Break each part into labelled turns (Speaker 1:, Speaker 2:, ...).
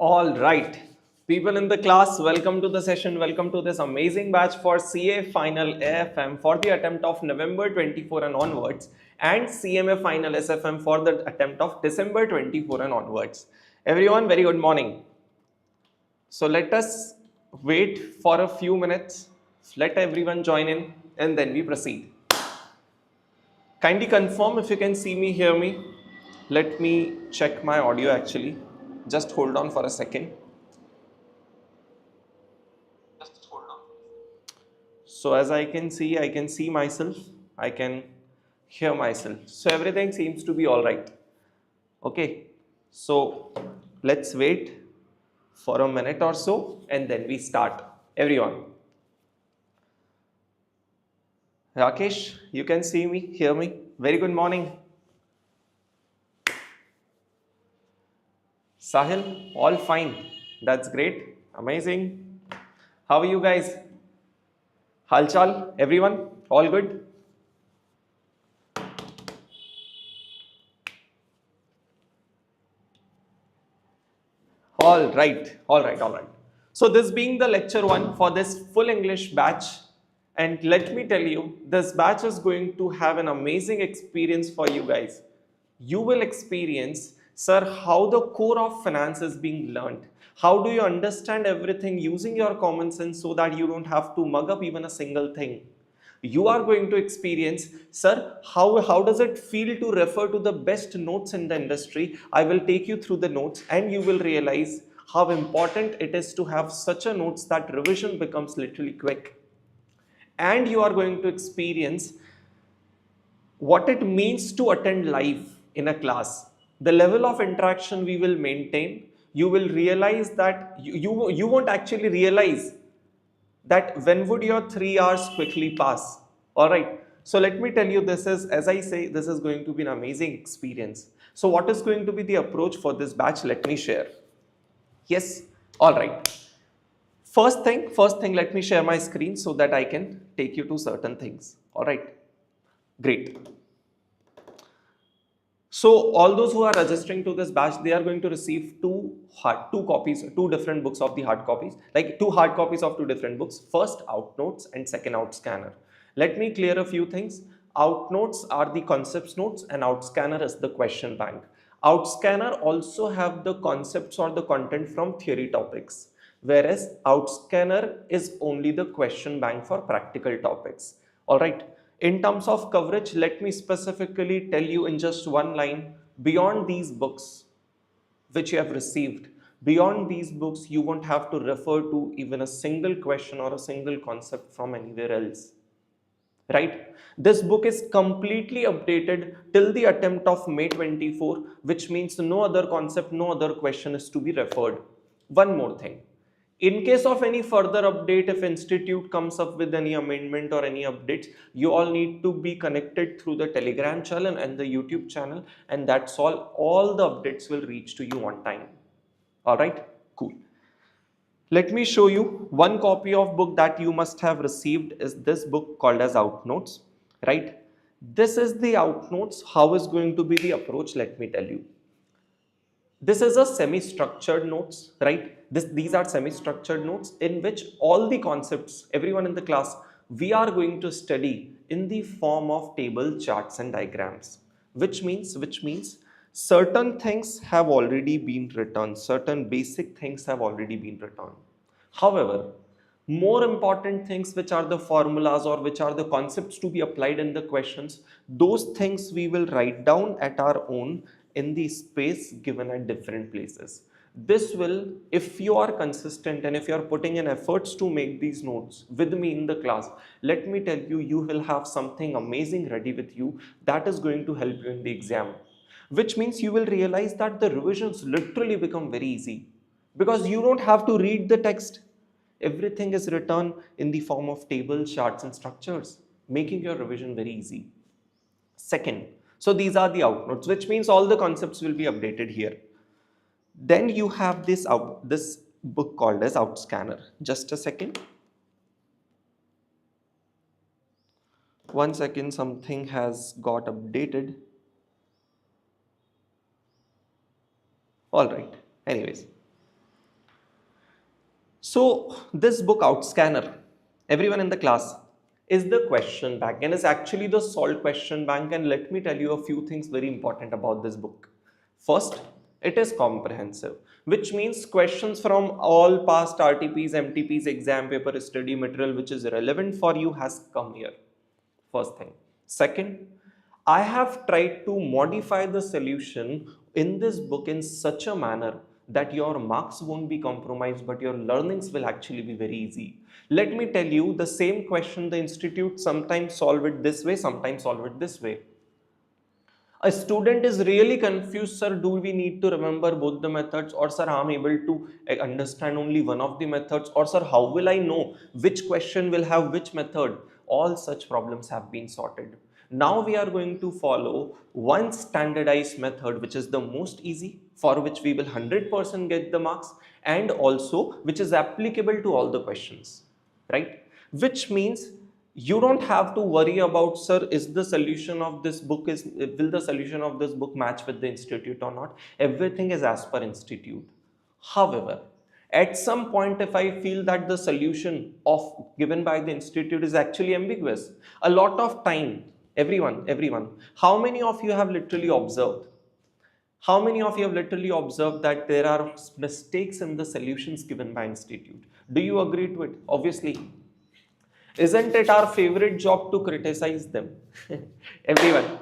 Speaker 1: All right, people in the class, welcome to the session. Welcome to this amazing batch for CA Final AFM for the attempt of November 24 and onwards, and CMA Final SFM for the attempt of December 24 and onwards. Everyone, very good morning. So let us wait for a few minutes. Let everyone join in, and then we proceed. Kindly confirm if you can see me, hear me. Let me check my audio actually. Just hold on for a second. So as I can see myself, I can hear myself. So everything seems to be all right. Okay. So let's wait for a minute or so and then we start. Everyone. Rakesh, you can see me, hear me. Very good morning. Sahil, all fine. That's great. Amazing. How are you guys? Halchal, everyone? All good? All right. So this being the lecture one for this full English batch, and let me tell you, this batch is going to have an amazing experience for you guys. You will experience, sir, how the core of finance is being learned. How do you understand everything using your common sense so that you don't have to mug up even a single thing? You are going to experience, sir, how does it feel to refer to the best notes in the industry? I will take you through the notes and you will realize how important it is to have such a notes that revision becomes literally quick. And you are going to experience what it means to attend live in a class, the level of interaction we will maintain. You will realize that you won't actually realize that when would your 3 hours quickly pass. All right, so let me tell you, this is, as I say, this is going to be an amazing experience. So what is going to be the approach for this batch? Let me share. Yes. All right, first thing, let me share my screen so that I can take you to certain things. All right, great. So all those who are registering to this batch, they are going to receive two copies, two different books of the hard copies, like two hard copies of two different books. First OutNotes and second OutScanner. Let me clear a few things. OutNotes are the concepts notes and OutScanner is the question bank. OutScanner also have the concepts or the content from theory topics, whereas OutScanner is only the question bank for practical topics. All right. In terms of coverage, let me specifically tell you in just one line, beyond these books which you have received, beyond these books, you won't have to refer to even a single question or a single concept from anywhere else. Right? This book is completely updated till the attempt of May 24, which means no other concept, no other question is to be referred. One more thing. In case of any further update, if institute comes up with any amendment or any updates, you all need to be connected through the Telegram channel and the YouTube channel, and that's all. All the updates will reach to you on time. All right, cool. Let me show you one copy of book that you must have received is this book called as OutNotes, right? This is the OutNotes. How is going to be the approach? Let me tell you. This is a semi-structured notes, right? These are semi-structured notes in which all the concepts, everyone in the class, we are going to study in the form of table, charts and diagrams, which means certain things have already been written, certain basic things have already been written. However, more important things, which are the formulas or which are the concepts to be applied in the questions, those things we will write down at our own in the space given at different places. This will, if you are consistent and if you are putting in efforts to make these notes with me in the class, let me tell you, you will have something amazing ready with you that is going to help you in the exam. Which means you will realize that the revisions literally become very easy because you don't have to read the text. Everything is written in the form of tables, charts and structures, making your revision very easy. Second, so these are the outnotes, which means all the concepts will be updated here. Then you have this book called as OutScanner. Just a second. One second, something has got updated. All right. Anyways. So this book OutScanner, everyone in the class, is the question bank and is actually the solved question bank. And let me tell you a few things very important about this book. First, it is comprehensive, which means questions from all past RTPs, MTPs, exam paper, study material which is relevant for you has come here. First thing. Second, I have tried to modify the solution in this book in such a manner that your marks won't be compromised, but your learnings will actually be very easy. Let me tell you, the same question the institute sometimes solve it this way, sometimes solve it this way. A student is really confused, sir, do we need to remember both the methods, or sir, I'm able to understand only one of the methods, or sir, how will I know which question will have which method? All such problems have been sorted. Now we are going to follow one standardized method which is the most easy, for which we will 100% get the marks, and also which is applicable to all the questions, right? Which means you don't have to worry about, sir, is the solution of this book will the solution of this book match with the institute or not. Everything is as per institute. However, at some point, if I feel that the solution of given by the institute is actually ambiguous, a lot of time, everyone, how many of you have literally observed, that there are mistakes in the solutions given by institute? Do you agree to it? Obviously. Isn't it our favorite job to criticize them? Everyone.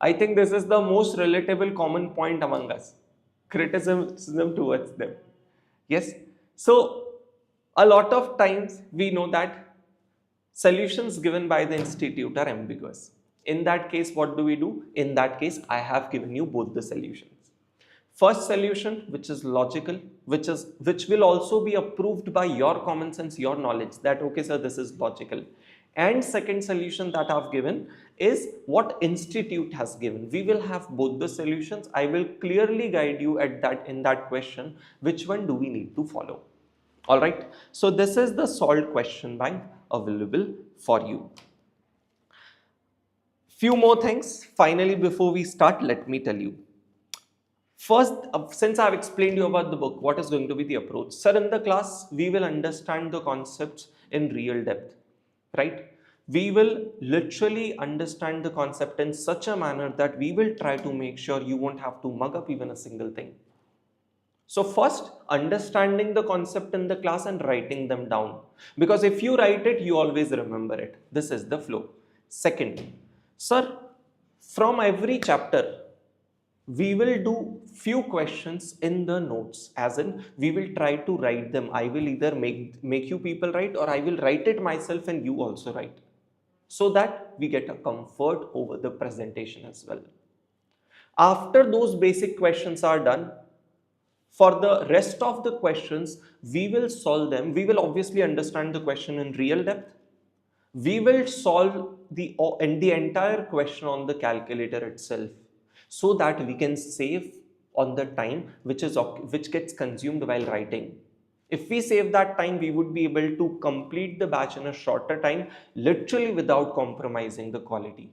Speaker 1: I think this is the most relatable common point among us. Criticism towards them. Yes. So, a lot of times we know that solutions given by the institute are ambiguous. In that case, what do we do? In that case, I have given you both the solutions. First solution, which is logical, which will also be approved by your common sense, your knowledge, that okay sir, this is logical. And second solution that I've given is what institute has given. We will have both the solutions. I will clearly guide you at that in that question, which one do we need to follow. All right. So this is the solved question bank available for you. Few more things. Finally, before we start, let me tell you. First, since I've explained you about the book, what is going to be the approach? Sir, in the class, we will understand the concepts in real depth, right? We will literally understand the concept in such a manner that we will try to make sure you won't have to mug up even a single thing. So first, understanding the concept in the class and writing them down. Because if you write it, you always remember it. This is the flow. Second, sir, from every chapter, we will do few questions in the notes, as in we will try to write them. I will either make you people write, or I will write it myself and you also write, so that we get a comfort over the presentation as well. After those basic questions are done, for the rest of the questions, we will solve them. We will obviously understand the question in real depth. We will solve the entire question on the calculator itself, so that we can save on the time which gets consumed while writing. If we save that time, we would be able to complete the batch in a shorter time, literally without compromising the quality.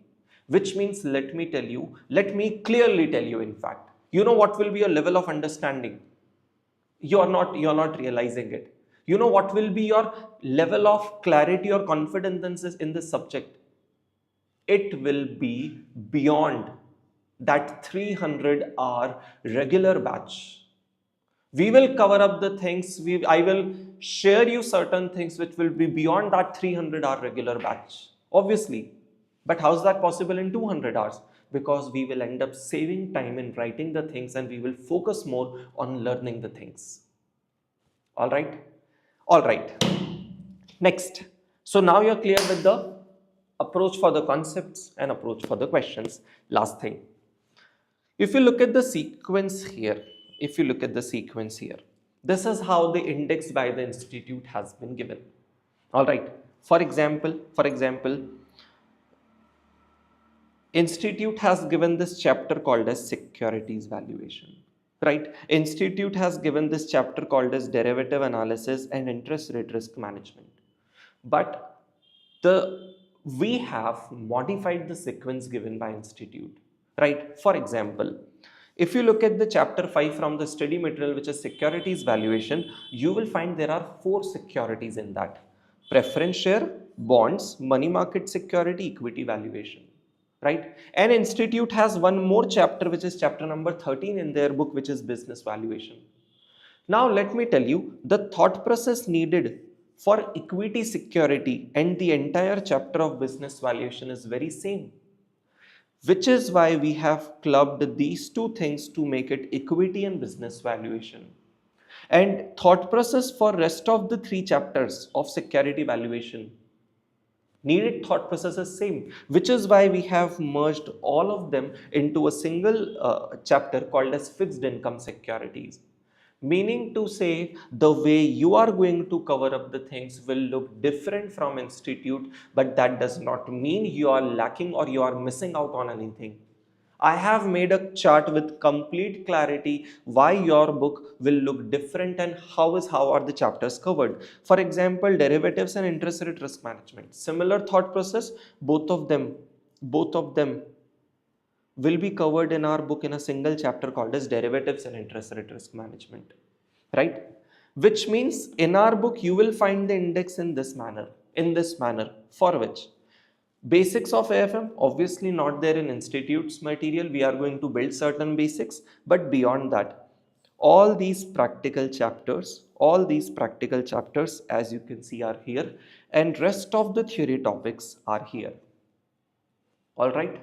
Speaker 1: Which means, let me clearly tell you, in fact, you know what will be your level of understanding? You're not realizing it. You know what will be your level of clarity or confidence in this subject? It will be beyond that 300-hour regular batch. We will cover up the things, I will share you certain things which will be beyond that 300-hour regular batch, obviously. But how is that possible in 200 hours? Because we will end up saving time in writing the things, and we will focus more on learning the things. All right? All right. Next. So now you're clear with the approach for the concepts and approach for the questions. Last thing. If you look at the sequence here, this is how the index by the institute has been given. All right. For example, institute has given this chapter called as securities valuation, right? Institute has given this chapter called as derivative analysis and interest rate risk management. But we have modified the sequence given by institute, right? For example, If you look at the chapter 5 from the study material, which is securities valuation, you will find there are 4 securities in that: preference share, bonds, money market security, equity valuation, right? An institute has one more chapter, which is chapter number 13 in their book, which is business valuation. Now let me tell you the thought process needed for equity security and the entire chapter of business valuation is very same, which is why we have clubbed these two things to make it equity and business valuation. And thought process for rest of the 3 chapters of security valuation needed thought process is same, which is why we have merged all of them into a single chapter called as fixed income securities. Meaning to say, the way you are going to cover up the things will look different from institute, but that does not mean you are lacking or you are missing out on anything. I have made a chart with complete clarity why your book will look different and how are the chapters covered. For example, derivatives and interest rate risk management. Similar thought process, both of them will be covered in our book in a single chapter called as derivatives and interest rate risk management, right? Which means in our book you will find the index in this manner for which basics of AFM obviously not there in institutes material. We are going to build certain basics, but beyond that, all these practical chapters as you can see are here, and rest of the theory topics are here. All right.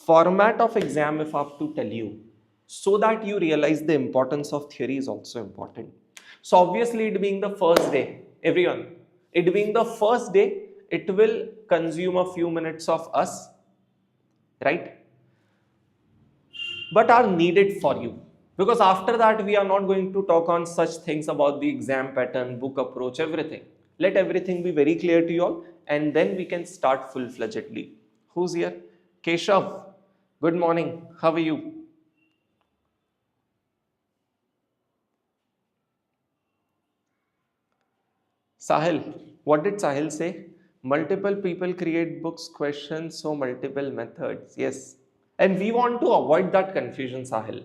Speaker 1: Format of exam, if I have to tell you, so that you realize the importance of theory is also important. So obviously it being the first day, everyone, it being the first day, it will consume a few minutes of us, right? But are needed for you. Because after that, we are not going to talk on such things about the exam pattern, book approach, everything. Let everything be very clear to you all, and then we can start full-fledgedly. Who's here? Keshav, good morning. How are you? Sahil, what did Sahil say? Multiple people create books, questions, so multiple methods. Yes. And we want to avoid that confusion, Sahil.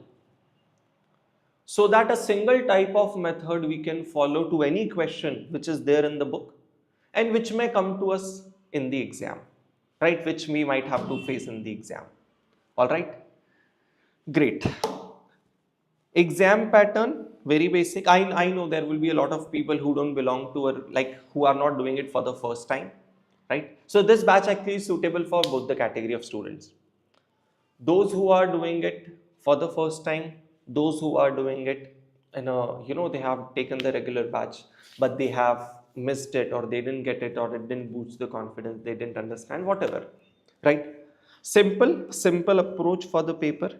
Speaker 1: So that a single type of method we can follow to any question which is there in the book and which may come to us in the exam, right? Which we might have to face in the exam. All right. Great. Exam pattern, very basic. I know there will be a lot of people who don't belong to who are not doing it for the first time, right? So this batch actually is suitable for both the category of students. Those who are doing it for the first time, those who are doing it and they have taken the regular batch, but they have missed it or they didn't get it or it didn't boost the confidence, they didn't understand, whatever, right? Simple approach for the paper.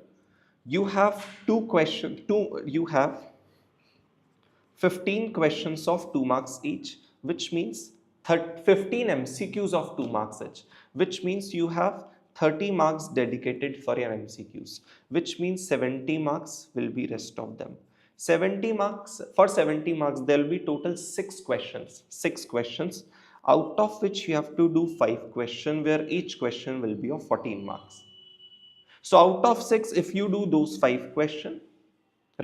Speaker 1: You have you have 15 questions of 2 marks each, which means 15 MCQs of 2 marks each, which means you have 30 marks dedicated for your MCQs, which means 70 marks will be rest of them. 70 marks, for 70 marks, there will be total 6 questions, out of which you have to do 5 questions, where each question will be of 14 marks. So out of 6, if you do those 5 questions,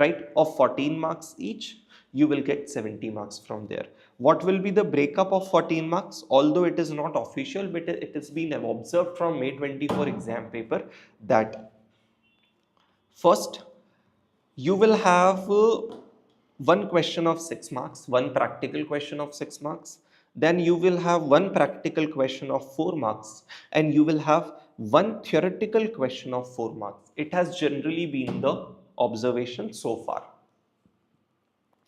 Speaker 1: right, of 14 marks each, you will get 70 marks from there. What will be the breakup of 14 marks? Although it is not official, but it has been observed from May 24 exam paper that first you will have one question of 6 marks, one practical question of 6 marks, then you will have one practical question of 4 marks, and you will have one theoretical question of 4 marks. It has generally been the observation so far.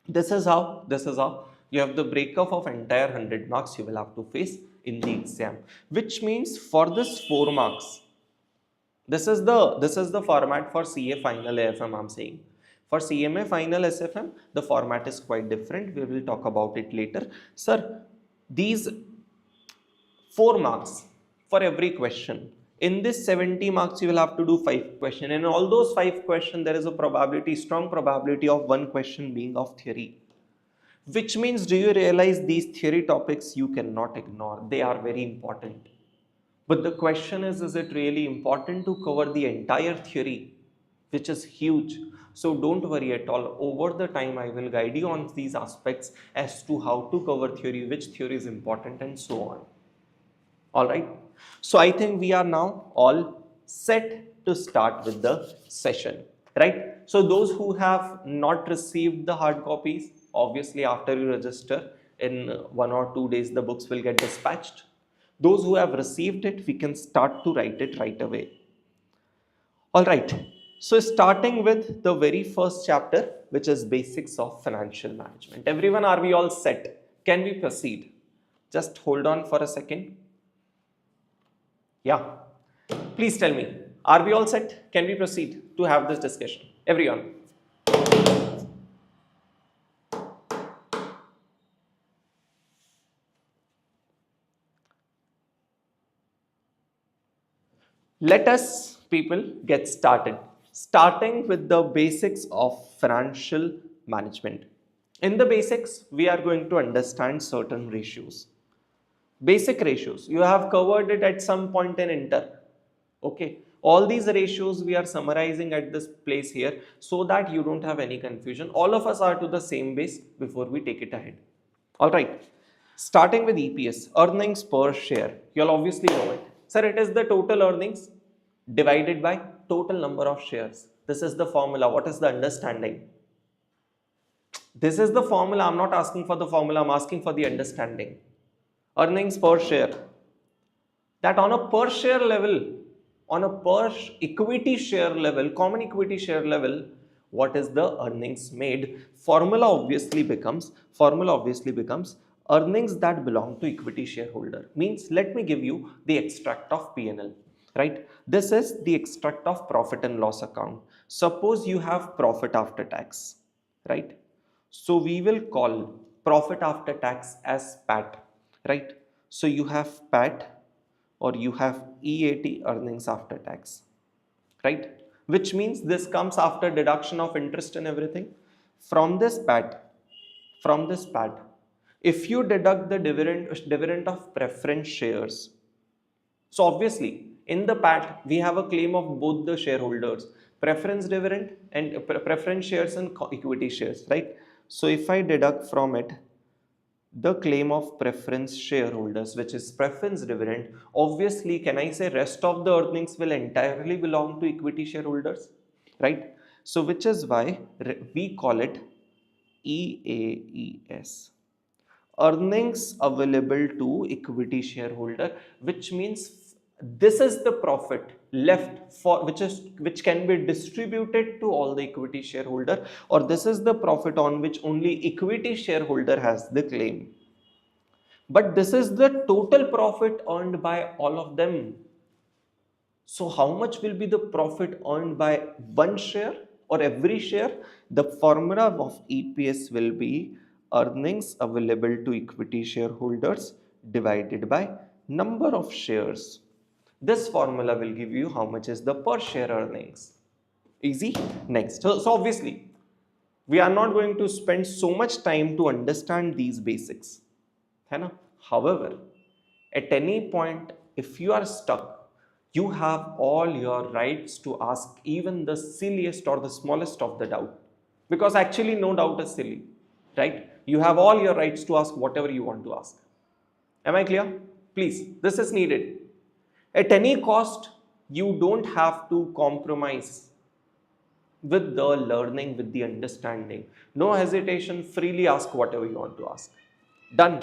Speaker 1: This is how you have the breakup of entire 100 marks you will have to face in the exam, which means for this 4 marks, this is the format for CA Final AFM. I'm saying for CMA Final SFM, the format is quite different. We will talk about it later. Sir, these 4 marks for every question. In this 70 marks, you will have to do 5 questions. And in all those 5 questions, there is a probability, strong probability of one question being of theory. Which means, do you realize these theory topics you cannot ignore? They are very important. But the question is it really important to cover the entire theory? which is huge. So don't worry at all. Over the time, I will guide you on these aspects as to how to cover theory, which theory is important, and so on. All right. So I think we are now all set to start with the session, right? So those who have not received the hard copies, obviously after you register in 1 or 2 days, the books will get dispatched. Those who have received it, we can start to write it right away. All right. So starting with the very first chapter, which is basics of financial management. Everyone, are we all set? Can we proceed? Just hold on for a second. Yeah. Please tell me, are we all set? Can we proceed to have this discussion? Everyone. Let us, people, get started. Starting with the basics of financial management. In the basics, we are going to understand certain ratios. Basic ratios, you have covered it at some point in inter. Okay, all these ratios we are summarizing at this place here so that you don't have any confusion. All of us are to the same base before we take it ahead. All right, starting with EPS, earnings per share. You'll obviously know it. Sir, it is the total earnings divided by total number of shares. This is the formula. What is the understanding? This is the formula. I'm not asking for the formula, I'm asking for the understanding. Earnings per share. That on a per share level, on a per equity share level, common equity share level, what is the earnings made? Formula obviously becomes earnings that belong to equity shareholder. Means let me give you the extract of P&L, right? This is the extract of profit and loss account. Suppose you have profit after tax, right? So we will call profit after tax as PAT, right? So you have PAT or you have EAT, earnings after tax, right? Which means this comes after deduction of interest and everything. From this PAT, if you deduct the dividend of preference shares, so obviously in the PAT we have a claim of both the shareholders, preference dividend and preference shares and equity shares, right? So if I deduct from it the claim of preference shareholders, which is preference dividend, obviously can I say rest of the earnings will entirely belong to equity shareholders, right? So which is why we call it EAES, earnings available to equity shareholder, which means this is the profit left for which can be distributed to all the equity shareholder, or this is the profit on which only equity shareholder has the claim, but this is the total profit earned by all of them. So how much will be the profit earned by one share or every share? The formula of EPS will be earnings available to equity shareholders divided by number of shares. This formula will give you how much is the per share earnings. Easy? Next. So obviously, we are not going to spend so much time to understand these basics. है ना? However, at any point, if you are stuck, you have all your rights to ask even the silliest or the smallest of the doubt. Because actually, no doubt is silly, right? You have all your rights to ask whatever you want to ask. Am I clear? Please, this is needed. At any cost, you don't have to compromise with the learning, with the understanding. No hesitation, freely ask whatever you want to ask. Done.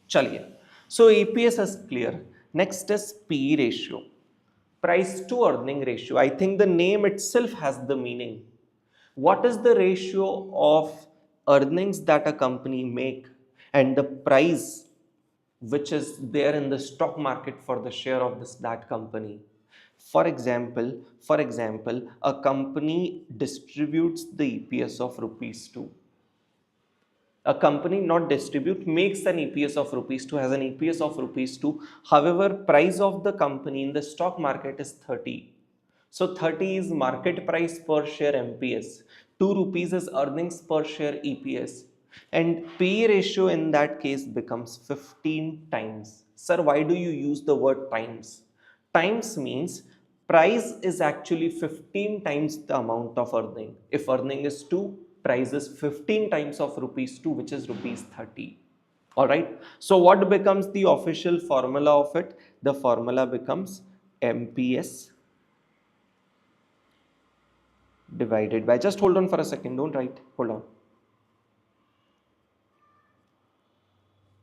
Speaker 1: Chaliye. So EPS is clear. Next is PE ratio, price to earning ratio. I think the name itself has the meaning. What is the ratio of earnings that a company make and the price which is there in the stock market for the share of that company? For example, a company distributes the EPS of rupees 2. A company not distribute, makes an EPS of rupees 2, has an EPS of rupees 2. However, price of the company in the stock market is 30. So 30 is market price per share MPS. 2 rupees is earnings per share EPS. And P ratio in that case becomes 15 times. Sir, why do you use the word times? Times means Price is actually 15 times the amount of earning. If earning is 2, price is 15 times of rupees 2, which is rupees 30. Alright. So what becomes the official formula of it? The formula becomes MPS divided by, just hold on for a second, don't write, hold on.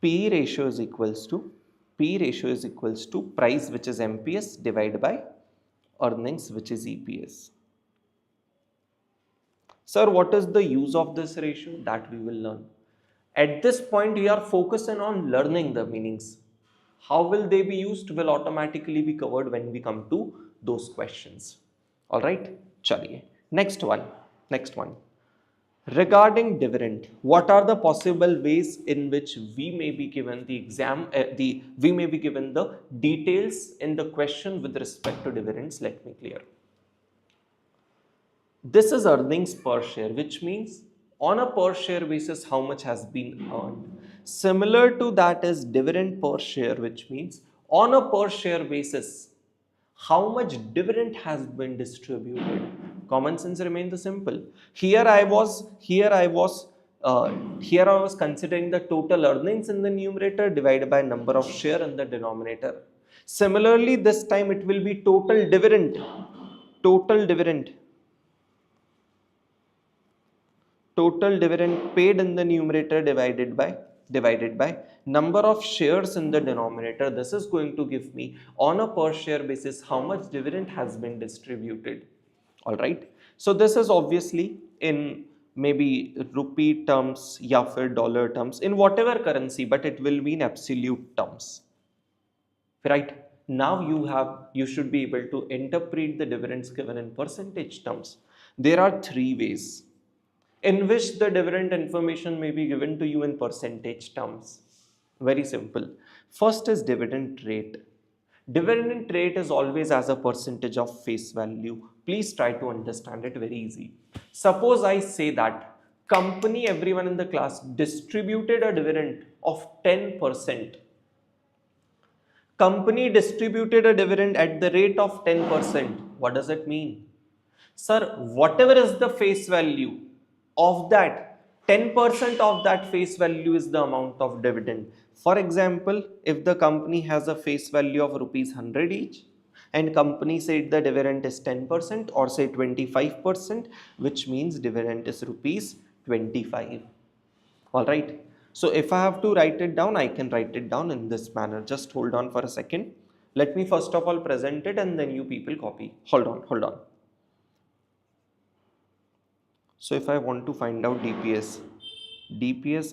Speaker 1: P ratio is equals to price, which is MPS, divided by earnings, which is EPS. Sir, what is the use of this ratio? That we will learn. At this point, we are focusing on learning the meanings. How will they be used will automatically be covered when we come to those questions. Alright, chaliye. Next one. Regarding dividend, what are the possible ways in which we may be given we may be given the details in the question with respect to dividends? Let me clear. This is earnings per share, which means on a per share basis how much has been earned. Similar to that is dividend per share, which means on a per share basis how much dividend has been distributed. Common sense remains the simple. Here I was considering the total earnings in the numerator divided by number of share in the denominator. Similarly, this time it will be total dividend paid in the numerator divided by number of shares in the denominator. This is going to give me on a per share basis how much dividend has been distributed. All right. So this is obviously in maybe rupee terms, ya fir dollar terms, in whatever currency, but it will be in absolute terms. Right. Now you should be able to interpret the dividends given in percentage terms. There are three ways in which the dividend information may be given to you in percentage terms. Very simple. First is dividend rate. Dividend rate is always as a percentage of face value. Please try to understand it very easy. Suppose I say that company, everyone in the class distributed a dividend of 10%. Company distributed a dividend at the rate of 10%. What does it mean? Sir, whatever is the face value of that, 10% of that face value is the amount of dividend. For example, if the company has a face value of rupees 100 each and company said the dividend is 10% or say 25%, which means dividend is rupees 25. Alright. So if I have to write it down, I can write it down in this manner. Just hold on for a second. Let me first of all present it and then you people copy. Hold on. So if I want to find out DPS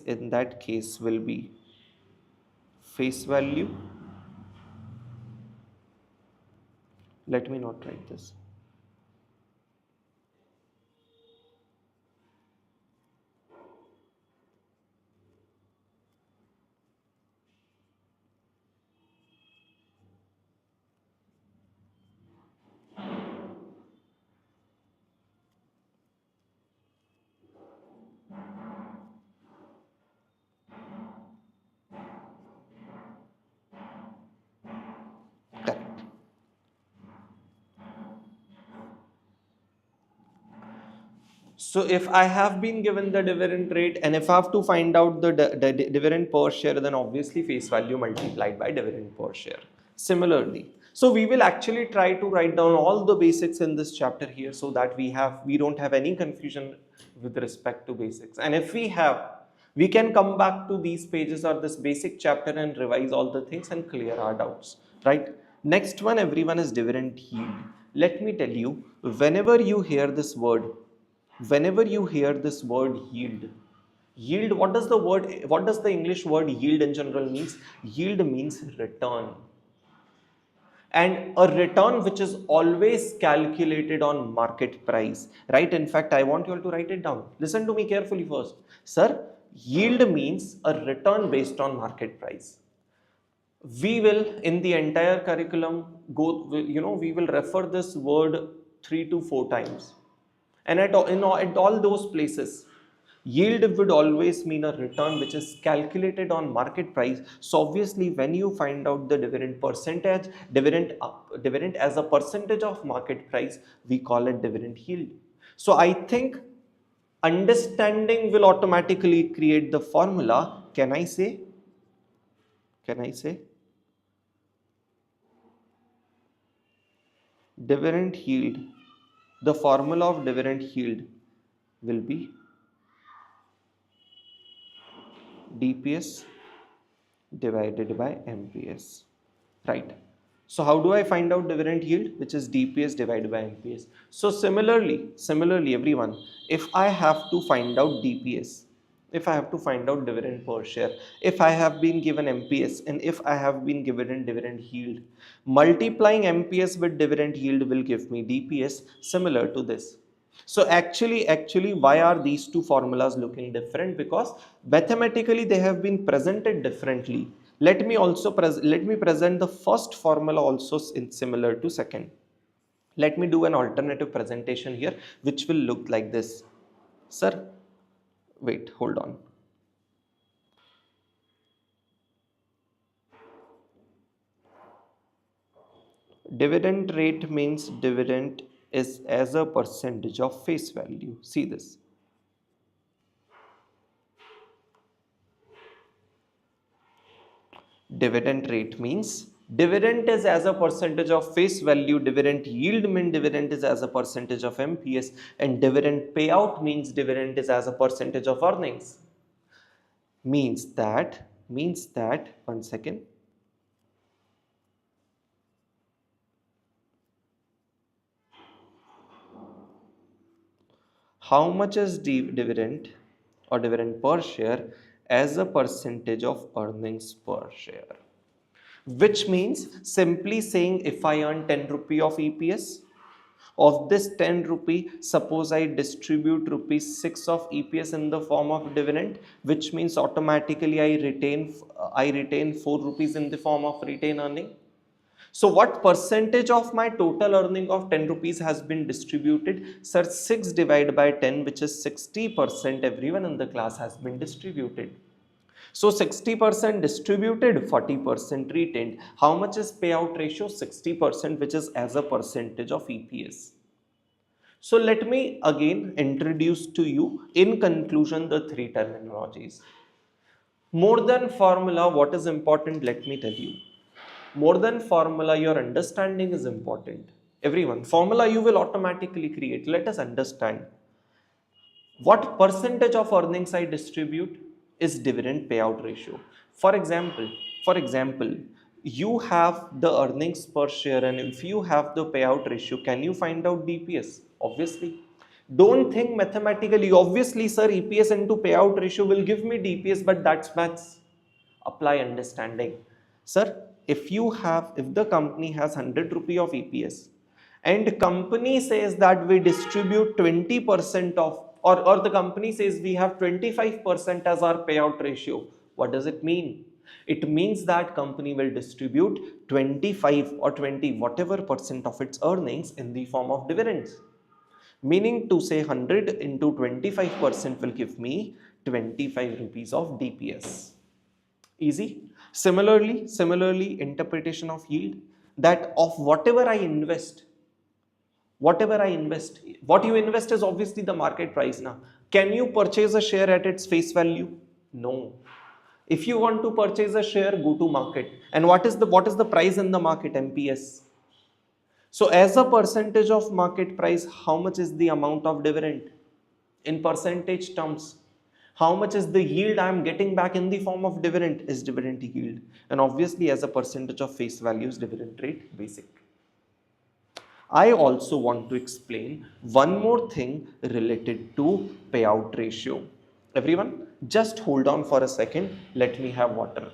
Speaker 1: in that case will be face value. Let me not write this. Correct. So if I have been given the dividend rate and if I have to find out the dividend per share, then obviously face value multiplied by dividend per share. Similarly, so we will actually try to write down all the basics in this chapter here so that we don't have any confusion with respect to basics. And if we have, we can come back to these pages or this basic chapter and revise all the things and clear our doubts, right? Next one, everyone, is dividend yield. Let me tell you, whenever you hear this word yield, what does the English word yield in general means? Yield means return. And a return which is always calculated on market price, right? In fact, I want you all to write it down. Listen to me carefully first. Sir, yield means a return based on market price. We will, in the entire curriculum, we will refer this word 3 to 4 times. And at all those places, Yield would always mean a return which is calculated on market price. So obviously when you find out the dividend percentage, dividend as a percentage of market price, we call it dividend yield. So I think understanding will automatically create the formula. Can I say dividend yield, the formula of dividend yield will be DPS divided by MPS, right? So how do I find out dividend yield, which is DPS divided by MPS? So similarly everyone, if I have to find out DPS, if I have to find out dividend per share, if I have been given MPS, and if I have been given dividend yield, multiplying MPS with dividend yield will give me DPS similar to this. So actually, why are these two formulas looking different? Because mathematically they have been presented differently. Let me present the first formula also in similar to second. Let me do an alternative presentation here, which will look like this. Sir, wait, hold on. Dividend rate means dividend is as a percentage of face value. See this. Dividend rate means dividend is as a percentage of face value, dividend yield means dividend is as a percentage of MPS, and dividend payout means dividend is as a percentage of earnings. Means that one second. How much is dividend or dividend per share as a percentage of earnings per share? Which means simply saying if I earn 10 rupee of EPS, of this 10 rupee, suppose I distribute rupees 6 of EPS in the form of dividend, which means automatically I retain 4 rupees in the form of retained earning. So what percentage of my total earning of 10 rupees has been distributed? Sir, 6 divided by 10, which is 60%, everyone in the class has been distributed. So 60% distributed, 40% retained. How much is payout ratio? 60%, which is as a percentage of EPS. So let me again introduce to you in conclusion the three terminologies. More than formula, what is important? Let me tell you. More than formula, your understanding is important. Everyone, formula you will automatically create. Let us understand what percentage of earnings I distribute is dividend payout ratio. For example, you have the earnings per share, and if you have the payout ratio, can you find out DPS? Obviously. Don't think mathematically. Obviously, sir, EPS into payout ratio will give me DPS, but that's maths. Apply understanding. Sir, if the company has 100 rupee of EPS, and company says that we distribute 20% of, or the company says we have 25% as our payout ratio, what does it mean? It means that company will distribute 25 or 20 whatever percent of its earnings in the form of dividends. Meaning to say 100 into 25% will give me 25 rupees of DPS. Easy. Similarly, interpretation of yield, that of whatever I invest, what you invest is obviously the market price now. Can you purchase a share at its face value? No. If you want to purchase a share, go to market. And what is the price in the market? MPS. So as a percentage of market price, how much is the amount of dividend? In percentage terms, how much is the yield I am getting back in the form of dividend? Is dividend yield. And obviously as a percentage of face value is dividend rate basic. I also want to explain one more thing related to payout ratio. Everyone, just hold on for a second. Let me have water.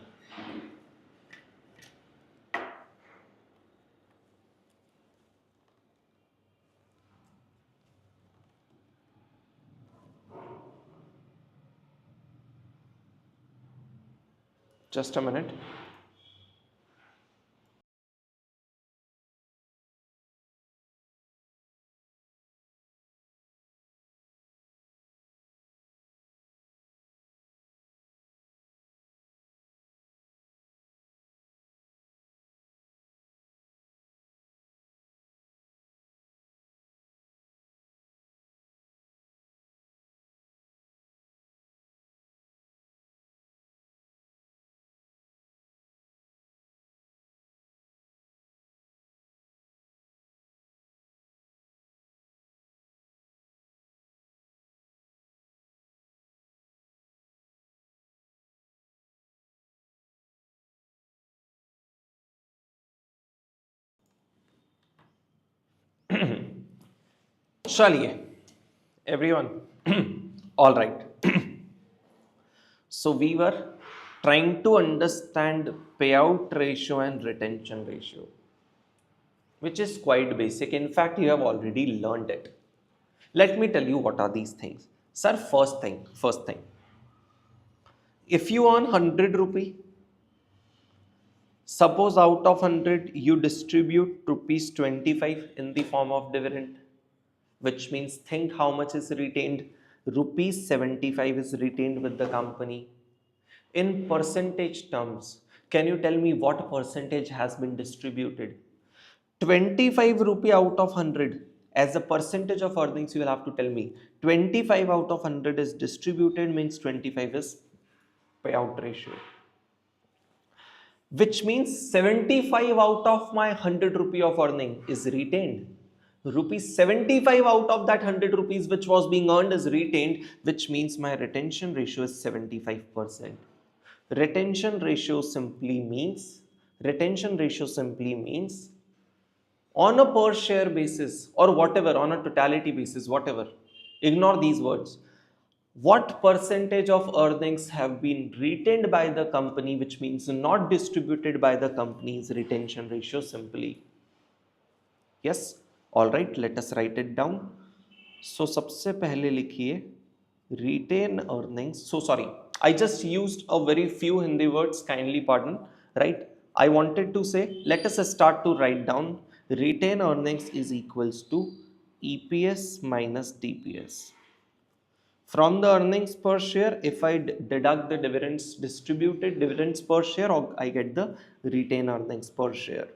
Speaker 1: Just a minute. चलिए everyone. All right. So we were trying to understand payout ratio and retention ratio, which is quite basic. In fact, you have already learned it. Let me tell you what are these things. Sir, first thing, if you earn 100 rupee, suppose out of 100 you distribute rupees 25 in the form of dividend, which means think how much is retained. Rupees 75 is retained with the company. In percentage terms, can you tell me what percentage has been distributed? 25 rupee out of 100 as a percentage of earnings, you will have to tell me 25 out of 100 is distributed, means 25 is payout ratio, which means 75 out of my 100 rupee of earning is retained. Rupees 75 out of that 100 rupees which was being earned is retained, which means my retention ratio is 75%. Retention ratio simply means on a per share basis or whatever, on a totality basis, whatever, ignore these words, what percentage of earnings have been retained by the company, which means not distributed by the company's retention ratio simply. Yes, all right, let us write it down. So सबसे पहले लिखिए retain earnings. So sorry, I just used a very few Hindi words, kindly pardon, right? I wanted to say, let us start to write down retain earnings is equals to EPS minus DPS. From the earnings per share, if I deduct the dividends, distributed dividends per share, I get the retained earnings per share.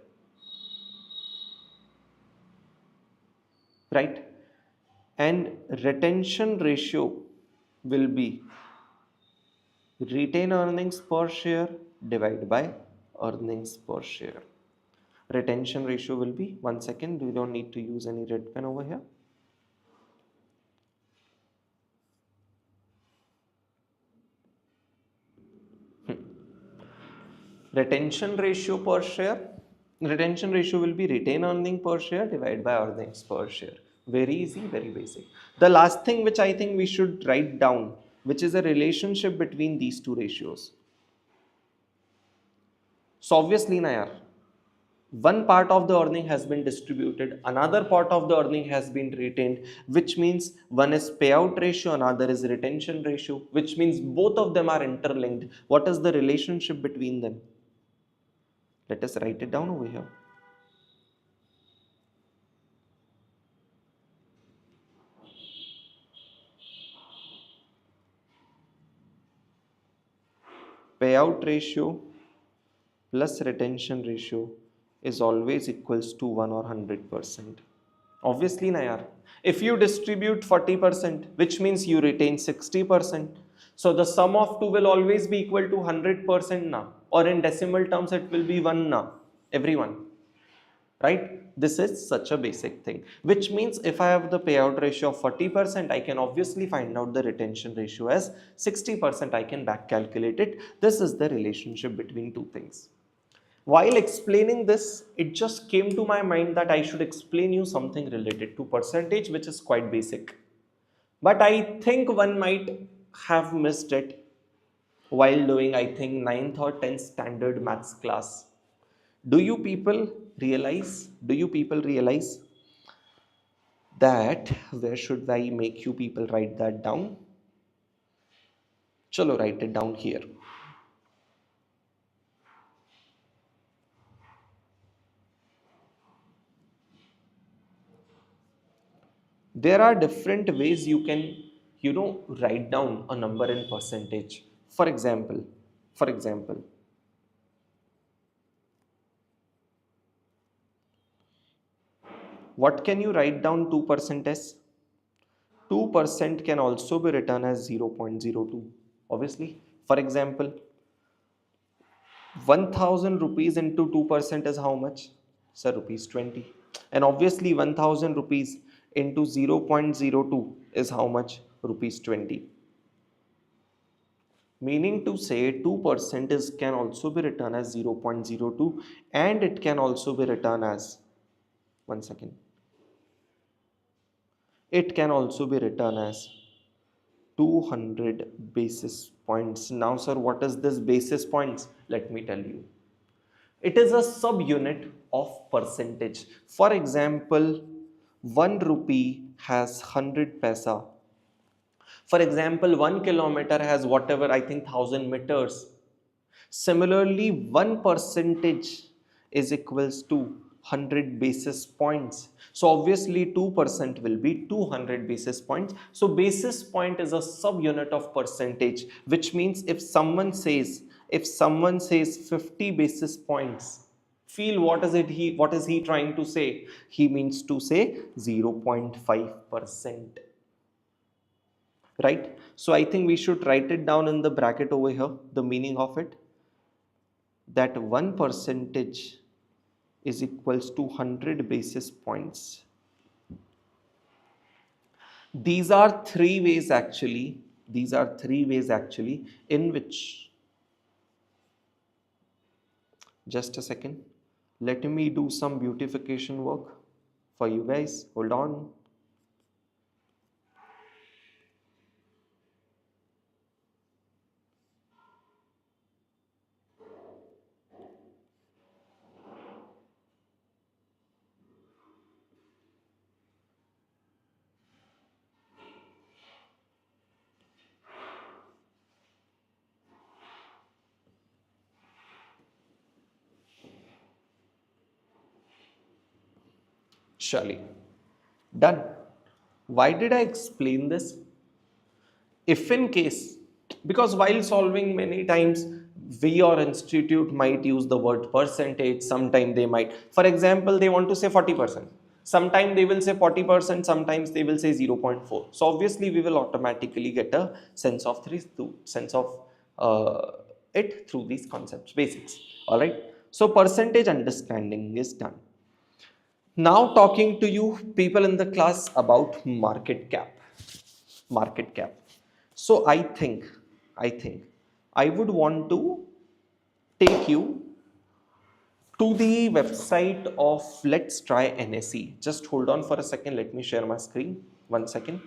Speaker 1: Right? And retention ratio will be retained earnings per share divided by earnings per share. Retention ratio will be, one second, we don't need to use any red pen over here. Retention ratio will be retained earning per share divided by earnings per share. Very easy, very basic. The last thing which I think we should write down, which is a relationship between these two ratios. So obviously na yaar, one part of the earning has been distributed, another part of the earning has been retained, which means one is payout ratio, another is retention ratio, which means both of them are interlinked. What is the relationship between them? Let us write it down over here. Payout ratio plus retention ratio is always equals to 1 or 100%. Obviously, na yaar. If you distribute 40%, which means you retain 60%. So the sum of two will always be equal to 100% na. Or in decimal terms, it will be 1 na. Everyone. Right? This is such a basic thing, which means if I have the payout ratio of 40%, I can obviously find out the retention ratio as 60%. I can back calculate it. This is the relationship between two things. While explaining this, it just came to my mind that I should explain you something related to percentage, which is quite basic. But I think one might have missed it while doing, I think, 9th or 10th standard maths class. Do you people realize that, where should I make you people write that down? Chalo, write it down here. There are different ways you can, write down a number in percentage. For example, what can you write down 2% as? 2% can also be written as 0.02. Obviously, for example, 1000 rupees into 2% is how much? Sir, rupees 20. And obviously 1000 rupees into 0.02 is how much? Rupees 20. Meaning to say 2% can also be written as 0.02, and it can also be written as, one second, It can also be written as 200 basis points. Now, sir, what is this basis points? Let me tell you. It is a subunit of percentage. For example, 1 rupee has 100 paisa. For example, 1 kilometer has whatever, I think, 1000 meters. Similarly, 1 percentage is equals to 100 basis points. So obviously 2% will be 200 basis points. So basis point is a subunit of percentage, which means if someone says 50 basis points, feel what is he trying to say? He means to say 0.5%. Right? So I think we should write it down in the bracket over here, the meaning of it, that 1 percentage is equals to 100 basis points. These are three ways actually. These are three ways actually in which, just a second, let me do some beautification work for you guys. Hold on. Surely. Done. Why did I explain this? If in case, because while solving many times we or institute might use the word percentage, sometime they might, for example, they want to say 40%, sometime they will say 40%, sometimes they will say 0.4. So obviously we will automatically get a sense of it through these concepts, basics. All right, so percentage understanding is done. Now talking to you people in the class about market cap. Market cap. So I think I would want to take you to the website of let's try NSE. Just hold on for a second. Let me share my screen. 1 second.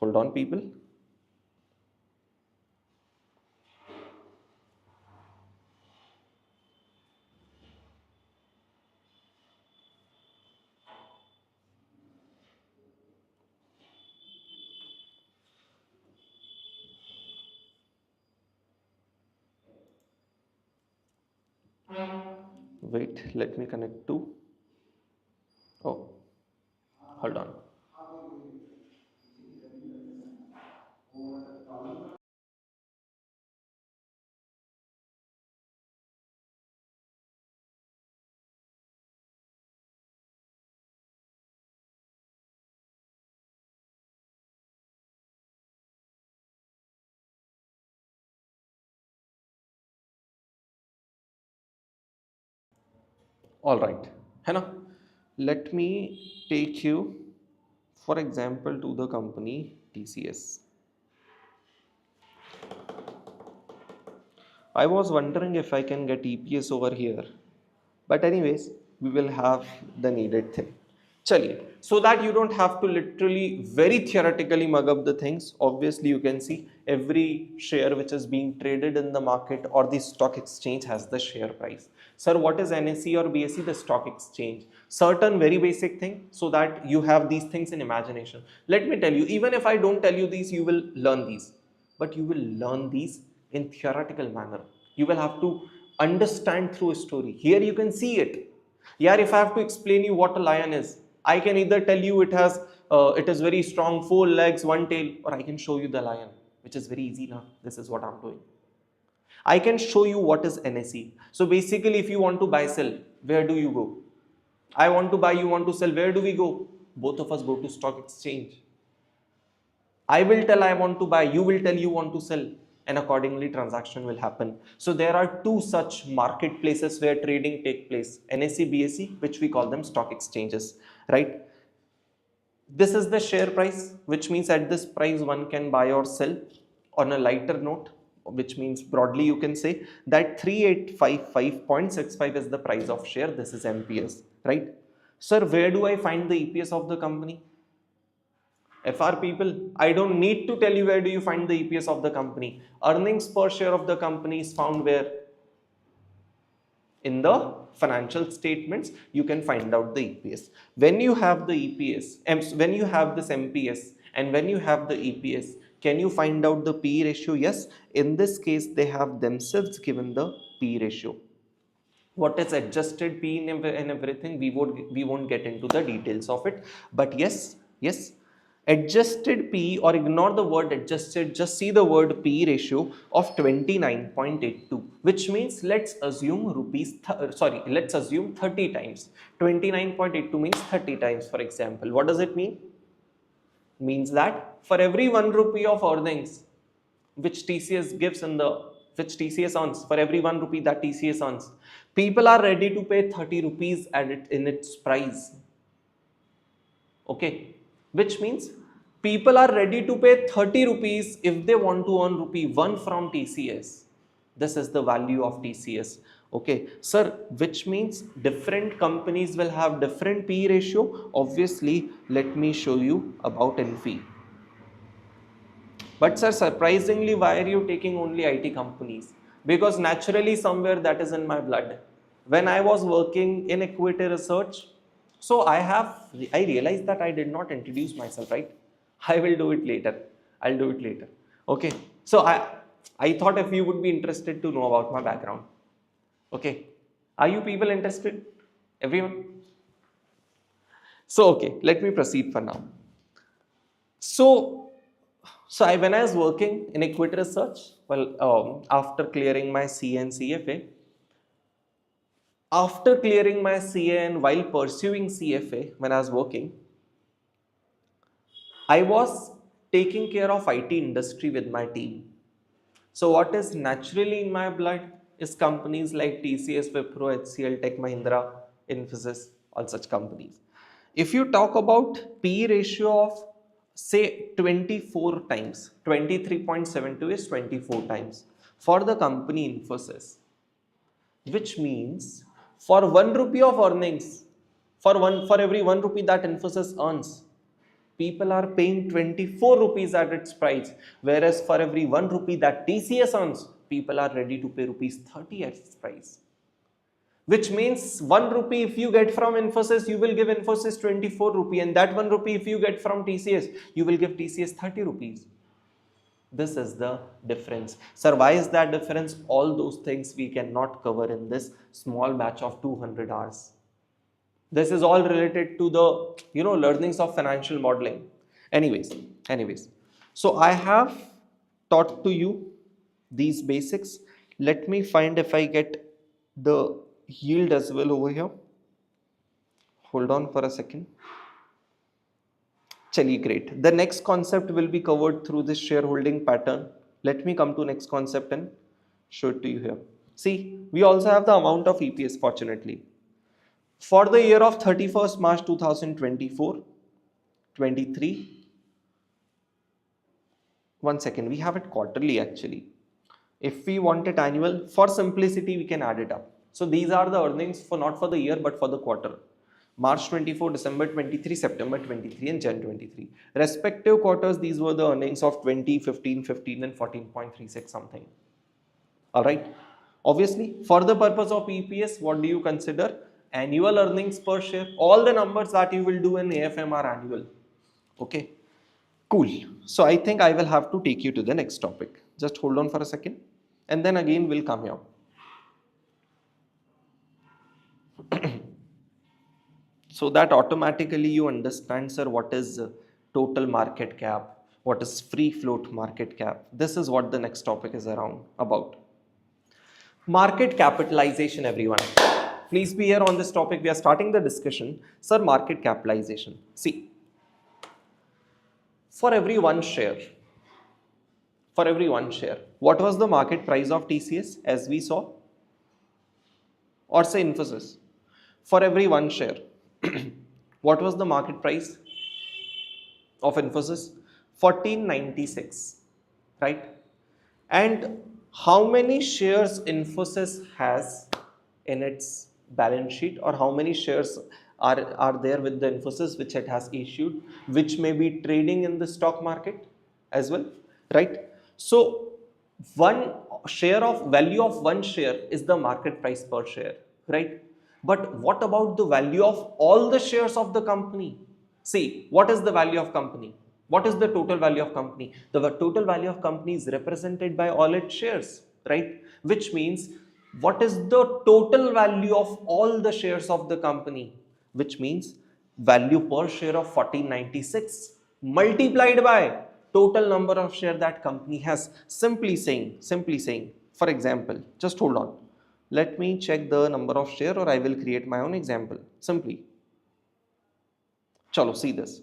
Speaker 1: Hold on, people. Wait, let me connect to. Oh, hold on. All right. है ना? Let me take you, for example, to the company TCS. I was wondering if I can get EPS over here. But anyways, we will have the needed thing. Chaliye. So that you don't have to literally very theoretically mug up the things. Obviously, you can see every share which is being traded in the market or the stock exchange has the share price. Sir, what is NSE or BSE? The stock exchange. Certain very basic thing so that you have these things in imagination. Let me tell you, even if I don't tell you these, you will learn these. But you will learn these in theoretical manner. You will have to understand through a story. Here you can see it. Yeah, if I have to explain you what a lion is, I can either tell you it is very strong, 4 legs, 1 tail, or I can show you the lion, which is very easy now. This is what I'm doing. I can show you what is NSE. So basically, if you want to buy, sell, where do you go? I want to buy, you want to sell, where do we go? Both of us go to stock exchange. I will tell I want to buy, you will tell you want to sell, and accordingly transaction will happen. So there are two such marketplaces where trading take place, NSE, BSE, which we call them stock exchanges, right? This is the share price, which means at this price one can buy or sell. On a lighter note, which means broadly you can say that 3855.65 is the price of share. This is MPS, right? Sir, where do I find the EPS of the company? FR people, I don't need to tell you where do you find the EPS of the company. Earnings per share of the company is found where? In the financial statements, you can find out the EPS. When you have the EPS, when you have this MPS, and when you have the EPS, can you find out the P ratio? Yes. In this case, they have themselves given the P ratio. What is adjusted P and everything, we won't get into the details of it. But yes, adjusted P, or ignore the word adjusted, just see the word P ratio of 29.82, which means let's assume let's assume 30 times. 29.82 means 30 times, for example. What does it mean? Means that for every 1 rupee of earnings which TCS gives which TCS earns, for every 1 rupee that TCS earns, people are ready to pay 30 rupees in its price. Okay, which means people are ready to pay 30 rupees if they want to earn rupee 1 from TCS. This is the value of TCS. Okay, sir, which means different companies will have different P ratio. Obviously, let me show you about NFI. But sir, surprisingly, why are you taking only IT companies? Because naturally somewhere that is in my blood. When I was working in equity research, so I realized that I did not introduce myself, right? I will do it later. I'll do it later. Okay. So I thought if you would be interested to know about my background. Okay. Are you people interested? Everyone? So okay, let me proceed for now. When I was working in equity research, after clearing my CA and CFA, after clearing my CA and while pursuing CFA, when I was working, I was taking care of IT industry with my team. So what is naturally in my blood is companies like TCS, Wipro, HCL, Tech Mahindra, Infosys, all such companies. If you talk about P ratio of say 24 times, 23.72 is 24 times for the company Infosys, which means for 1 rupee of earnings, for every 1 rupee that Infosys earns, people are paying 24 rupees at its price, whereas for every 1 rupee that TCS earns, people are ready to pay rupees 30 at its price. Which means 1 rupee if you get from Infosys, you will give Infosys 24 rupee, and that 1 rupee if you get from TCS, you will give TCS 30 rupees. This is the difference. Sir, why is that difference? All those things we cannot cover in this small batch of 200 hours. This is all related to the learnings of financial modeling. Anyways, so I have taught to you these basics. Let me find if I get the yield as well over here. Hold on for a second. Chali, great. The next concept will be covered through this shareholding pattern. Let me come to next concept and show it to you here. See, we also have the amount of EPS, fortunately. For the year of 31st March 2024, 23, one second, we have it quarterly actually. If we want it annual, for simplicity, we can add it up. So these are the earnings for not for the year, but for the quarter. March 24, December 23, September 23, and Jan 23. Respective quarters, these were the earnings of 20, 15, 15, and 14.36 something. Alright. Obviously, for the purpose of EPS, what do you consider? Annual earnings per share. All the numbers that you will do in AFM are annual. Okay. Cool. So I think I will have to take you to the next topic. Just hold on for a second. And then again we'll come here. So that automatically you understand, sir, what is total market cap, what is free float market cap. This is what the next topic is about. Market capitalization, everyone. Please be here on this topic. We are starting the discussion. Sir, market capitalization. See, for every one share, what was the market price of TCS as we saw? Or say Infosys. For every one share, what was the market price of Infosys? 1496, right? And how many shares Infosys has in its balance sheet, or how many shares are there with the Infosys which it has issued, which may be trading in the stock market as well, right? So one share of value of one share is the market price per share, right? But what about the value of all the shares of the company? See, what is the value of company? What is the total value of company? The total value of company is represented by all its shares, right? Which means what is the total value of all the shares of the company? Which means value per share of 1496 multiplied by total number of share that company has. Simply saying, for example, just hold on. Let me check the number of share or I will create my own example. Simply. Chalo, see this.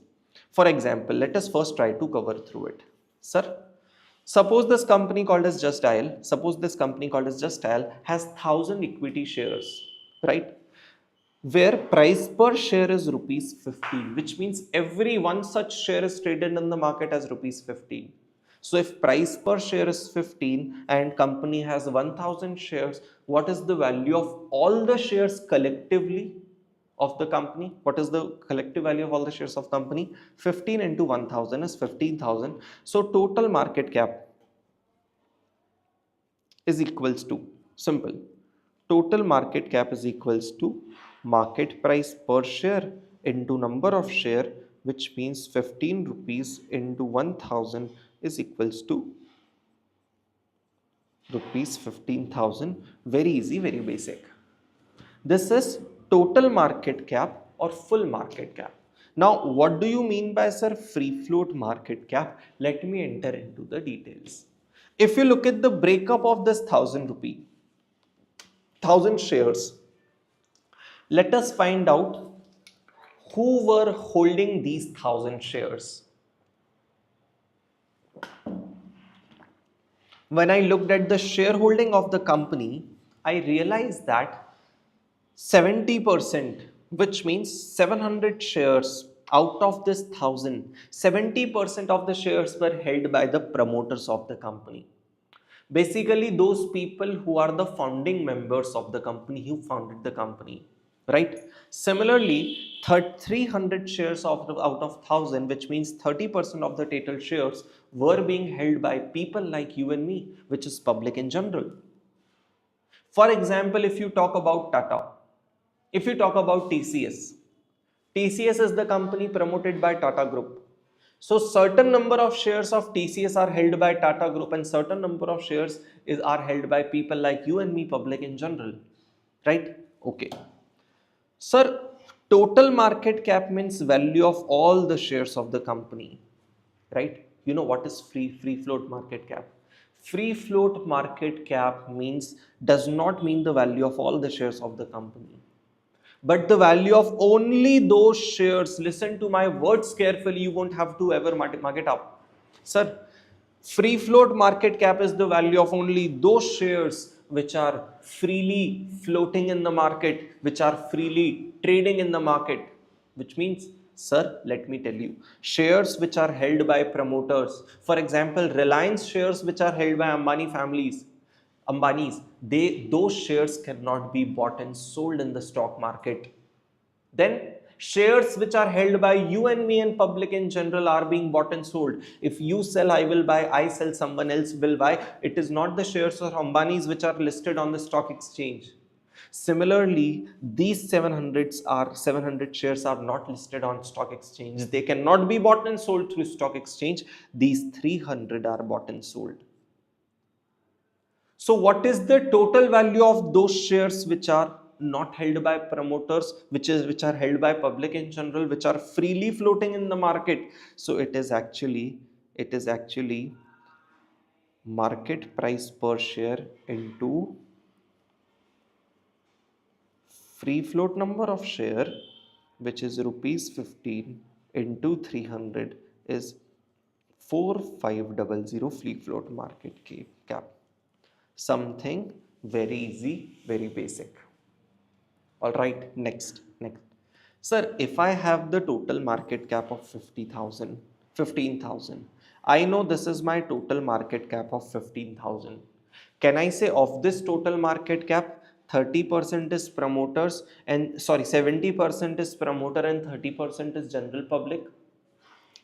Speaker 1: For example, let us first try to cover through it. Sir, suppose this company called as Just Dial, has 1000 equity shares, right? Where price per share is rupees 15, which means every one such share is traded in the market as rupees 15. So if price per share is 15 and company has 1000 shares, what is the value of all the shares collectively of the company? What is the collective value of all the shares of company? 15 into 1000 is 15,000. So total market cap is equals to, simple, total market cap is equals to market price per share into number of share, which means 15 rupees into 1000 is equals to rupees 15,000. Very easy, very basic. This is total market cap or full market cap. Now, what do you mean by, sir, free float market cap? Let me enter into the details. If you look at the breakup of this 1000 shares, let us find out who were holding these 1000 shares. When I looked at the shareholding of the company, I realized that 70%, which means 700 shares out of this 1000, 70% of the shares were held by the promoters of the company. Basically, those people who are the founding members of the company, who founded the company, right? Similarly, 300 shares out of 1000, which means 30% of the total shares were being held by people like you and me, which is public in general. For example, if you talk about Tata, if you talk about TCS, TCS is the company promoted by Tata Group. So certain number of shares of TCS are held by Tata Group and certain number of shares are held by people like you and me, public in general. Right? Okay. Sir, total market cap means value of all the shares of the company. Right? You know what is free float market cap? Free float market cap does not mean the value of all the shares of the company, but the value of only those shares. Listen to my words carefully, you won't have to ever mark it up. Sir, free float market cap is the value of only those shares which are freely floating in the market, which are freely trading in the market. Which means, sir, let me tell you, shares which are held by promoters, for example, Reliance shares which are held by Ambani's, those shares cannot be bought and sold in the stock market. Then shares which are held by you and me and public in general are being bought and sold. If you sell, I will buy, I sell, someone else will buy. It is not the shares of Ambani's which are listed on the stock exchange. Similarly, these 700 shares are not listed on stock exchange. They cannot be bought and sold through stock exchange. These 300 are bought and sold. So what is the total value of those shares which are not held by promoters, which are held by public in general, which are freely floating in the market? So it is actually market price per share into free float number of share, which is rupees 15 into 300 is 4500 free float market cap. Something very easy, very basic. All right, next. Sir, if I have the total market cap of 15,000, I know this is my total market cap of 15,000. Can I say of this total market cap, 30% is promoters and 70% is promoter and 30% is general public,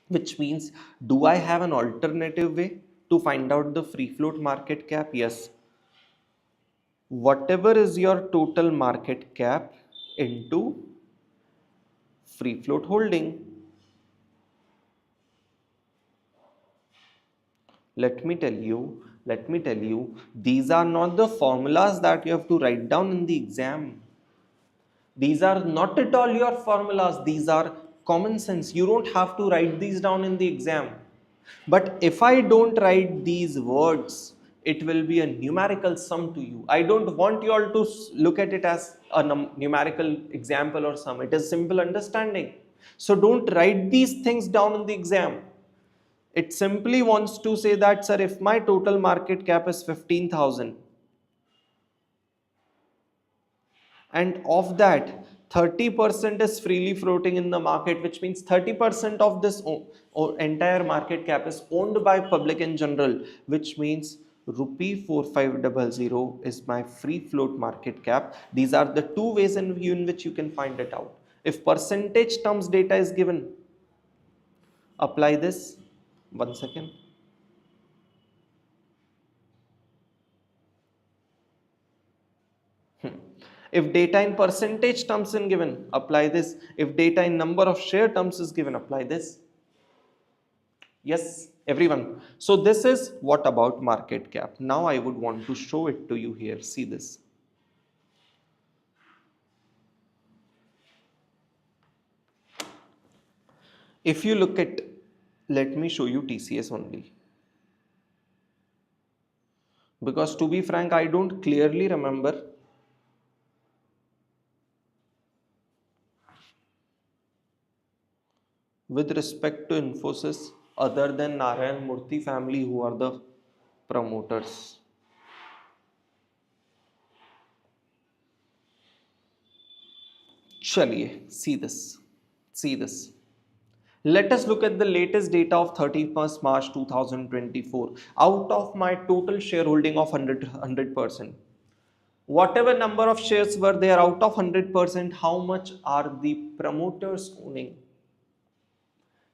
Speaker 1: which means, do I have an alternative way to find out the free float market cap? Yes. Whatever is your total market cap into free float holding. Let me tell you, these are not the formulas that you have to write down in the exam. These are not at all your formulas. These are common sense. You don't have to write these down in the exam. But if I don't write these words, it will be a numerical sum to you. I don't want you all to look at it as a numerical example or sum. It is simple understanding. So don't write these things down in the exam. It simply wants to say that, sir, if my total market cap is 15,000 and of that 30% is freely floating in the market, which means 30% of this entire market cap is owned by public in general, which means rupee 4500 is my free float market cap. These are the two ways in which you can find it out. If percentage terms data is given, apply this. 1 second. If data in percentage terms is given, apply this. If data in number of share terms is given, apply this. Yes, everyone. So this is what about market cap. Now I would want to show it to you here. See this. If you look at, let me show you TCS only. Because to be frank, I don't clearly remember with respect to Infosys other than Narayan Murthy family who are the promoters. Chaliye, see this. See this. Let us look at the latest data of 31st March 2024. Out of my total shareholding of 100%, whatever number of shares were there, out of 100%, how much are the promoters owning?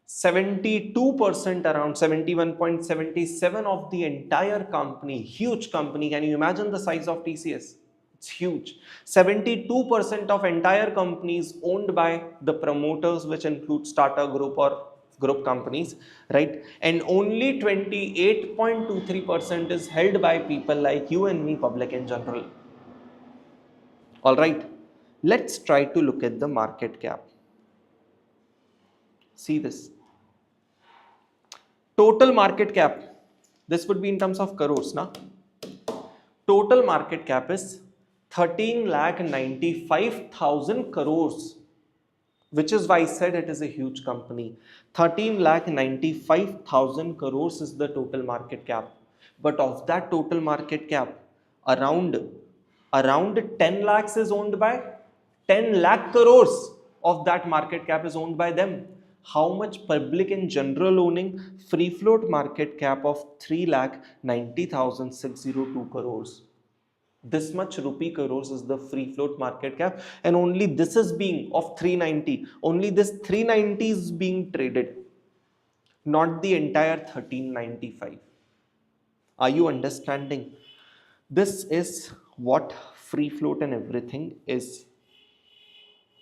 Speaker 1: 72%, around 71.77 of the entire company. Huge company. Can you imagine the size of TCS? It's huge. 72% of entire companies owned by the promoters, which include starter group or group companies, right? And only 28.23% is held by people like you and me, public in general. All right. Let's try to look at the market cap. See this. Total market cap. This would be in terms of crores, na? Total market cap is 13,95,000 crores, which is why I said it is a huge company. 13,95,000 crores is the total market cap. But of that total market cap, around 10 lakhs is owned by 10 lakh crores of that market cap is owned by them. How much public in general owning? Free float market cap of 3,90,602 crores. This much rupee crores is the free float market cap, and only this is being of 390. Only this 390 is being traded, not the entire 1395. Are you understanding? This is what free float and everything is.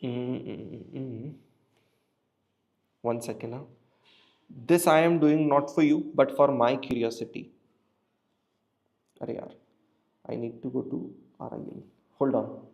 Speaker 1: 1 second now. This I am doing not for you, but for my curiosity. Arey yaar, I need to go to RIL. Hold on.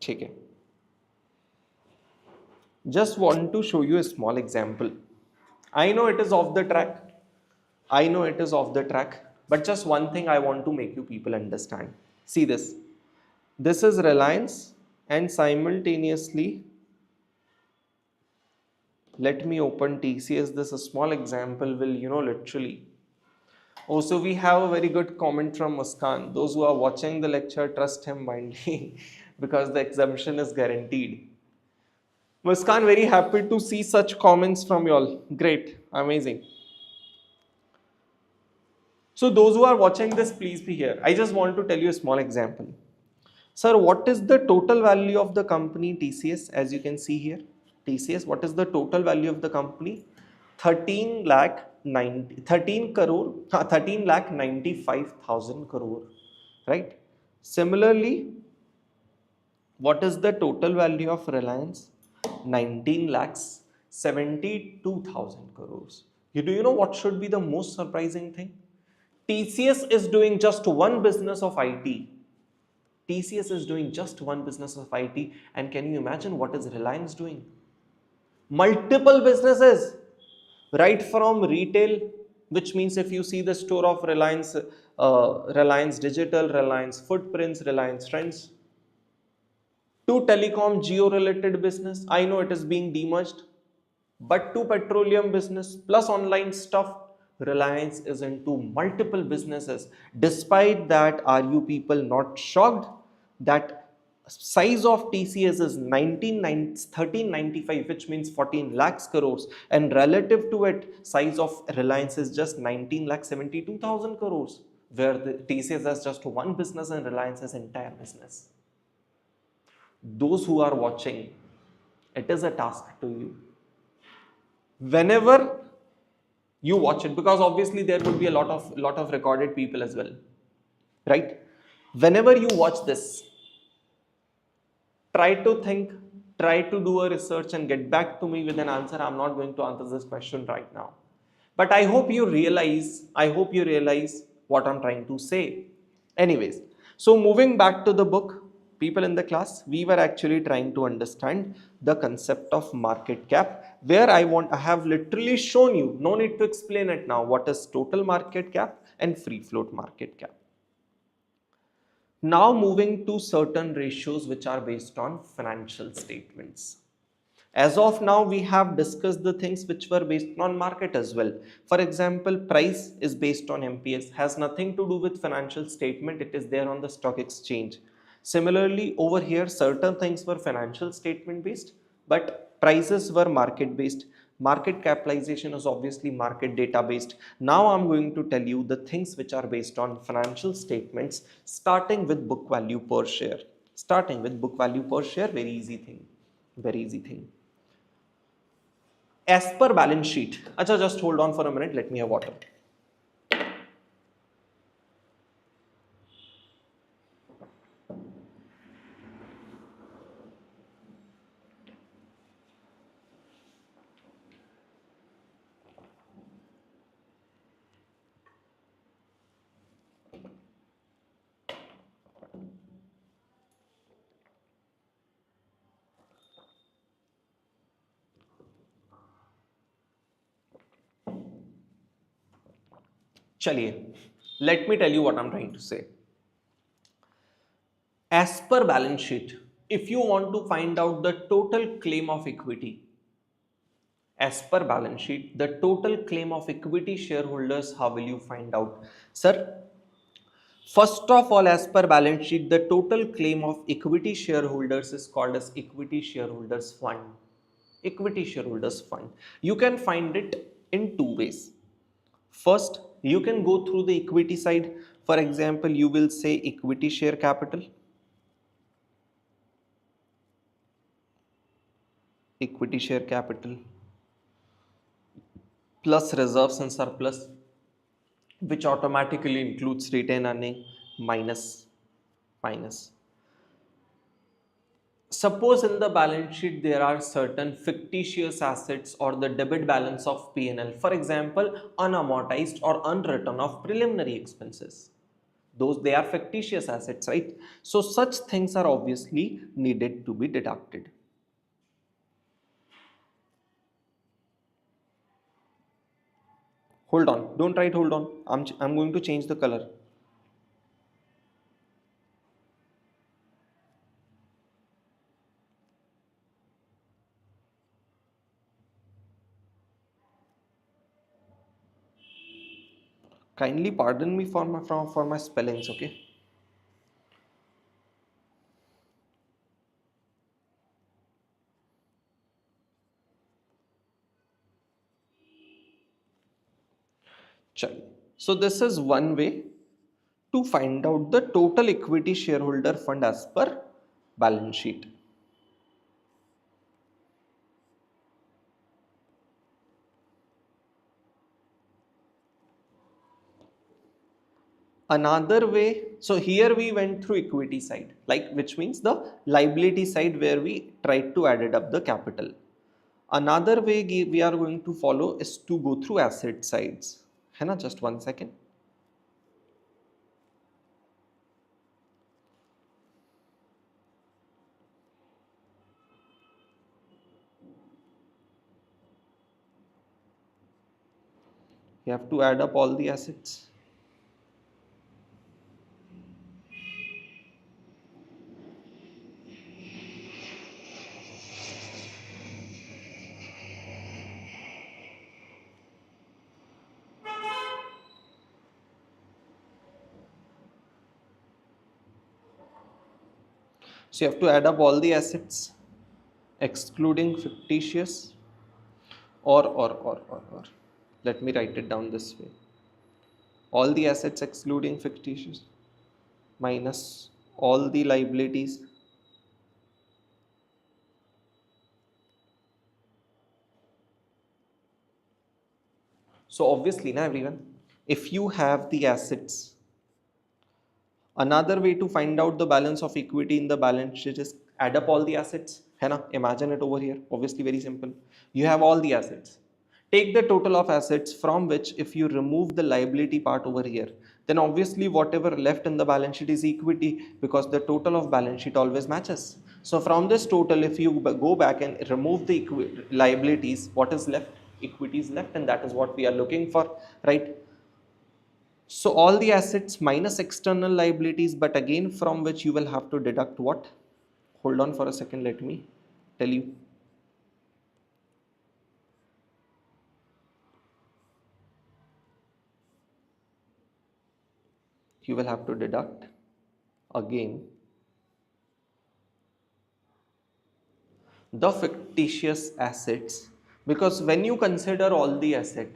Speaker 1: Okay. Just want to show you a small example. I know it is off the track. I know it is off the track. But just one thing I want to make you people understand. See this. This is Reliance, and simultaneously, let me open TCS. This a small example will, literally. Also, we have a very good comment from Muskan. Those who are watching the lecture, trust him blindly because the exemption is guaranteed. Muskan, very happy to see such comments from you all. Great, amazing. So, those who are watching this, please be here. I just want to tell you a small example. Sir, what is the total value of the company TCS? As you can see here, TCS, what is the total value of the company? 13 lakh 90, 13 crore, 13 lakh 95,000 crore, right? Similarly, what is the total value of Reliance? 19 lakhs 72,000 crores. Do you know what should be the most surprising thing? TCS is doing just one business of IT. TCS is doing just one business of IT, and can you imagine what is Reliance doing? Multiple businesses, right from retail, which means if you see the store of Reliance, Reliance Digital, Reliance Footprints, Reliance Trends, to telecom geo related business. I know it is being demerged, but to petroleum business plus online stuff, Reliance is into multiple businesses. Despite that, are you people not shocked that size of TCS is 1395, which means 14 lakhs crores, and relative to it, size of Reliance is just 19 lakh 72,000 crores, where the TCS has just one business and Reliance has entire business. Those who are watching, it is a task to you. Whenever you watch it, because obviously there would be a lot of recorded people as well, right? Whenever you watch this, try to think, try to do a research and get back to me with an answer. I'm not going to answer this question right now, but I hope you realize what I'm trying to say. Anyways, so moving back to the book, people in the class, we were actually trying to understand the concept of market cap, where I have literally shown you, no need to explain it now, what is total market cap and free float market cap. Now moving to certain ratios which are based on financial statements. As of now, we have discussed the things which were based on market as well. For example, price is based on MPS, has nothing to do with financial statement. It is there on the stock exchange. Similarly, over here, certain things were financial statement based, but prices were market based. Market capitalization is obviously market data based. Now I'm going to tell you the things which are based on financial statements, starting with book value per share. Starting with book value per share, very easy thing. Very easy thing. As per balance sheet. Acha, just hold on for a minute. Let me have water. Chaliye, let me tell you what I'm trying to say. As per balance sheet, if you want to find out the total claim of equity, as per balance sheet, the total claim of equity shareholders, how will you find out? Sir, first of all, as per balance sheet, the total claim of equity shareholders is called as equity shareholders fund. Equity shareholders fund. You can find it in two ways. First, you can go through the equity side. For example, you will say equity share capital, equity share capital plus reserves and surplus, which automatically includes retained earning minus minus. Suppose in the balance sheet there are certain fictitious assets or the debit balance of P&L, for example, unamortized or unwritten off preliminary expenses. Those, they are fictitious assets, right? So such things are obviously needed to be deducted. Hold on, don't write hold on. I'm going to change the color. Kindly pardon me for my spellings, okay? Chal. So this is one way to find out the total equity shareholder fund as per balance sheet. Another way, so here we went through equity side, like which means the liability side where we tried to add it up the capital. Another way we are going to follow is to go through asset sides. है ना? Just one second. You have to add up all the assets. So you have to add up all the assets excluding fictitious or let me write it down this way. All the assets excluding fictitious minus all the liabilities so obviously now everyone, if you have the assets, another way to find out the balance of equity in the balance sheet is add up all the assets. है ना? Imagine it over here. Obviously very simple. You have all the assets. Take the total of assets from which if you remove the liability part over here, then obviously whatever left in the balance sheet is equity because the total of balance sheet always matches. So from this total, if you go back and remove the liabilities, what is left? Equity is left, and that is what we are looking for, right? So all the assets minus external liabilities, but again from which you will have to deduct what? Hold on for a second, let me tell you. You will have to deduct again the fictitious assets, because when you consider all the asset,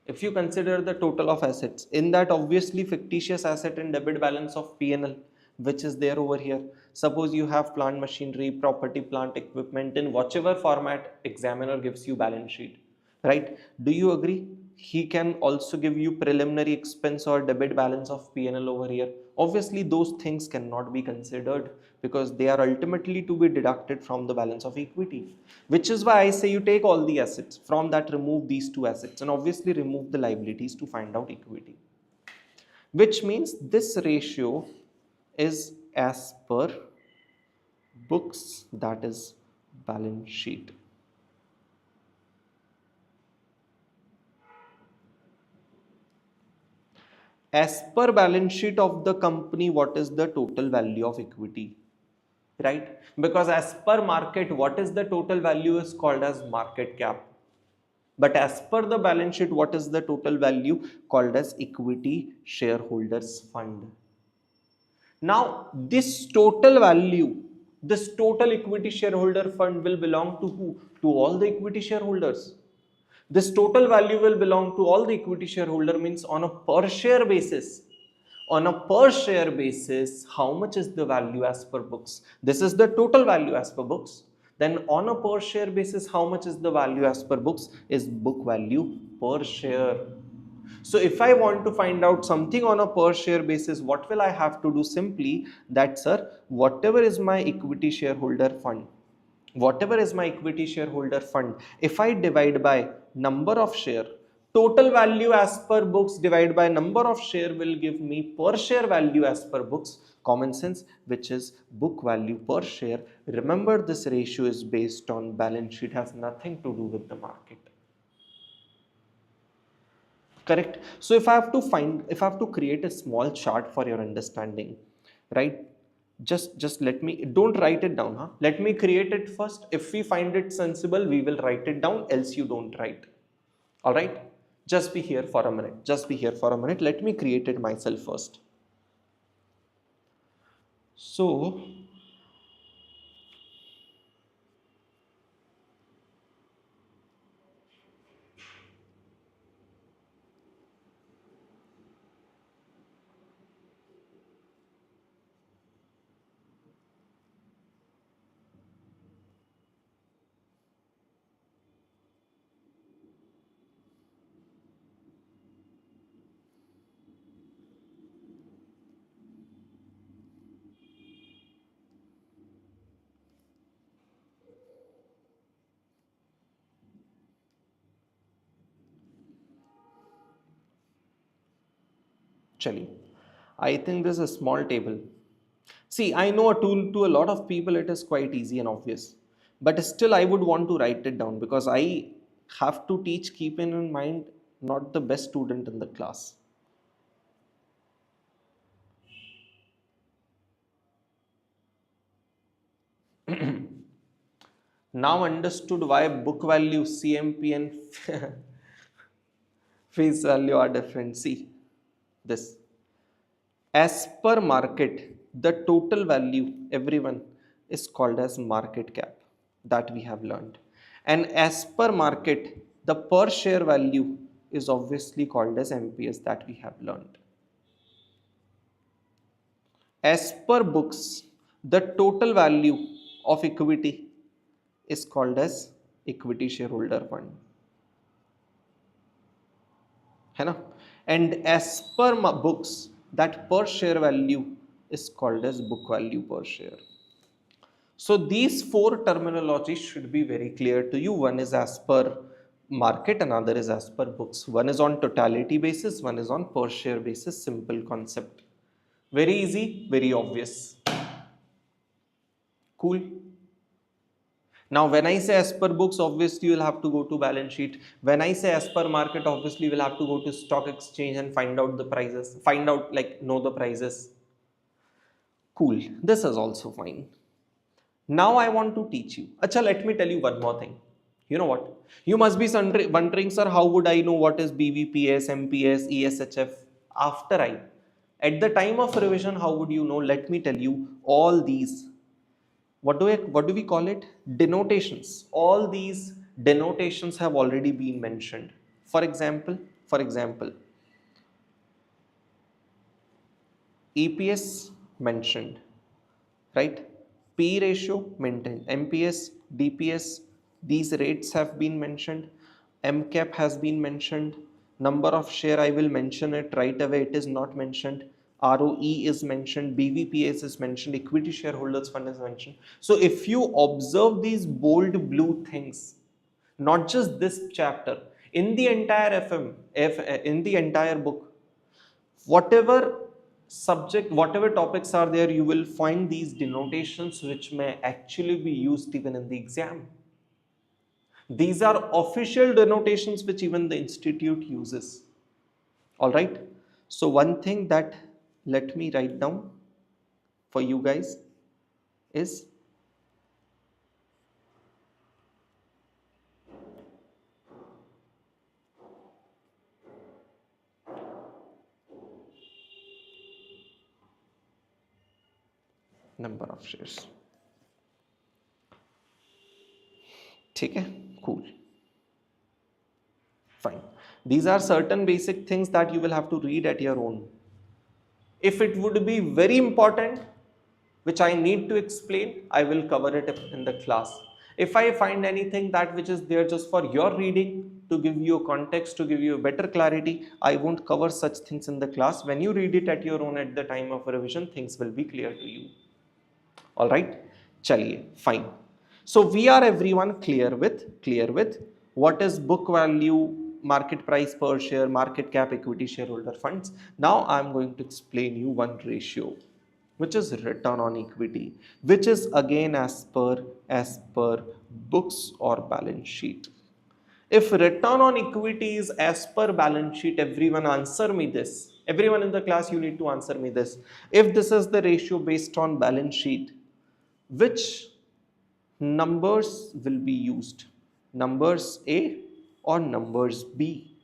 Speaker 1: if you consider the total of assets, in that obviously fictitious asset and debit balance of P&L, which is there over here. Suppose you have plant machinery, property, plant equipment in whichever format examiner gives you balance sheet, right? Do you agree? He can also give you preliminary expense or debit balance of P&L over here. Obviously, those things cannot be considered because they are ultimately to be deducted from the balance of equity, which is why I say you take all the assets, from that remove these two assets and obviously remove the liabilities to find out equity, which means this ratio is as per books, that is balance sheet. As per balance sheet of the company, what is the total value of equity, right? Because as per market, what is the total value is called as market cap, but as per the balance sheet, what is the total value called as equity shareholders fund. Now this total value, this total equity shareholder fund will belong to who? To all the equity shareholders. This total value will belong to all the equity shareholder, means on a per share basis. On a per share basis, how much is the value as per books? This is the total value as per books. Then on a per share basis, how much is the value as per books? Is book value per share. So if I want to find out something on a per share basis, what will I have to do? Simply that, sir, whatever is my equity shareholder fund, if I divide by number of share, total value as per books divided by number of share will give me per share value as per books, common sense, which is book value per share. Remember, this ratio is based on balance sheet, has nothing to do with the market. Correct? So if I have to create a small chart for your understanding, right? Just let me, don't write it down, huh? Let me create it first. If we find it sensible, we will write it down, else you don't write. All right? Just be here for a minute. Just be here for a minute. Let me create it myself first. So, chali. I think this is a small table. See, I know to a lot of people it is quite easy and obvious, but still I would want to write it down because I have to teach, keeping in mind, not the best student in the class. Now understood why book value, CMP and face value are different. See this. As per market, the total value, everyone, is called as market cap, that we have learned. And as per market, the per share value is obviously called as MPS, that we have learned. As per books, the total value of equity is called as equity shareholder fund. है ना? And as per books, that per share value is called as book value per share. So these four terminologies should be very clear to you. One is as per market, another is as per books. One is on totality basis, one is on per share basis. Simple concept. Very easy, very obvious. Cool. Now, when I say as per books, obviously you will have to go to balance sheet. When I say as per market, obviously you will have to go to stock exchange and find out the prices, find out, like, know the prices. Cool. This is also fine. Now I want to teach you. Acha, let me tell you one more thing. You know what? You must be wondering, sir, how would I know what is BVPS, MPS, ESHF after I? At the time of revision, how would you know? Let me tell you all these. What do we call it? Denotations. All these denotations have already been mentioned. For example, EPS mentioned, right? P ratio maintained, MPS, DPS, these rates have been mentioned, MCAP has been mentioned, number of share, I will mention it right away, it is not mentioned, ROE is mentioned, BVPS is mentioned, equity shareholders fund is mentioned. So if you observe these bold blue things, not just this chapter, in the entire in the entire book, whatever subject, whatever topics are there, you will find these denotations which may actually be used even in the exam. These are official denotations which even the institute uses. All right. So one thing that let me write down for you guys is number of shares. ठीक है? Cool. Fine. These are certain basic things that you will have to read at your own. If it would be very important, which I need to explain, I will cover it in the class. If I find anything that which is there just for your reading, to give you a context, to give you a better clarity, I won't cover such things in the class. When you read it at your own at the time of revision, things will be clear to you. All right, chaliye, fine. So we are everyone clear with what is book value, market price per share, market cap, equity shareholder funds. Now I'm going to explain you one ratio, which is return on equity, which is again as per books or balance sheet. If return on equity is as per balance sheet, everyone answer me this. Everyone in the class, you need to answer me this. If this is the ratio based on balance sheet, which numbers will be used? Numbers A or numbers B?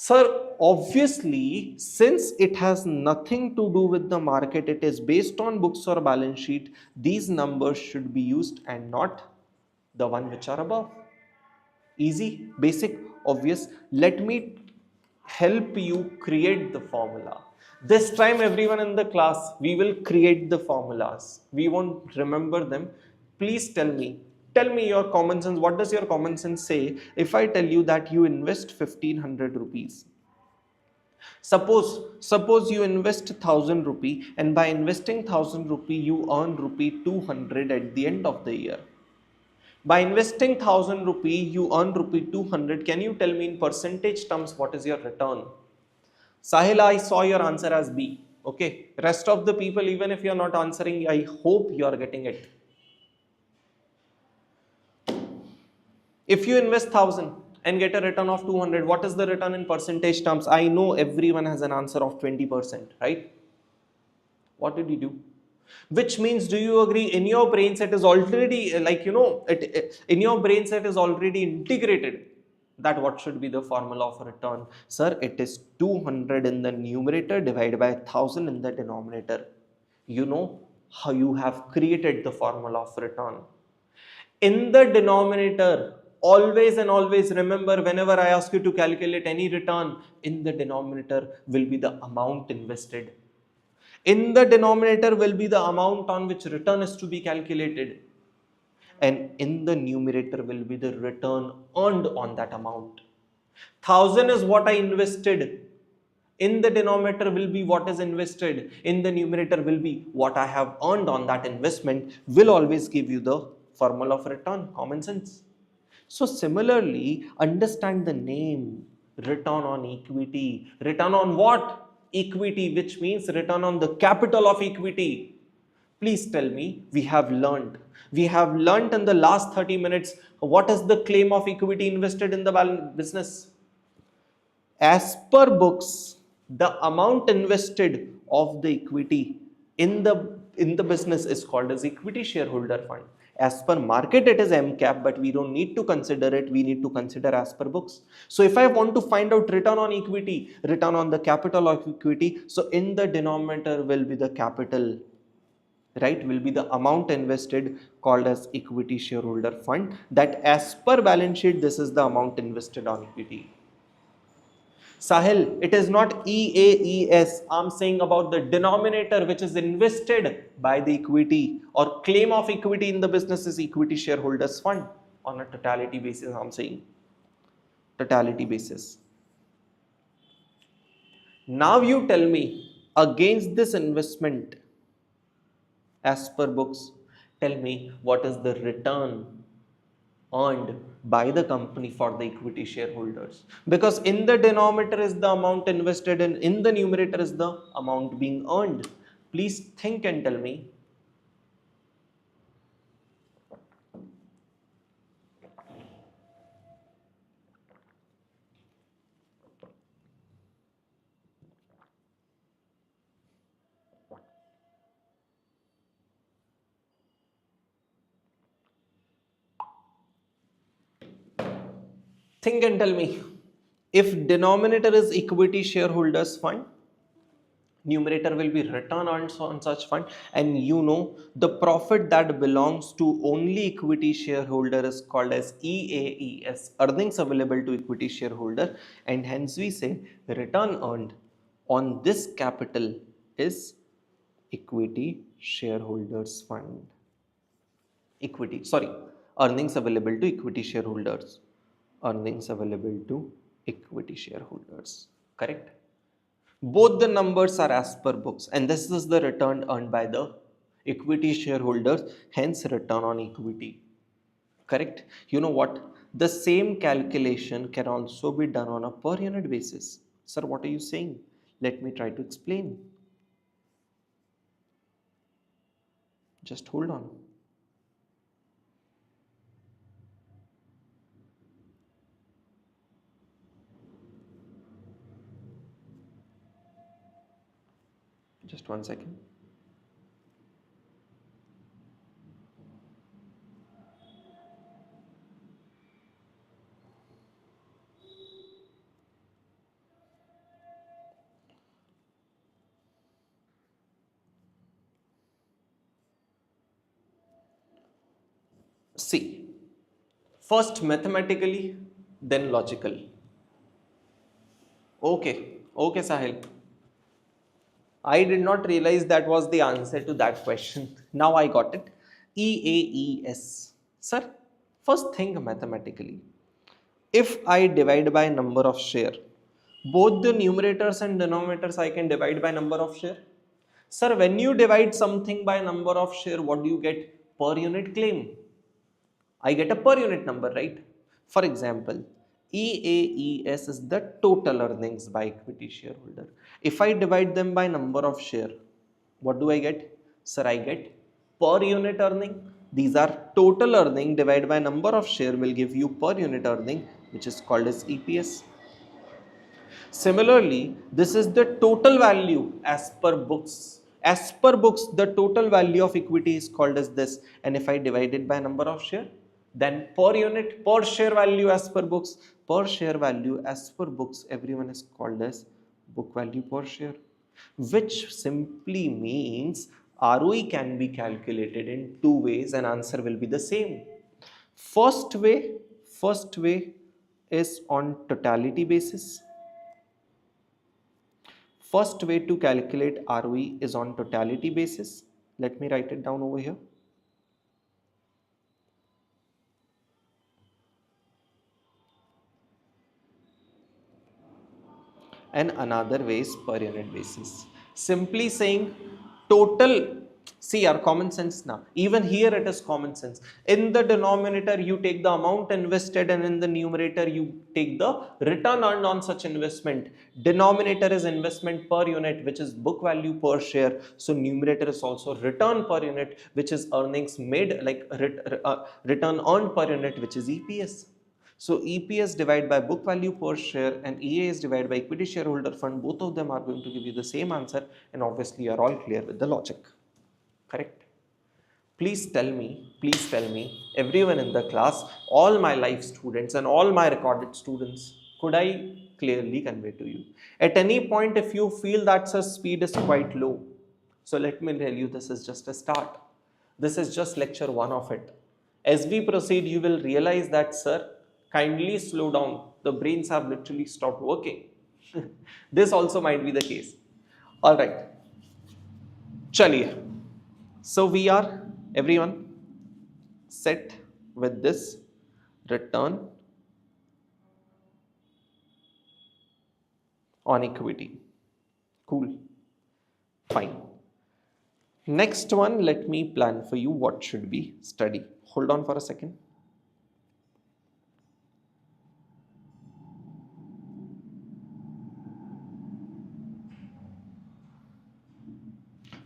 Speaker 1: Sir, obviously, since it has nothing to do with the market, it is based on books or balance sheet, these numbers should be used and not the one which are above. Easy, basic, obvious. Let me help you create the formula. This time everyone in the class, we will create the formulas, we won't remember them. Please tell me your common sense. What does your common sense say if I tell you that you invest 1500 rupees? Suppose you invest 1000 rupee, and by investing 1000 rupee you earn rupee 200 at the end of the year. By investing 1000 rupee you earn rupee 200. Can you tell me in percentage terms what is your return? Sahil, I saw your answer as B. Okay, rest of the people, even if you are not answering, I hope you are getting it. If you invest 1000 and get a return of 200, what is the return in percentage terms? I know everyone has an answer of 20%, right? What did you do? Which means, do you agree, in your brain set is already in your brain set is already integrated that what should be the formula of return? Sir, it is 200 in the numerator divided by 1000 in the denominator. You know how you have created the formula of return. In the denominator, always and always remember, whenever I ask you to calculate any return, in the denominator will be the amount invested. In the denominator will be the amount on which return is to be calculated, and in the numerator will be the return earned on that amount. 1000 is what I invested. In the denominator will be what is invested. In the numerator will be what I have earned on that investment. Will always give you the formula of return. Common sense. So similarly, understand the name, return on equity. Return on what? Equity, which means return on the capital of equity. Please tell me, we have learned in the last 30 minutes, what is the claim of equity invested in the business? As per books, the amount invested of the equity in the business is called as equity shareholder fund. As per market, it is MCAP, but we don't need to consider it. We need to consider as per books. So if I want to find out return on equity, return on the capital of equity, so in the denominator will be the capital, right, will be the amount invested, called as equity shareholder fund. That as per balance sheet, this is the amount invested on equity. Sahil, it is not EAES. I'm saying about the denominator which is invested by the equity or claim of equity in the business is equity shareholders fund on a totality basis. I'm saying totality basis. Now you tell me, against this investment, as per books, tell me what is the return earned by the company for the equity shareholders, because in the denominator is the amount invested and in the numerator is the amount being earned. Please think and tell me. Think and tell me. If denominator is equity shareholders fund, numerator will be return earned on such fund, and you know the profit that belongs to only equity shareholder is called as EAES, earnings available to equity shareholder, and hence we say return earned on this capital is equity shareholders fund. Earnings available to equity shareholders. Earnings available to equity shareholders. Correct? Both the numbers are as per books, and this is the return earned by the equity shareholders, hence return on equity. Correct? You know what? The same calculation can also be done on a per unit basis. Sir, what are you saying? Let me try to explain. Just hold on. Just 1 second. See, first mathematically, then logical. Okay, Sahil. I did not realize that was the answer to that question. Now I got it. EAES. Sir, first think mathematically. If I divide by number of share, both the numerators and denominators I can divide by number of share. Sir, when you divide something by number of share, what do you get? Per unit claim. I get a per unit number, right? For example, EAES is the total earnings by equity shareholder. If I divide them by number of share, what do I get? Sir, I get per unit earning. These are total earning divided by number of share will give you per unit earning, which is called as EPS. Similarly, this is the total value as per books. As per books, the total value of equity is called as this. And if I divide it by number of share, then per unit, per share value as per share value as per books, everyone is called as book value per share, which simply means ROE can be calculated in two ways and answer will be the same. First way, first way is on totality basis. First way to calculate ROE is on totality basis. Let me write it down over here. And another way is per unit basis. Simply saying total, see our common sense now. Even here it is common sense. In the denominator, you take the amount invested, and in the numerator, you take the return earned on such investment. Denominator is investment per unit, which is book value per share. So numerator is also return per unit, which is earnings made, like return earned per unit, which is EPS. So EPS divided by book value per share and EAS divided by equity shareholder fund, both of them are going to give you the same answer, and obviously you are all clear with the logic. Correct? Please tell me, everyone in the class, all my live students and all my recorded students, could I clearly convey to you? At any point, if you feel that the speed is quite low, so let me tell you, this is just a start. This is just lecture one of it. As we proceed, you will realize that, sir, kindly slow down. The brains have literally stopped working. This also might be the case. All right. Chaliye. So we are, everyone, set with this return on equity. Cool. Fine. Next one, let me plan for you what should we study. Hold on for a second.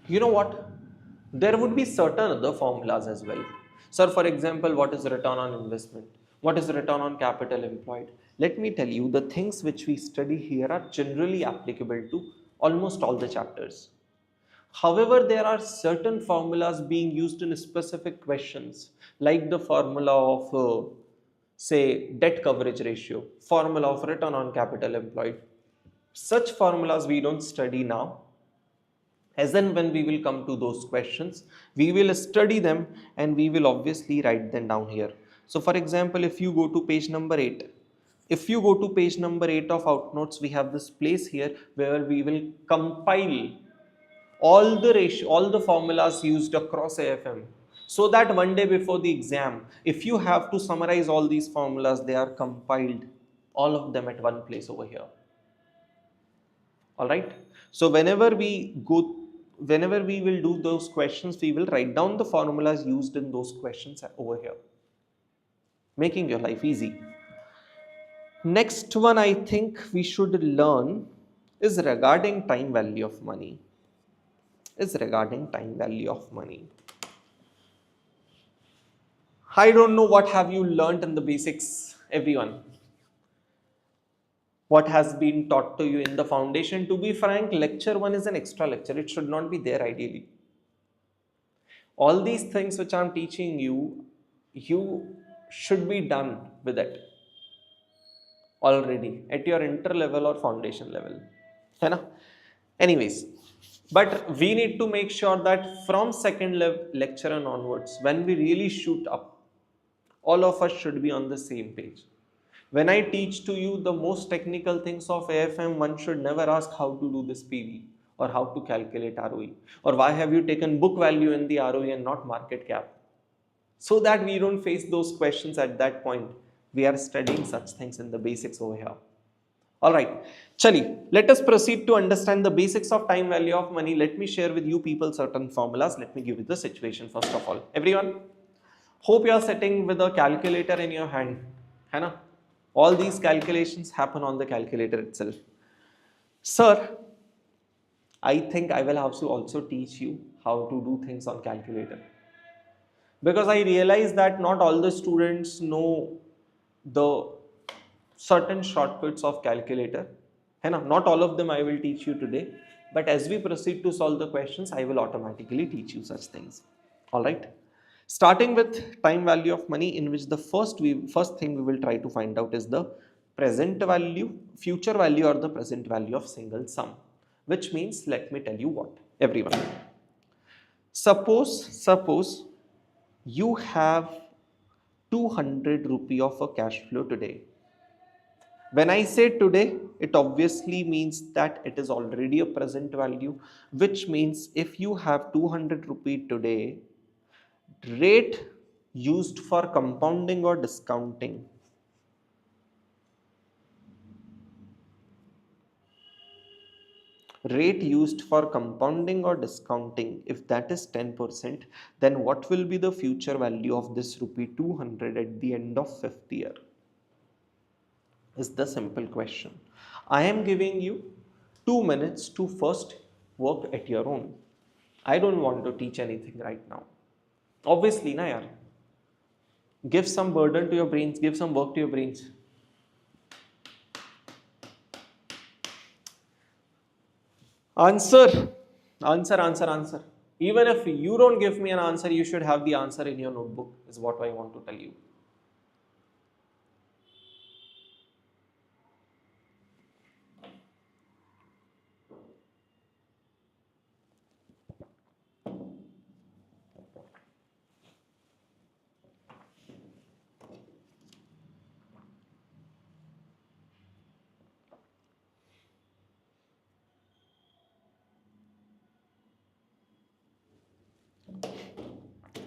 Speaker 1: You know what? There would be certain other formulas as well. Sir, for example, what is return on investment? What is return on capital employed? Let me tell you, the things which we study here are generally applicable to almost all the chapters. However, there are certain formulas being used in specific questions, like the formula of, say, debt coverage ratio, formula of return on capital employed. Such formulas we don't study now. As and when we will come to those questions, we will study them and we will obviously write them down here. So for example, if you go to page number 8, if you go to page number 8 of OutNotes, we have this place here where we will compile all the formulas used across AFM, so that one day before the exam, if you have to summarize all these formulas, they are compiled, all of them at one place over here. All right. So whenever we will do those questions, we will write down the formulas used in those questions over here, making your life easy. Next one I think we should learn is regarding time value of money. I don't know what have you learned in the basics, everyone. What has been taught to you in the foundation? To be frank, lecture 1 is an extra lecture. It should not be there ideally. All these things which I'm teaching you, you should be done with it already at your inter level or foundation level. Hai na? Anyways, but we need to make sure that from second lecture and onwards, when we really shoot up, All of us should be on the same page. When I teach to you the most technical things of AFM, one should never ask how to do this PV or how to calculate ROE or why have you taken book value in the ROE and not market cap. So that we don't face those questions at that point, we are studying such things in the basics over here. Alright, Chali, let us proceed to understand the basics of time value of money. Let me share with you people certain formulas. Let me give you the situation first of all. Everyone, hope you are sitting with a calculator in your hand. है ना? All these calculations happen on the calculator itself. Sir, I think I will have to also teach you how to do things on calculator. Because I realize that not all the students know the certain shortcuts of calculator. है ना? Not all of them I will teach you today. But as we proceed to solve the questions, I will automatically teach you such things. Alright. Starting with time value of money, in which the first thing we will try to find out is the present value, future value or the present value of single sum. Which means, let me tell you what, everyone. Suppose you have 200 rupee of a cash flow today. When I say today, it obviously means that it is already a present value, which means if you have 200 rupee today, rate used for compounding or discounting, if that is 10%, then what will be the future value of this rupee 200 at the end of 5th year? Is the simple question. I am giving you 2 minutes to first work at your own. I don't want to teach anything right now. Obviously, na yaar. Give some burden to your brains, give some work to your brains. Answer. Even if you don't give me an answer, you should have the answer in your notebook, is what I want to tell you.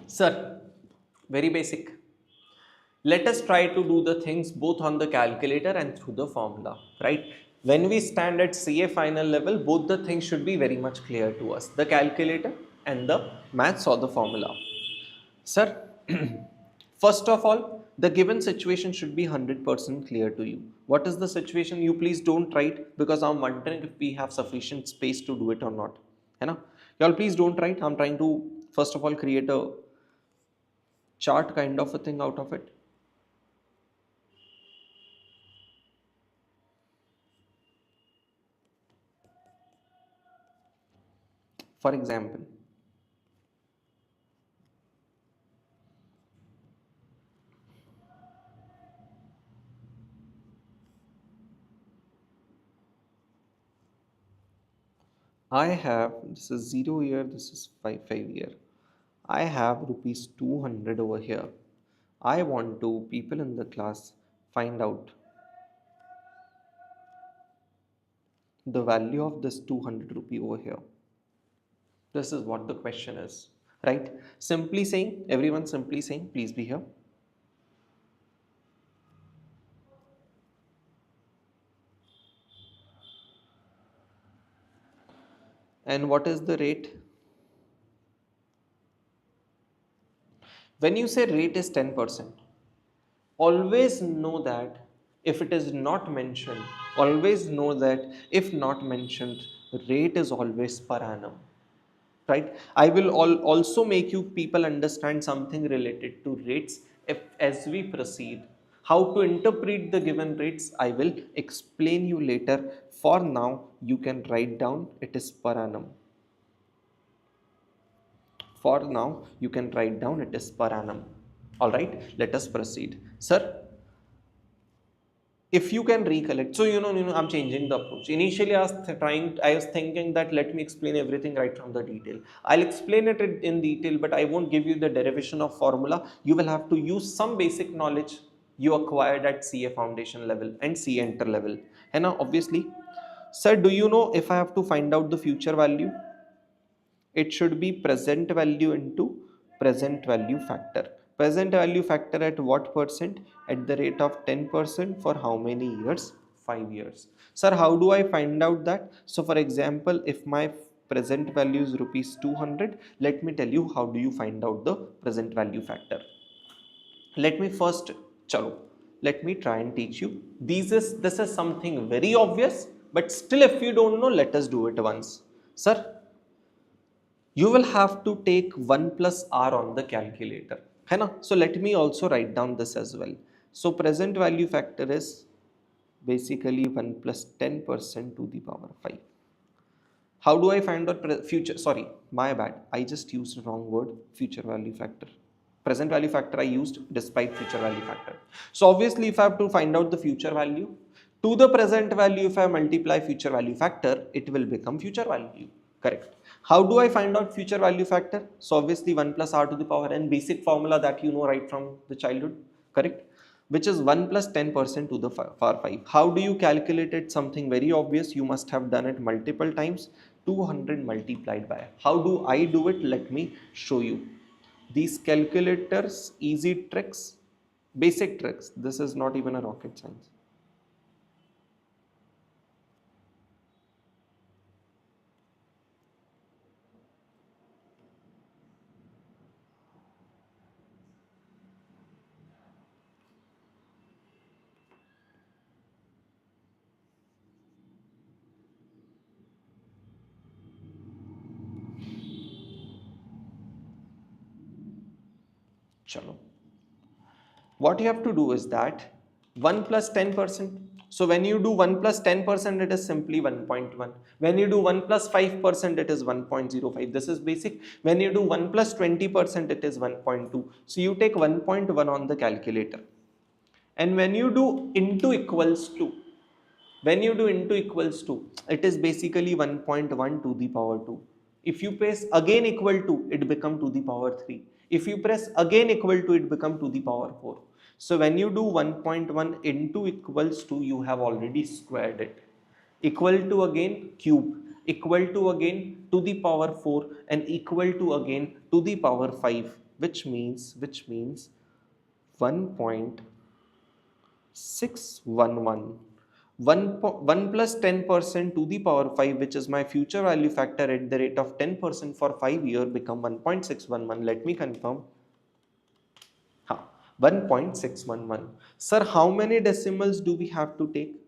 Speaker 1: Sir, very basic. Let us try to do the things both on the calculator and through the formula, right? When we stand at CA final level, both the things should be very much clear to us, the calculator and the maths or the formula. Sir, first of all, the given situation should be 100% clear to you. What is the situation? You please don't write, because I'm wondering if we have sufficient space to do it or not. Y'all please don't write. I'm trying to first of all create a chart kind of a thing out of it. For example, I have, this is 0 year, this is 5 year. I have rupees 200 over here. I want to, people in the class, find out the value of this 200 rupee over here. This is what the question is, right? Simply saying, everyone simply saying, please be here. And what is the rate? When you say rate is 10%, always know that if it is not mentioned, always know that if not mentioned, rate is always per annum. Right? I will also make you people understand something related to rates as we proceed. How to interpret the given rates, I will explain you later. For now, you can write down it is per annum. For now, you can write down it is per annum. Alright, let us proceed. Sir, if you can recollect, so I'm changing the approach. Initially I was thinking that let me explain everything right from the detail. I'll explain it in detail, but I won't give you the derivation of formula. You will have to use some basic knowledge you acquired at CA foundation level and CA enter level. And now obviously, sir, do you know if I have to find out the future value, it should be present value into present value factor. Present value factor at what percent? At the rate of 10%. For how many years? 5 years. Sir, how do I find out that? So for example, if my present value is rupees 200, let me tell you how do you find out the present value factor. Let me first, chalo, let me try and teach you. This is something very obvious, but still if you don't know, let us do it once. Sir, you will have to take 1 plus r on the calculator, है ना? So let me also write down this as well. So present value factor is basically 1 plus 10% to the power 5. How do I find out future? Sorry, my bad. I just used the wrong word, future value factor. Present value factor I used despite future value factor. So obviously, if I have to find out the future value, to the present value, if I multiply future value factor, it will become future value. Correct. How do I find out future value factor? So obviously 1 plus r to the power n, basic formula that you know right from the childhood. Correct, which is 1 plus 10% to the power 5. How do you calculate it? Something very obvious. You must have done it multiple times. 200 multiplied by. How do I do it? Let me show you. These calculators, easy tricks, basic tricks. This is not even a rocket science. Chalo. What you have to do is that 1 plus 10%. So when you do 1 plus 10%, it is simply 1.1. When you do 1 plus 5%, it is 1.05. This is basic. When you do 1 plus 20%, it is 1.2. So you take 1.1 on the calculator. And when you do into equals to, it is basically 1.1 to the power 2. If you press again equal to, it become to the power 3. If you press again equal to, it become to the power 4. So when you do 1.1 into equals to, you have already squared it. Equal to again cube, equal to again to the power 4, and equal to again to the power 5, which means 1.611. 1 plus 10% to the power 5, which is my future value factor at the rate of 10% for 5 years, become 1.611. Let me confirm. 1.611. Sir, how many decimals do we have to take?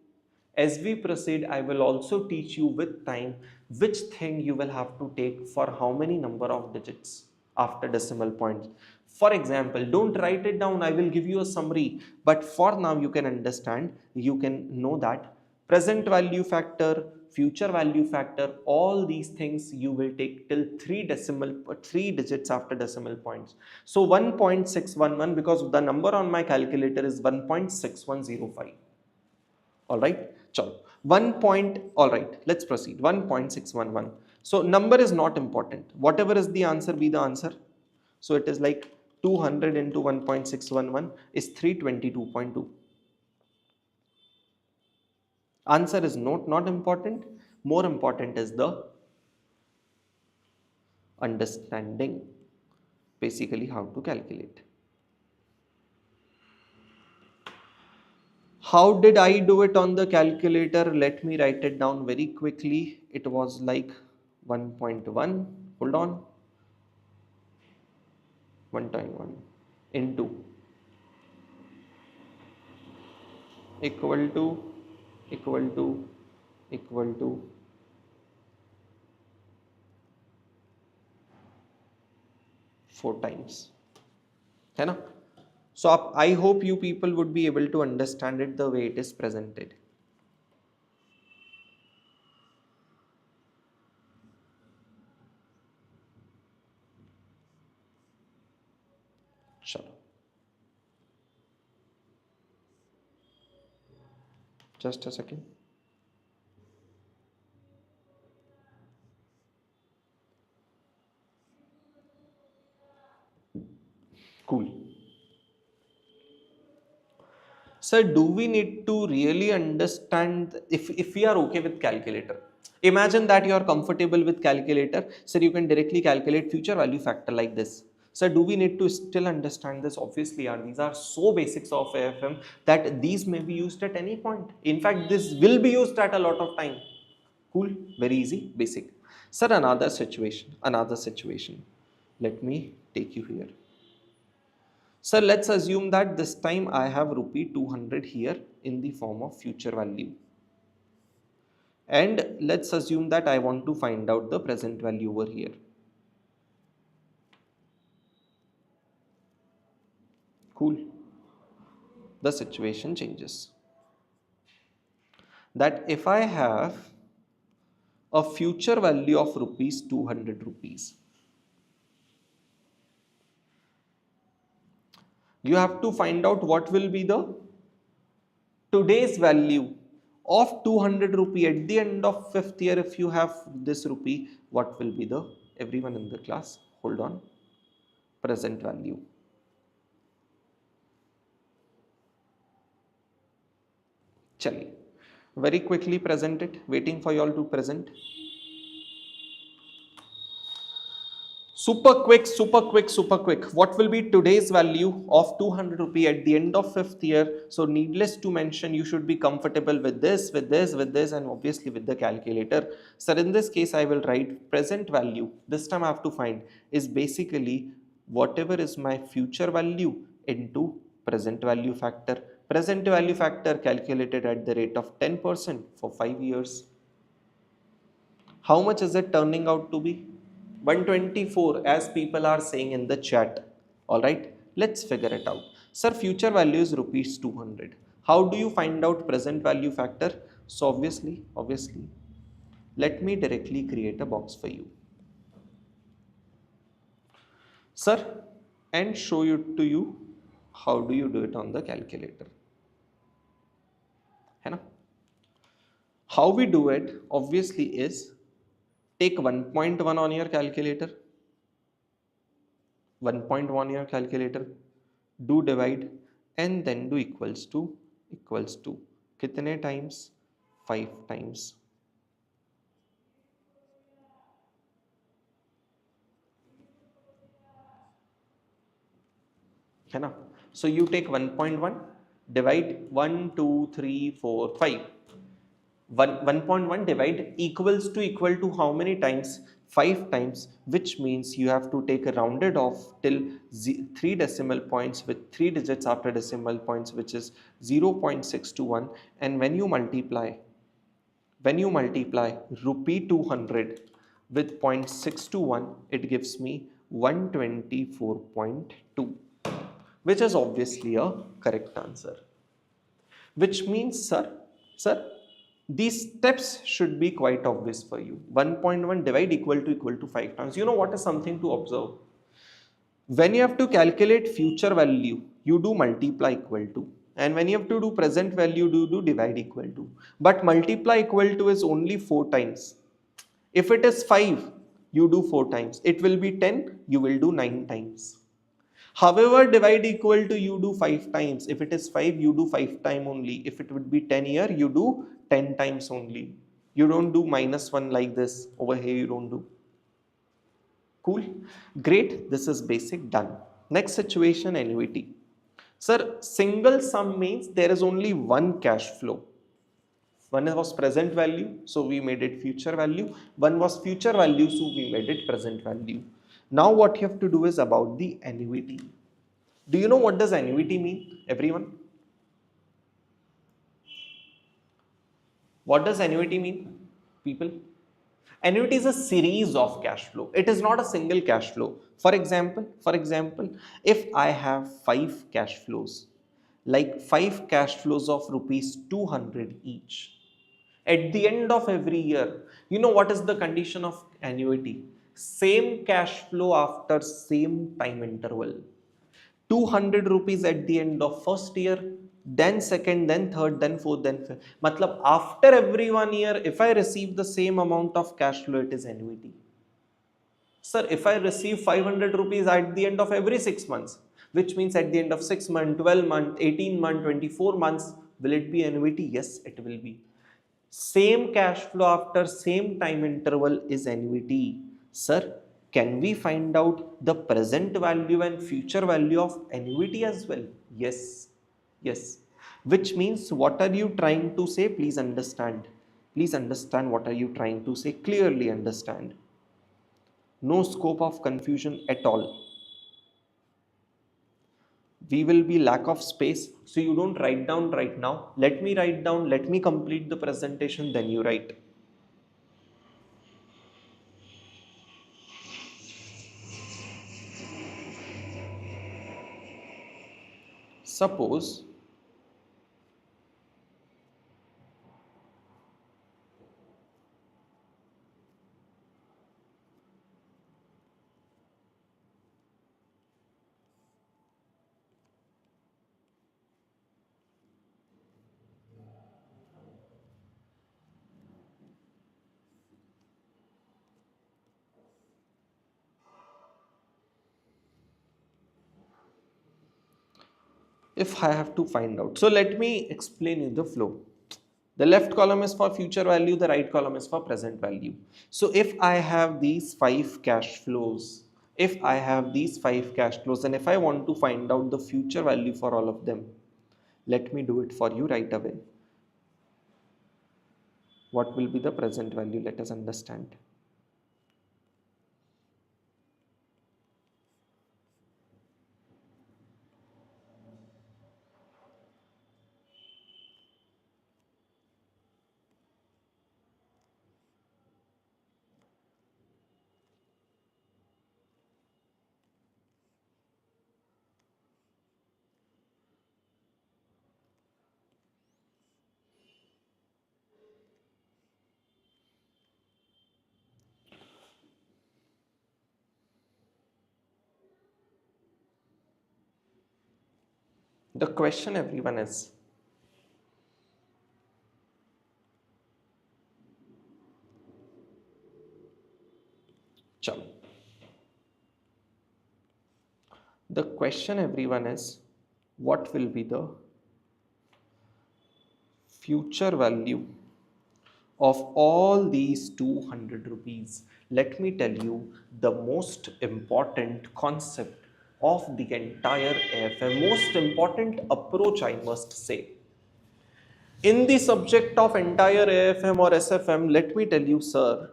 Speaker 1: As we proceed, I will also teach you with time which thing you will have to take for how many number of digits after decimal points. For example, don't write it down, I will give you a summary, but for now you can understand, you can know that present value factor, future value factor, all these things you will take till 3 digits after decimal points. So 1.611, because the number on my calculator is 1.6105. All right, chalo. All right, let's proceed. 1.611. So number is not important. Whatever is the answer, be the answer. So it is like 200 into 1.611 is 322.2. Answer is not important. More important is the understanding, basically how to calculate. How did I do it on the calculator? Let me write it down very quickly. It was like 1.1. Hold on. 1.1 into equal to equal to equal to 4 times. है ना? So I hope you people would be able to understand it the way it is presented. चलो. Just a second. Cool. Sir, do we need to really understand if we are okay with calculator? Imagine that you are comfortable with calculator. Sir, you can directly calculate future value factor like this. Sir, do we need to still understand this? Obviously, these are so basics of AFM that these may be used at any point. In fact, this will be used at a lot of time. Cool, very easy, basic. Sir, another situation. Let me take you here. So let's assume that this time I have rupee 200 here in the form of future value. And let's assume that I want to find out the present value over here. Cool. The situation changes. That if I have a future value of rupees 200 rupees, you have to find out what will be the today's value of 200 rupee at the end of 5th year. If you have this rupee, what will be the, everyone in the class, hold on, present value. Chaliye, very quickly present it, waiting for you all to present. Super quick, super quick, super quick. What will be today's value of 200 rupee at the end of 5th year? So needless to mention, you should be comfortable with this, with this, with this, and obviously with the calculator. So in this case, I will write present value. This time I have to find is basically whatever is my future value into present value factor. Present value factor calculated at the rate of 10% for 5 years. How much is it turning out to be? 124, as people are saying in the chat. Alright, let's figure it out. Sir, future value is rupees 200. How do you find out present value factor? So obviously, let me directly create a box for you, sir, and show it to you. How do you do it on the calculator? How we do it obviously is take 1.1 on your calculator, 1.1 your calculator, do divide and then do equals to kitne times? 5 times. है ना? So you take 1.1, divide 1, 2, 3, 4, 5. 1.1 divide equal to how many times? 5 times, which means you have to take a rounded off till 3 decimal points with 3 digits after decimal points, which is 0.621. And when you multiply rupee 200 with 0.621, it gives me 124.2, which is obviously a correct answer. Which means, sir, these steps should be quite obvious for you. 1.1 divide equal to 5 times. You know what is something to observe? When you have to calculate future value, you do multiply equal to. And when you have to do present value, you do divide equal to. But multiply equal to is only 4 times. If it is 5, you do 4 times. It will be 10, you will do 9 times. However, divide equal to you do 5 times. If it is 5, you do 5 times only. If it would be 10 here, you do 10 times only. You don't do -1 like this. Over here, you don't do. Cool. Great. This is basic done. Next situation, annuity. Sir, single sum means there is only one cash flow. One was present value, so we made it future value. One was future value, so we made it present value. Now what you have to do is about the annuity. Do you know what does annuity mean, everyone? What does annuity mean, people? Annuity is a series of cash flow. It is not a single cash flow. For example, if I have 5 cash flows, like 5 cash flows of rupees 200 each, at the end of every year, you know what is the condition of annuity? Same cash flow after same time interval. 200 rupees at the end of first year, then second, then third, then fourth, then fifth. Matlab, after every 1 year, if I receive the same amount of cash flow, it is annuity. Sir, if I receive 500 rupees at the end of every 6 months, which means at the end of 6 months, 12 months, 18 months, 24 months, will it be annuity? Yes, it will be. Same cash flow after same time interval is annuity. Sir, can we find out the present value and future value of annuity as well? Yes. Yes. Which means, what are you trying to say? Please understand. Please understand what are you trying to say. Clearly understand. No scope of confusion at all. We will be lack of space, so you don't write down right now. Let me write down, let me complete the presentation, then you write. Suppose if I have to find out. So let me explain you the flow. The left column is for future value, the right column is for present value. So if I have these 5 cash flows, and if I want to find out the future value for all of them, let me do it for you right away. What will be the present value? Let us understand. The question, everyone, is chalo. The question, everyone, is what will be the future value of all these 200 rupees? Let me tell you the most important concept of the entire AFM, most important approach, I must say. In the subject of entire AFM or SFM, let me tell you, sir,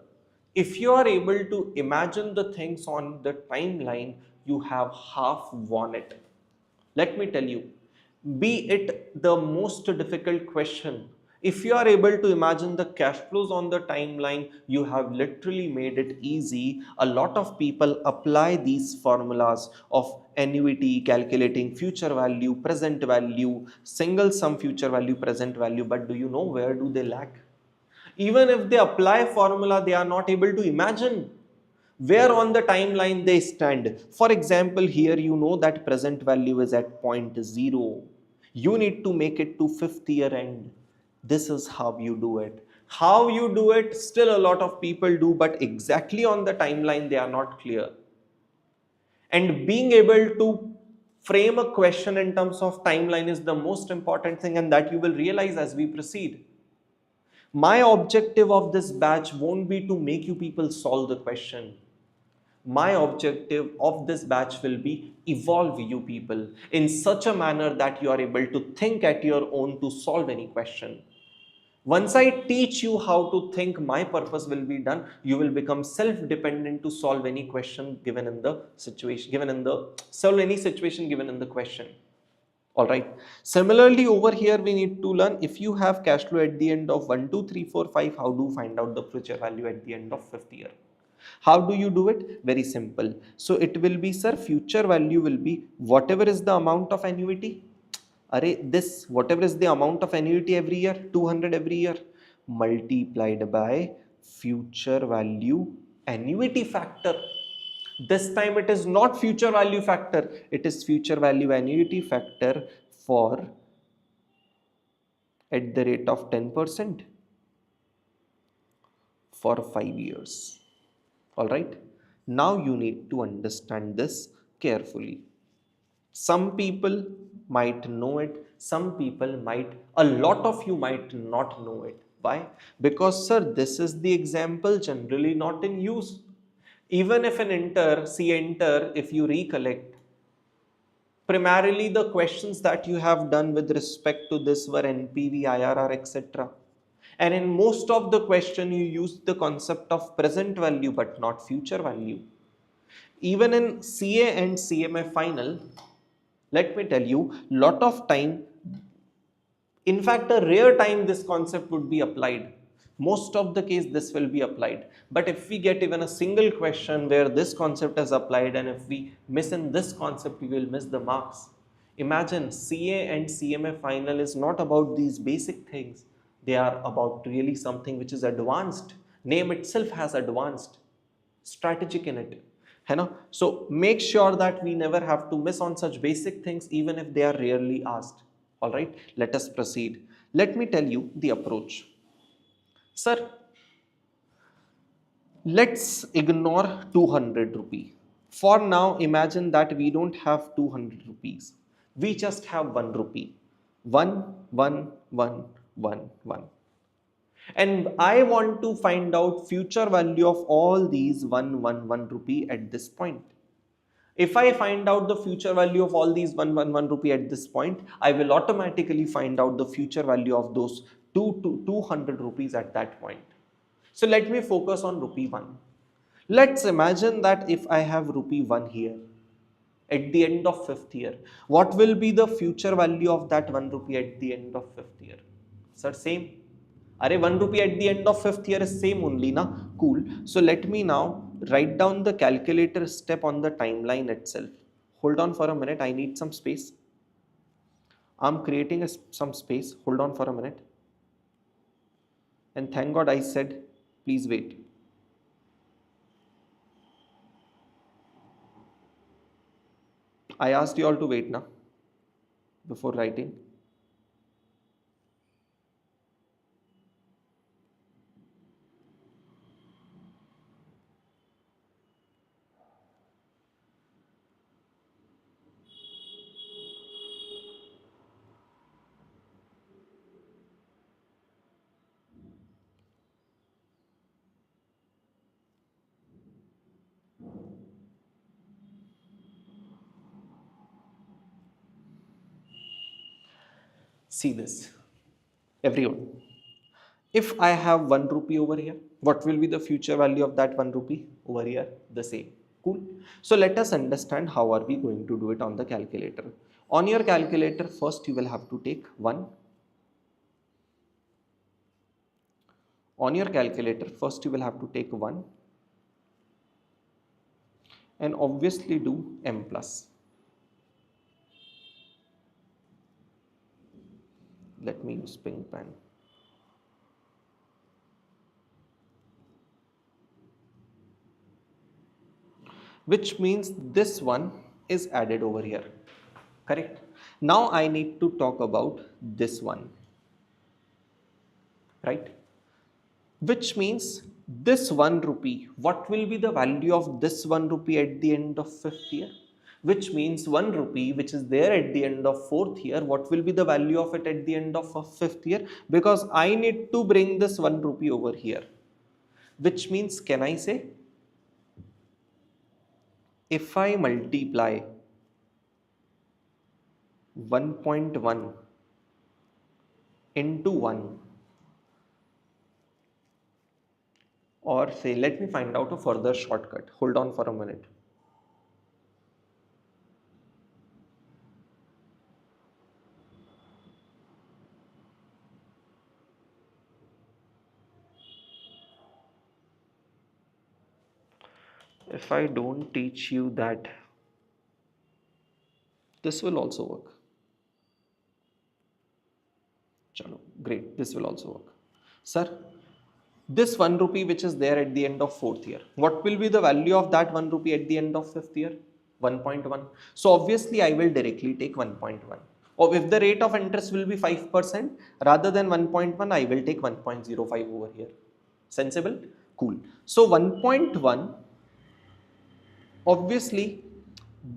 Speaker 1: if you are able to imagine the things on the timeline, you have half won it. Let me tell you, be it the most difficult question, if you are able to imagine the cash flows on the timeline, you have literally made it easy. A lot of people apply these formulas of annuity, calculating future value, present value, single sum future value, present value, but do you know where do they lack? Even if they apply formula, they are not able to imagine where on the timeline they stand. For example, here you know that present value is at 0.0. You need to make it to 5th year end. This is how you do it. How you do it, still a lot of people do, but exactly on the timeline they are not clear. And being able to frame a question in terms of timeline is the most important thing, and that you will realize as we proceed. My objective of this batch won't be to make you people solve the question. My objective of this batch will be evolve you people in such a manner that you are able to think at your own to solve any question. Once I teach you how to think, my purpose will be done. You will become self-dependent to solve any question given in the situation, solve any situation given in the question. All right. Similarly, over here, we need to learn if you have cash flow at the end of 1, 2, 3, 4, 5, how do you find out the future value at the end of 5th year? How do you do it? Very simple. So it will be, sir, future value will be whatever is the amount of annuity. This, whatever is the amount of annuity every year, 200 every year, multiplied by future value annuity factor. This time it is not future value factor, it is future value annuity factor for at the rate of 10% for 5 years. Alright, now you need to understand this carefully. Some people might know it, some people might, a lot of you might not know it. Why? Because sir, this is the example generally not in use. Even if if you recollect, primarily the questions that you have done with respect to this were NPV, IRR, etc. And in most of the question you use the concept of present value but not future value. Even in CA and CMA final, let me tell you, lot of time, in fact a rare time this concept would be applied. Most of the case this will be applied. But if we get even a single question where this concept is applied, and if we miss in this concept, we will miss the marks. Imagine CA and CMA final is not about these basic things. They are about really something which is advanced. Name itself has advanced, strategic in it. है ना? So make sure that we never have to miss on such basic things even if they are rarely asked. Alright, let us proceed. Let me tell you the approach. Sir, let's ignore 200 rupee. For now, imagine that we don't have 200 rupees. We just have 1 rupee. 1, 1, 1, 1, 1. And I want to find out future value of all these 1, 1, 1 rupee at this point. If I find out the future value of all these 1, 1, 1 rupee at this point, I will automatically find out the future value of those 200 rupees at that point. So let me focus on rupee 1. Let's imagine that if I have rupee 1 here at the end of 5th year, what will be the future value of that 1 rupee at the end of 5th year? Sir, same. Are 1 rupee at the end of 5th year is same only, na? Cool. So let me now write down the calculator step on the timeline itself. Hold on for a minute. I need some space. I'm creating some space. Hold on for a minute. And thank God I said, please wait. I asked you all to wait now before writing. See this, everyone. If I have 1 rupee over here, what will be the future value of that 1 rupee over here? The same. Cool. So let us understand how are we going to do it on the calculator. On your calculator, first you will have to take 1. On your calculator, first you will have to take 1 and obviously do m plus. Let me use pink pen. Which means this one is added over here. Correct? Now I need to talk about this one. Right? Which means this 1 rupee, what will be the value of this 1 rupee at the end of 5th year? Which means 1 rupee which is there at the end of 4th year, what will be the value of it at the end of 5th year? Because I need to bring this 1 rupee over here. Which means, can I say, if I multiply 1.1 into 1, or say, let me find out a further shortcut. Hold on for a minute. If I don't teach you that, this will also work. Chalo, great, this will also work. Sir, this 1 rupee which is there at the end of 4th year, what will be the value of that 1 rupee at the end of 5th year? 1.1. So obviously I will directly take 1.1. Or if the rate of interest will be 5%, rather than 1.1, I will take 1.05 over here. Sensible? Cool. So 1.1, obviously,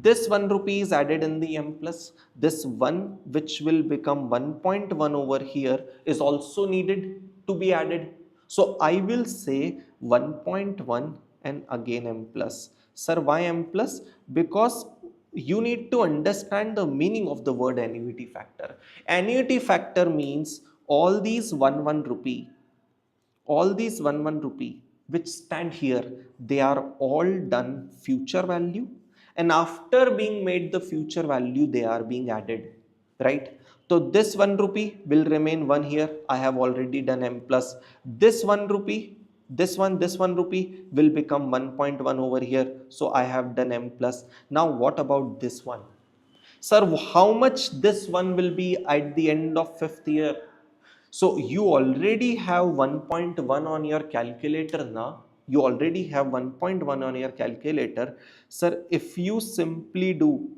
Speaker 1: this 1 rupee is added in the M plus. This 1 which will become 1.1 over here is also needed to be added. So I will say 1.1 and again M plus. Sir, why M plus? Because you need to understand the meaning of the word annuity factor. Annuity factor means all these 1 rupee, all these 1 rupee which stand here, they are all done future value, and after being made the future value, they are being added, right? So this 1 rupee will remain 1 here. I have already done M plus. This 1 rupee, this 1 rupee will become 1.1 over here, so I have done M plus. Now what about this one? Sir, how much this one will be at the end of 5th year? So you already have 1.1 on your calculator now. You already have 1.1 on your calculator. Sir, if you simply do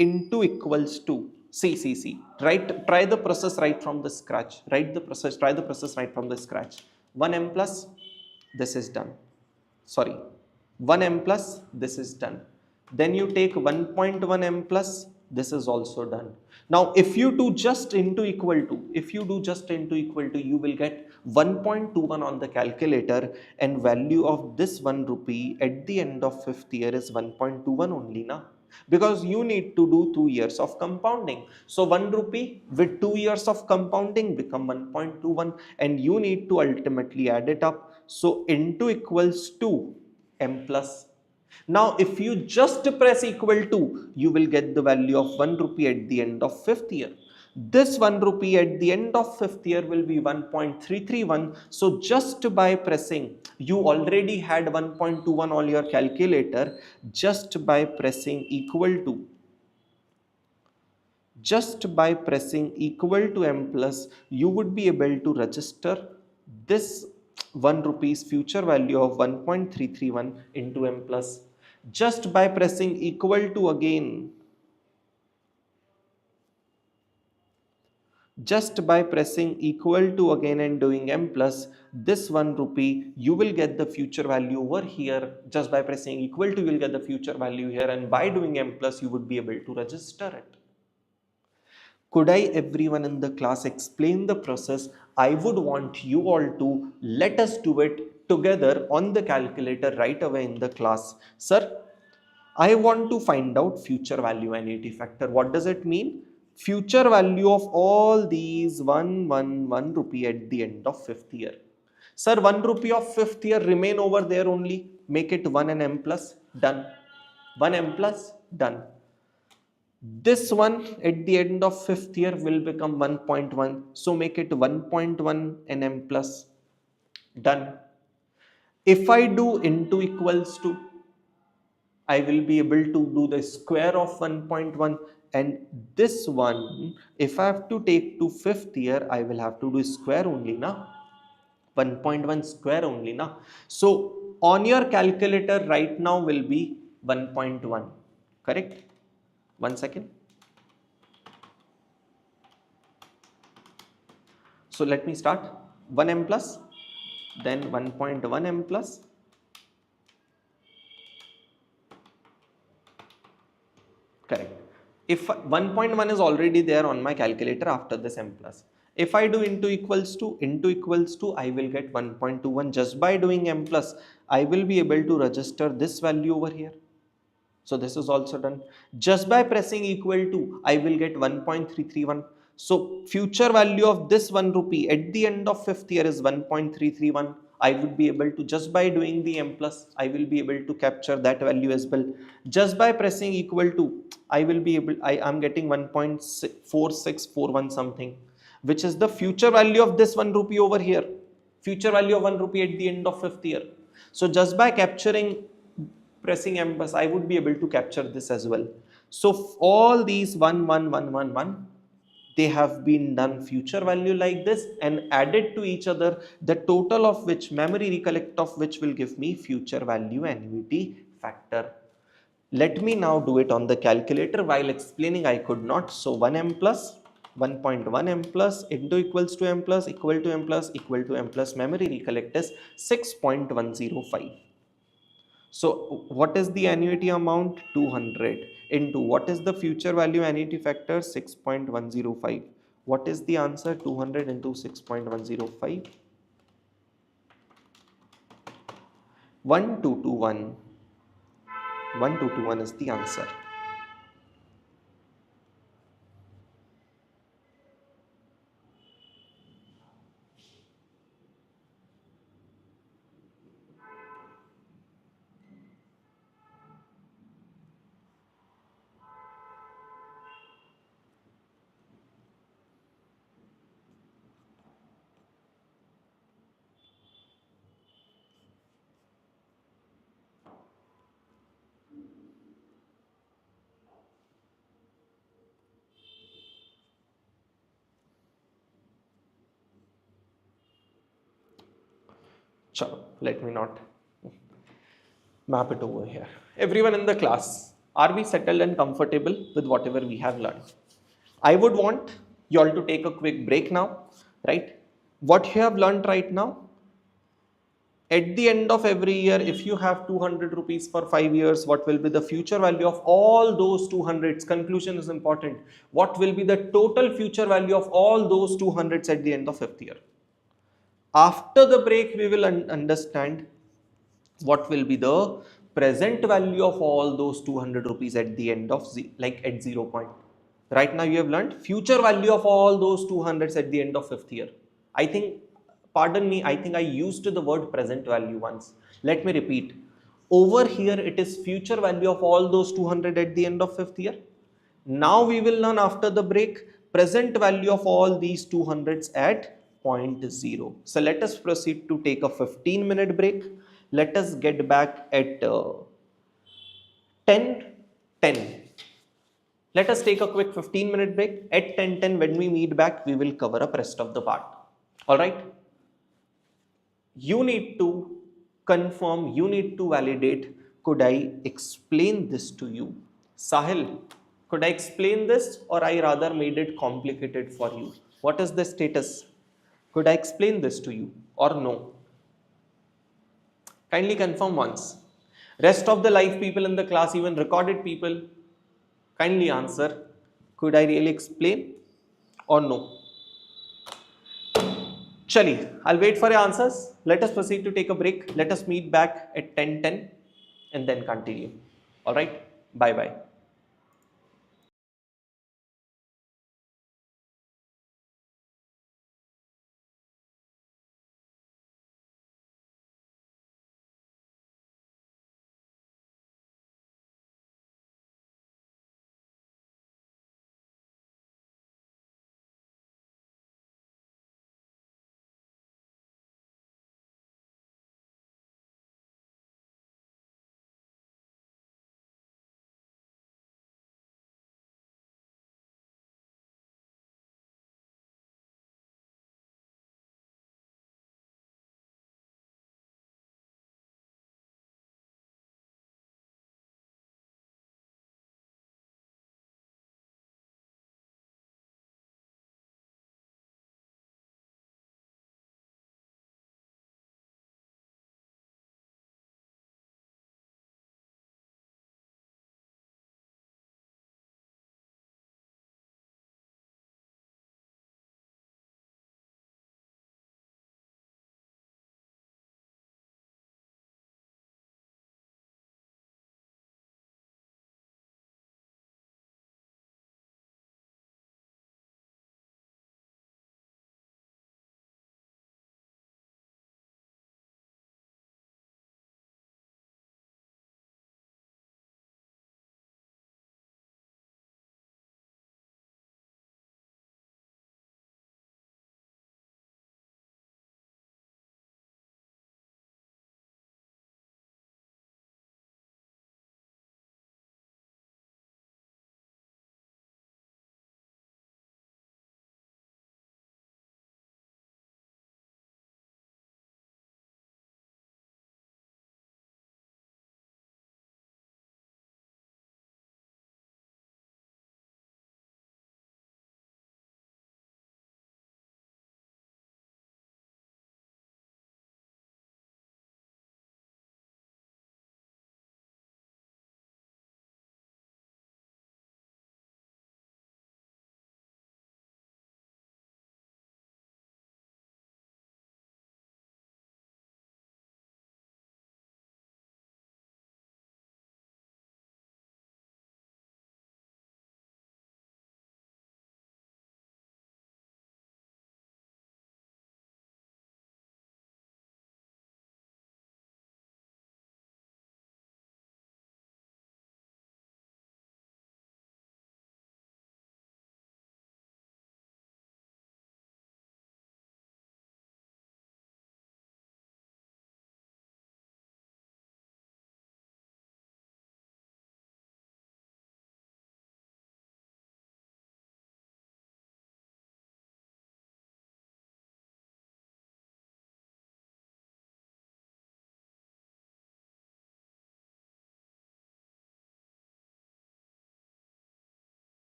Speaker 1: into equals to, see, right, try the process right from the scratch. Try the process right from the scratch. 1 M plus, this is done. Sorry, 1 M plus, this is done. Then you take 1.1 M plus, this is also done. Now, if you do just into equal to, you will get 1.21 on the calculator, and value of this 1 rupee at the end of 5th year is 1.21 only now. Because you need to do 2 years of compounding. So 1 rupee with 2 years of compounding become 1.21, and you need to ultimately add it up. So into equals to M plus. Now if you just press equal to, you will get the value of 1 rupee at the end of 5th year. This 1 rupee at the end of 5th year will be 1.331. So just by pressing, you already had 1.21 on your calculator. Just by pressing equal to, M plus, you would be able to register this 1 rupees future value of 1.331 into M plus. Just by pressing equal to again, and doing M plus, this 1 rupee, you will get the future value over here. Just by pressing equal to, you will get the future value here, and by doing M plus, you would be able to register it. Could I, everyone in the class, explain the process? I would want you all to let us do it together on the calculator right away in the class. Sir, I want to find out future value annuity factor. What does it mean? Future value of all these 1 rupee at the end of 5th year. Sir, 1 rupee of 5th year remain over there only. Make it 1 and M plus, done. 1 M plus, done. This one at the end of 5th year will become 1.1. So make it 1.1 and M plus, done. If I do into equals to, I will be able to do the square of 1.1, and this one, if I have to take to 5th year, I will have to do square only now. 1.1 square only now. So on your calculator right now will be 1.1, correct? 1 second. So let me start. 1 M plus, then 1.1 M plus, correct. If 1.1 is already there on my calculator after this M plus. If I do into equals to, I will get 1.21. Just by doing M plus, I will be able to register this value over here. So this is also done. Just by pressing equal to, I will get 1.331. So future value of this 1 rupee at the end of 5th year is 1.331. I would be able to, just by doing the M plus, I will be able to capture that value as well. Just by pressing equal to, I will be able, I am getting 1.4641 something, which is the future value of this 1 rupee over here. Future value of 1 rupee at the end of 5th year. So just by pressing M plus, I would be able to capture this as well. So all these 1, 1, 1, 1, 1, they have been done future value like this and added to each other, the total of which, memory recollect of which, will give me future value annuity factor. Let me now do it on the calculator. While explaining, I could not. So 1m plus 1.1 m plus into equals to m plus equal to m plus equal to m plus, memory recollect is 6.105. So what is the annuity amount? 200 into what is the future value annuity factor? 6.105. What is the answer? 200 into 6.105. 1221. 1221 is the answer. Chalo, let me not map it over here. Everyone in the class, are we settled and comfortable with whatever we have learned? I would want you all to take a quick break now, right? What you have learned right now, at the end of every year, if you have 200 rupees for 5 years, what will be the future value of all those 200s? Conclusion is important. What will be the total future value of all those 200s at the end of 5th year? After the break, we will understand what will be the present value of all those 200 rupees at the end of like at 0 point. Right now you have learned future value of all those 200s at the end of 5th year. I think, pardon me, I think I used the word present value once. Let me repeat. Over here it is future value of all those 200 at the end of 5th year. Now we will learn after the break present value of all these 200s at point 0. So let us proceed to take a 15-minute break. Let us get back at 10:10. Let us take a quick 15-minute break. At 10:10, when we meet back, we will cover up rest of the part. All right. You need to confirm, you need to validate. Could I explain this to you? Sahil, could I explain this or I rather made it complicated for you? What is the status? Could I explain this to you or no? Kindly confirm once. Rest of the live people in the class, even recorded people, kindly answer. Could I really explain or no? Chali, I'll wait for your answers. Let us proceed to take a break. Let us meet back at 10:10 and then continue. All right. Bye bye.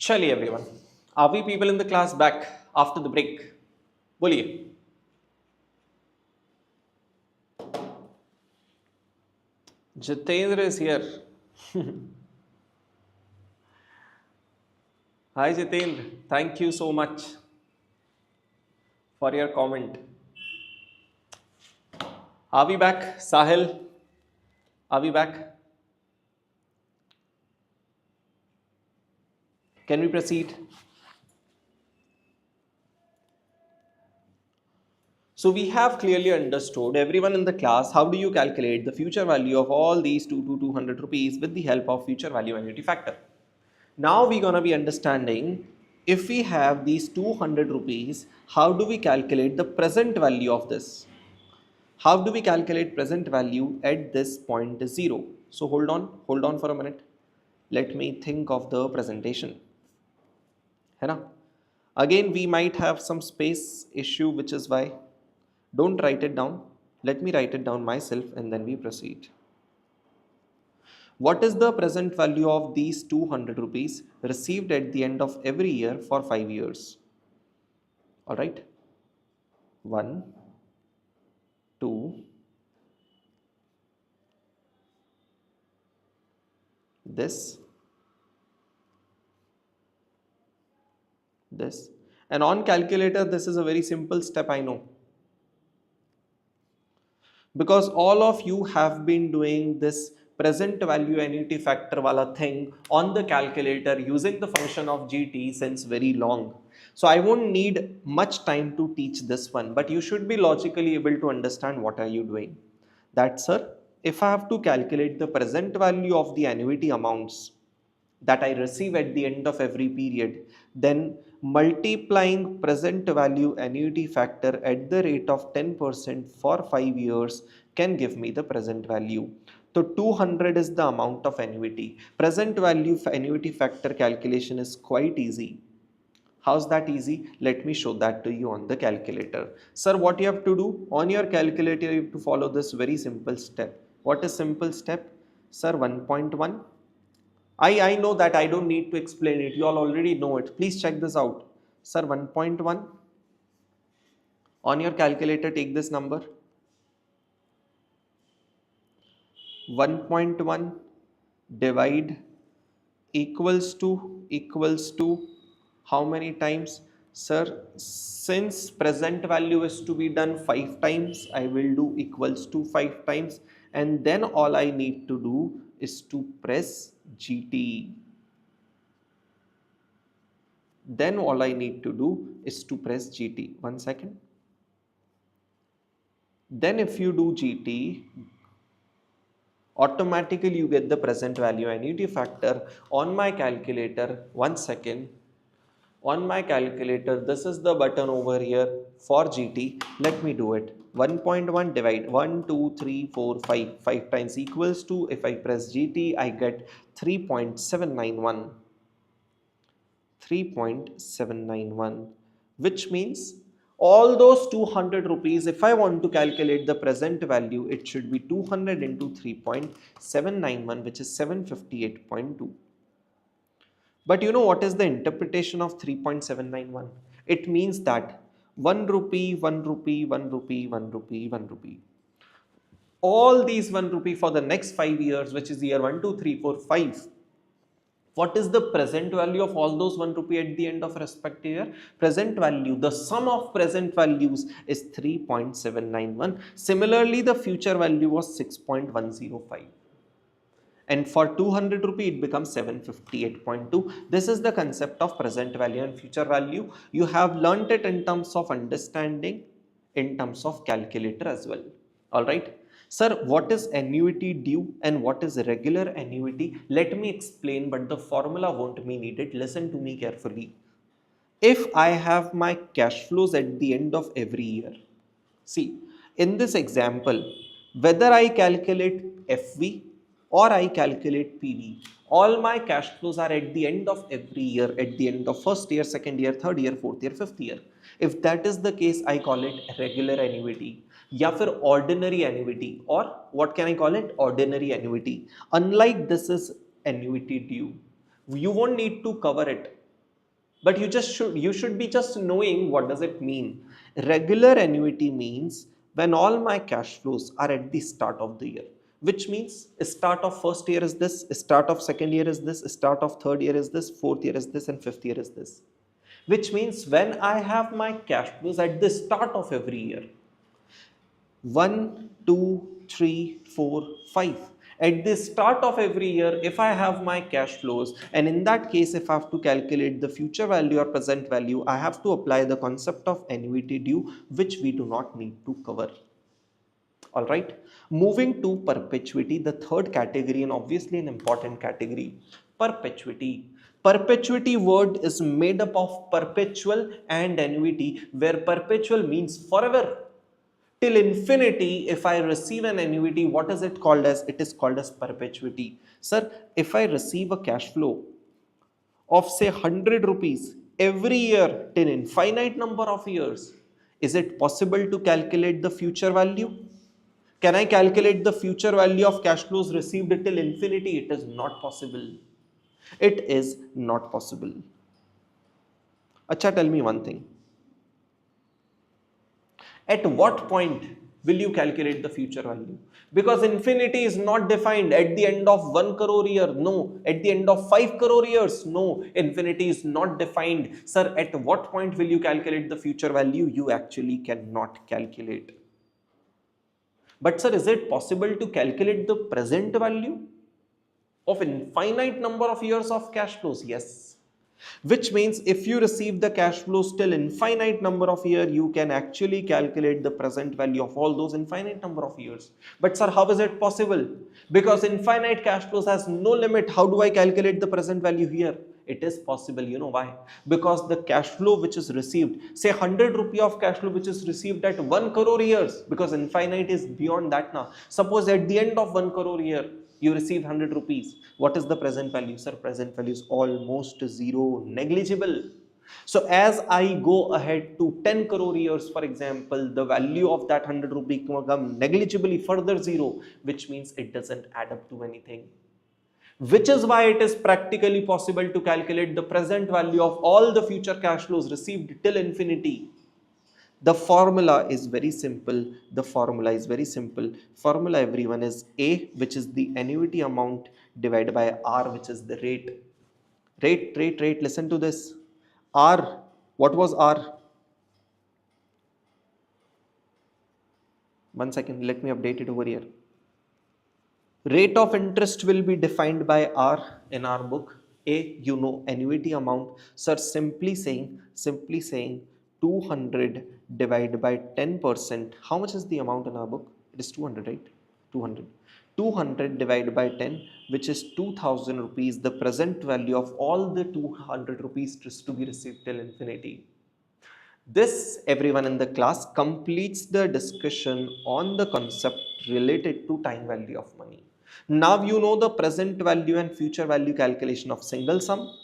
Speaker 1: चलिए everyone, are we people in the class back after the break? बोलिए. Jitendra is here. Hi Jitendra, thank you so much for your comment. Are we back? Sahil, are we back? Can we proceed? So we have clearly understood, everyone in the class, how do you calculate the future value of all these 2 to 200 rupees with the help of future value annuity factor. Now we're going to be understanding, if we have these 200 rupees, how do we calculate the present value of this? How do we calculate present value at this point 0? So hold on for a minute. Let me think of the presentation. है ना? Again, we might have some space issue, which is why don't write it down. Let me write it down myself and then we proceed. What is the present value of these 200 rupees received at the end of every year for 5 years? All right. 1, 2, this, this. And on calculator, this is a very simple step, I know. Because all of you have been doing this present value annuity factor wala thing on the calculator using the function of GT since very long. So I won't need much time to teach this one, but you should be logically able to understand what are you doing. That, sir, if I have to calculate the present value of the annuity amounts that I receive at the end of every period, then multiplying present value annuity factor at the rate of 10% for 5 years can give me the present value. So 200 is the amount of annuity. Present value annuity factor calculation is quite easy. How's that easy? Let me show that to you on the calculator. Sir, what you have to do? On your calculator, you have to follow this very simple step. What is simple step? Sir, 1.1. I know that I don't need to explain it. You all already know it. Please check this out. Sir, 1.1. On your calculator, take this number. 1.1 divide equals to how many times? Sir, since present value is to be done 5 times, I will do equals to 5 times, and then all I need to do is to press GT. Then all I need to do is to press GT. 1 second. Then if you do GT, automatically you get the present value annuity factor on my calculator. 1 second. On my calculator, this is the button over here for GT. Let me do it. 1.1 divide 1, 2, 3, 4, 5. 5 times equals to, if I press GT, I get 3.791. 3.791, which means all those 200 rupees, if I want to calculate the present value, it should be 200 into 3.791, which is 758.2. But you know what is the interpretation of 3.791? It means that 1 rupee, 1 rupee, 1 rupee, 1 rupee, 1 rupee. All these 1 rupee for the next 5 years, which is year 1, 2, 3, 4, 5. What is the present value of all those 1 rupee at the end of respective year? Present value, the sum of present values is 3.791. Similarly, the future value was 6.105. And for 200 rupee, it becomes 758.2. This is the concept of present value and future value. You have learnt it in terms of understanding, in terms of calculator as well. All right. Sir, what is annuity due and what is regular annuity? Let me explain, but the formula won't be needed. Listen to me carefully. If I have my cash flows at the end of every year, see, in this example, whether I calculate FV or I calculate PV, all my cash flows are at the end of every year, at the end of first year, second year, third year, fourth year, fifth year. If that is the case, I call it regular annuity. या फिर ordinary annuity, or what can I call it? Ordinary annuity. Unlike this is annuity due. You won't need to cover it. But you should be just knowing what does it mean. Regular annuity means when all my cash flows are at the start of the year, which means start of first year is this, start of second year is this, start of third year is this, fourth year is this, and fifth year is this. Which means when I have my cash flows at the start of every year, 1, 2, 3, 4, 5. At the start of every year, if I have my cash flows, and in that case, if I have to calculate the future value or present value, I have to apply the concept of annuity due, which we do not need to cover. All right. Moving to perpetuity, the third category, and obviously an important category, perpetuity. Perpetuity word is made up of perpetual and annuity, where perpetual means forever. Till infinity, if I receive an annuity, what is it called as? It is called as perpetuity. Sir, if I receive a cash flow of say 100 rupees every year till infinite number of years, is it possible to calculate the future value? Can I calculate the future value of cash flows received till infinity? It is not possible. It is not possible. Acha, tell me one thing. At what point will you calculate the future value? Because infinity is not defined at the end of 1 crore year. No. At the end of 5 crore years. No. Infinity is not defined. Sir, at what point will you calculate the future value? You actually cannot calculate. But sir, is it possible to calculate the present value of infinite number of years of cash flows? Yes. Which means if you receive the cash flows till infinite number of years, you can actually calculate the present value of all those infinite number of years. But sir, how is it possible? Because infinite cash flows has no limit. How do I calculate the present value here? It is possible. You know why? Because the cash flow which is received, say 100 rupee of cash flow which is received at 1 crore years, because infinite is beyond that now. Suppose at the end of 1 crore year, you receive 100 rupees. What is the present value? Sir, present value is almost zero, negligible. So as I go ahead to 10 crore years, for example, the value of that 100 rupee come negligibly further zero, which means it doesn't add up to anything. Which is why it is practically possible to calculate the present value of all the future cash flows received till infinity. The formula is very simple. The formula is very simple. Formula, everyone, is A, which is the annuity amount, divided by R, which is the rate. Rate. Listen to this. R. What was R? One second. Let me update it over here. Rate of interest will be defined by R in our book. A, you know, annuity amount. Sir, simply saying 200 divided by 10%. How much is the amount in our book? It is 200, right? 200. 200 divided by 10, which is 2000 rupees, the present value of all the 200 rupees just to be received till infinity. This, everyone in the class, completes the discussion on the concept related to time value of money. Now you know the present value and future value calculation of single sum,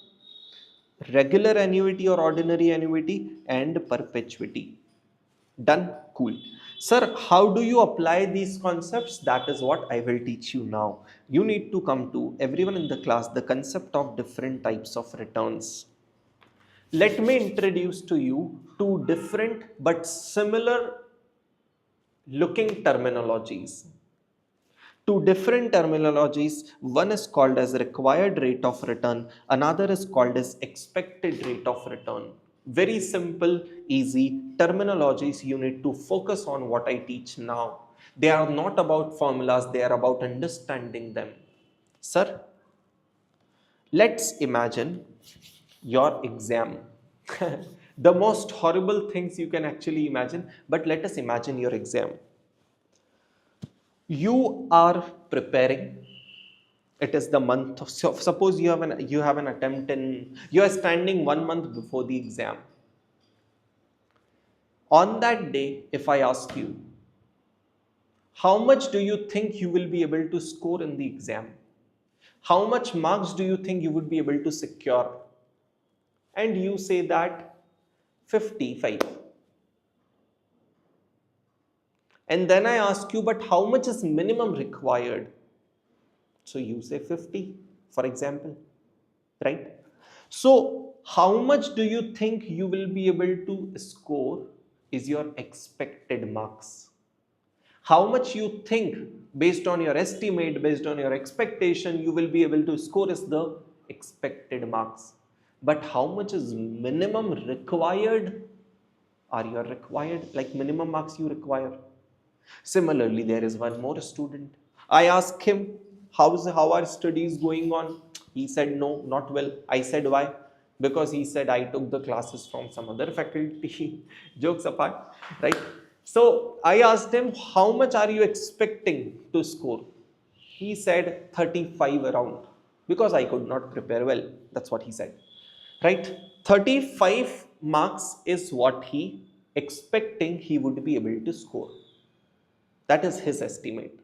Speaker 1: regular annuity or ordinary annuity, and perpetuity. Done? Cool. Sir, how do you apply these concepts? That is what I will teach you now. You need to come to, everyone in the class, the concept of different types of returns. Let me introduce to you two different but similar looking terminologies. Two different terminologies. One is called as required rate of return. Another is called as expected rate of return. Very simple, easy terminologies. You need to focus on what I teach now. They are not about formulas. They are about understanding them. Sir, let's imagine your exam. The most horrible things you can actually imagine, but let us imagine your exam. You are preparing. It is the month of, so suppose you have an attempt in, you are standing 1 month before the exam. On that day, if I ask you, how much do you think you will be able to score in the exam? How much marks do you think you would be able to secure? And you say that 55. And then I ask you, but how much is minimum required? So you say 50, for example, right? So how much do you think you will be able to score is your expected marks. How much you think, based on your estimate, based on your expectation, you will be able to score is the expected marks. But how much is minimum required, are your required, like minimum marks you require. Similarly, there is one more student. I asked him, how are studies going on? He said, no, not well. I said, why? Because he said, I took the classes from some other faculty. Jokes apart, right? So I asked him, how much are you expecting to score? He said 35 around, because I could not prepare well. That's what he said, right? 35 marks is what he expecting he would be able to score. That is his estimate.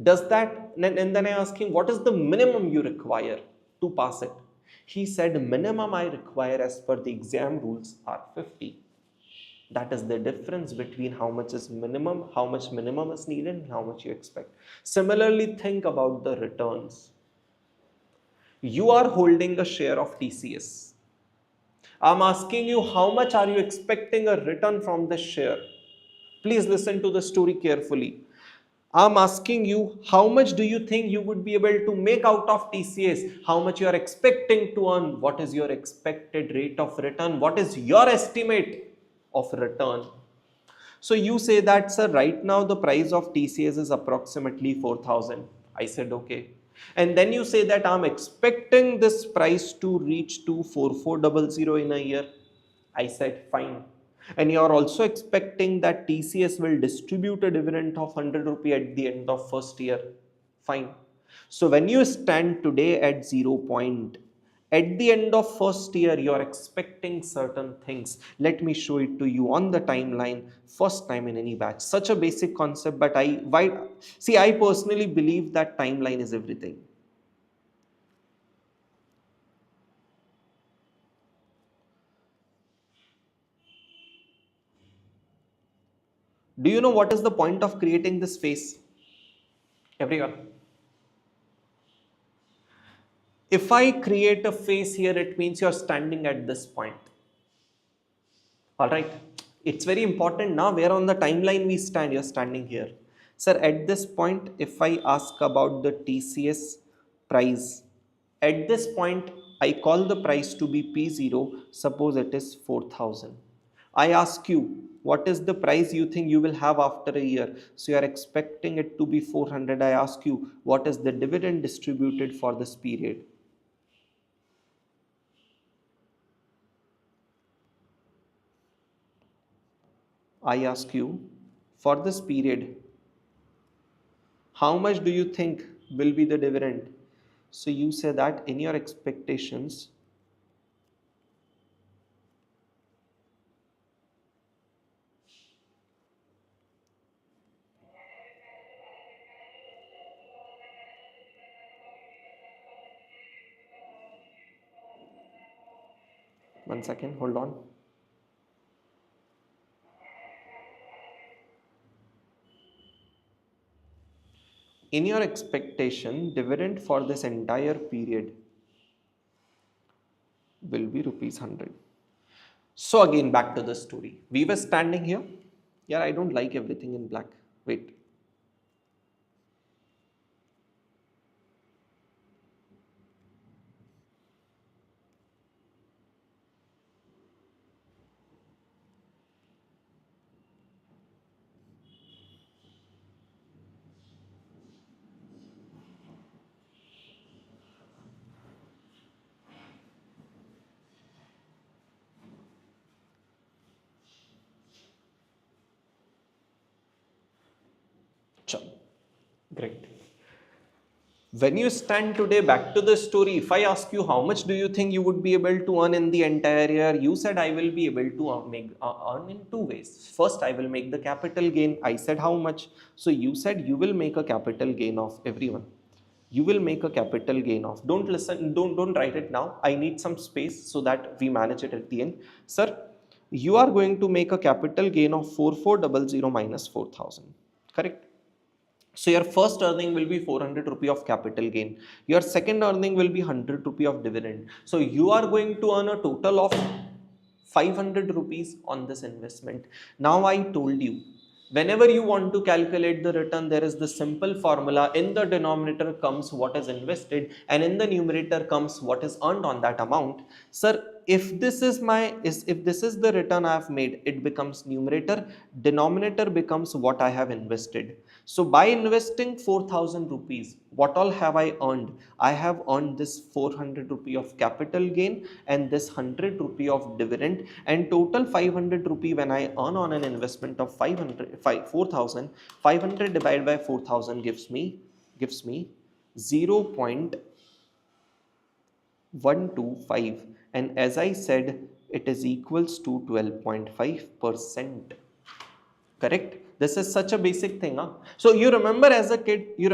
Speaker 1: Does that, and then I asked him, what is the minimum you require to pass it? He said, minimum I require as per the exam rules are 50. That is the difference between how much is minimum, how much minimum is needed, and how much you expect. Similarly, think about the returns. You are holding a share of TCS. I'm asking you, how much are you expecting a return from the share? Please listen to the story carefully. I'm asking you, how much do you think you would be able to make out of TCS? How much you are expecting to earn? What is your expected rate of return? What is your estimate of return? So you say that, sir, right now the price of TCS is approximately 4,000. I said, okay. And then you say that I'm expecting this price to reach to 4400 in a year. I said, fine. And you are also expecting that TCS will distribute a dividend of 100 rupee at the end of first year. Fine. So when you stand today at 0 point, at the end of first year, you are expecting certain things. Let me show it to you on the timeline, first time in any batch. Such a basic concept, but I personally believe that timeline is everything. Do you know what is the point of creating this face? Everyone. If I create a face here, it means you're standing at this point. All right. It's very important now where on the timeline we stand. You're standing here. Sir, at this point, if I ask about the TCS price, at this point, I call the price to be P0. Suppose it is 4,000. I ask you, what is the price you think you will have after a year? So you are expecting it to be 400. I ask you, what is the dividend distributed for this period? I ask you, for this period, how much do you think will be the dividend? So you say that in your expectations, one second, hold on. In your expectation, dividend for this entire period will be rupees 100. So again, back to the story. We were standing here. Yeah, I don't like everything in black. Wait. Chal. Great. When you stand today, back to the story, if I ask you how much do you think you would be able to earn in the entire year, you said I will be able to earn in two ways. First, I will make the capital gain. I said how much? So you said you will make a capital gain of everyone. You will make a capital gain of. Don't listen. Don't write it now. I need some space so that we manage it at the end. Sir, you are going to make a capital gain of 4400 minus 4,000. Correct? So your first earning will be 400 rupee of capital gain. Your second earning will be 100 rupee of dividend. So you are going to earn a total of 500 rupees on this investment. Now I told you, whenever you want to calculate the return, there is the simple formula. In the denominator comes what is invested, and in the numerator comes what is earned on that amount. Sir, if this is if this is the return I have made, it becomes numerator, denominator becomes what I have invested. So by investing 4,000 rupees, what all have I earned? I have earned this 400 rupee of capital gain and this 100 rupee of dividend, and total 500 rupee when I earn on an investment of 4,000, 500 divided by 4,000 gives me 0.125, and as I said, it is equals to 12.5%. Correct? This is such a basic thing. Huh? So you remember as a kid, you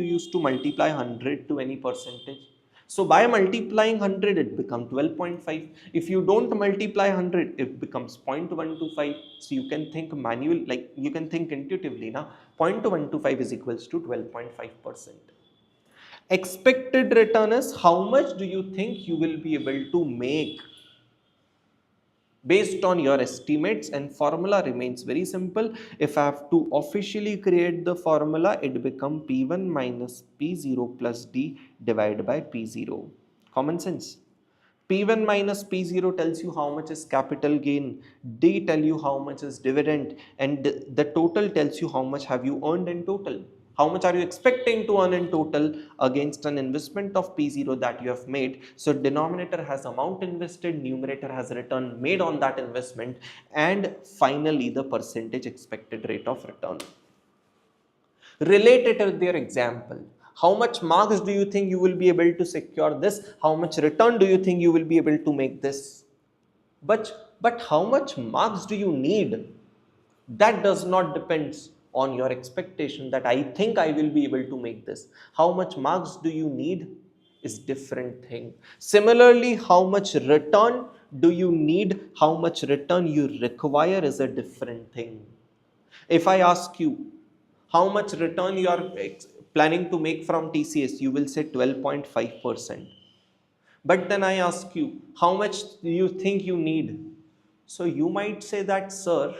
Speaker 1: used to multiply 100 to any percentage. So by multiplying 100, it becomes 12.5. If you don't multiply 100, it becomes 0.125. So you can think manual, like you can think intuitively now. 0.125 is equals to 12.5%. Expected return is how much do you think you will be able to make based on your estimates, and formula remains very simple. If I have to officially create the formula, it become P1 minus P0 plus D divided by P0. Common sense. P1 minus P0 tells you how much is capital gain, D tell you how much is dividend, and the total tells you how much have you earned in total. How much are you expecting to earn in total against an investment of P0 that you have made? So denominator has amount invested, numerator has return made on that investment, and finally the percentage expected rate of return. Relate it with their example. How much marks do you think you will be able to secure this? How much return do you think you will be able to make this? But how much marks do you need? That does not depend on your expectation that I think I will be able to make this. How much marks do you need is different thing. Similarly, how much return do you need, how much return you require is a different thing. If I ask you how much return you are planning to make from TCS, you will say 12.5%. But then I ask you, how much do you think you need? So you might say that, sir,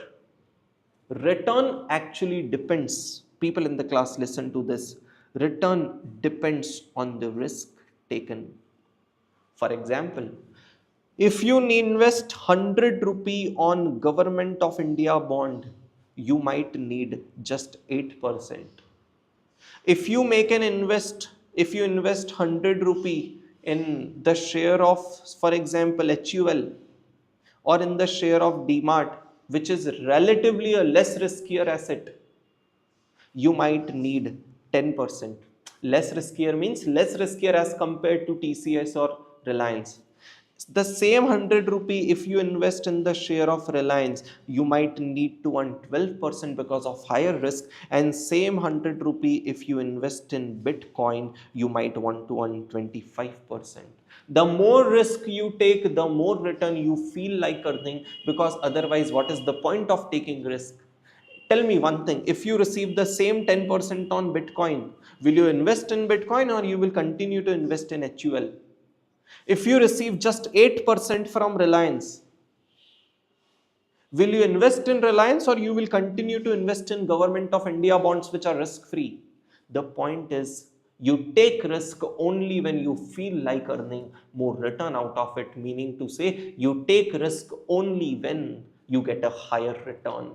Speaker 1: return actually depends. People in the class, listen to this. Return depends on the risk taken. For example, if you invest 100 rupee on Government of India bond, you might need just 8%. If you make an if you invest 100 rupee in the share of, for example, HUL, or in the share of DMart, which is relatively a less riskier asset, you might need 10%. Less riskier means less riskier as compared to TCS or Reliance. The same 100 rupee, if you invest in the share of Reliance, you might need to earn 12% because of higher risk, and same 100 rupee, if you invest in Bitcoin, you might want to earn 25%. The more risk you take, the more return you feel like earning, because otherwise, what is the point of taking risk? Tell me one thing, if you receive the same 10% on Bitcoin, will you invest in Bitcoin or you will continue to invest in HUL? If you receive just 8% from Reliance, will you invest in Reliance or you will continue to invest in Government of India bonds which are risk free? The point is, you take risk only when you feel like earning more return out of it, meaning to say, you take risk only when you get a higher return.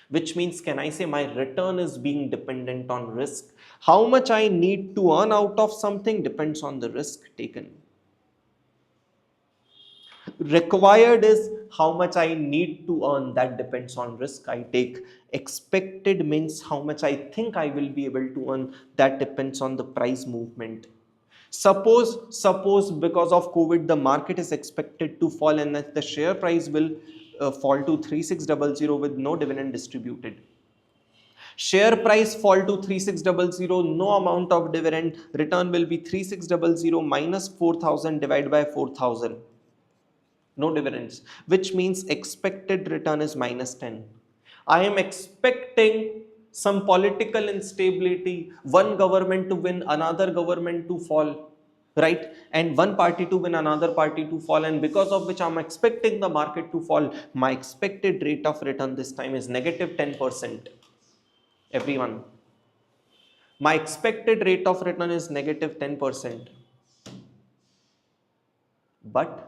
Speaker 1: Which means, can I say my return is being dependent on risk? How much I need to earn out of something depends on the risk taken. Required is how much I need to earn, that depends on risk I take. Expected means how much I think I will be able to earn, that depends on the price movement. Suppose because of COVID the market is expected to fall and that the share price will fall to 3600 with no dividend distributed. Share price fall to 3600, no amount of dividend, return will be 3600 minus 4000 divided by 4000. No dividends, which means expected return is minus 10. I am expecting some political instability, one government to win, another government to fall, right? And one party to win, another party to fall, and because of which I'm expecting the market to fall. My expected rate of return this time is negative 10%. Everyone, my expected rate of return is negative 10%. But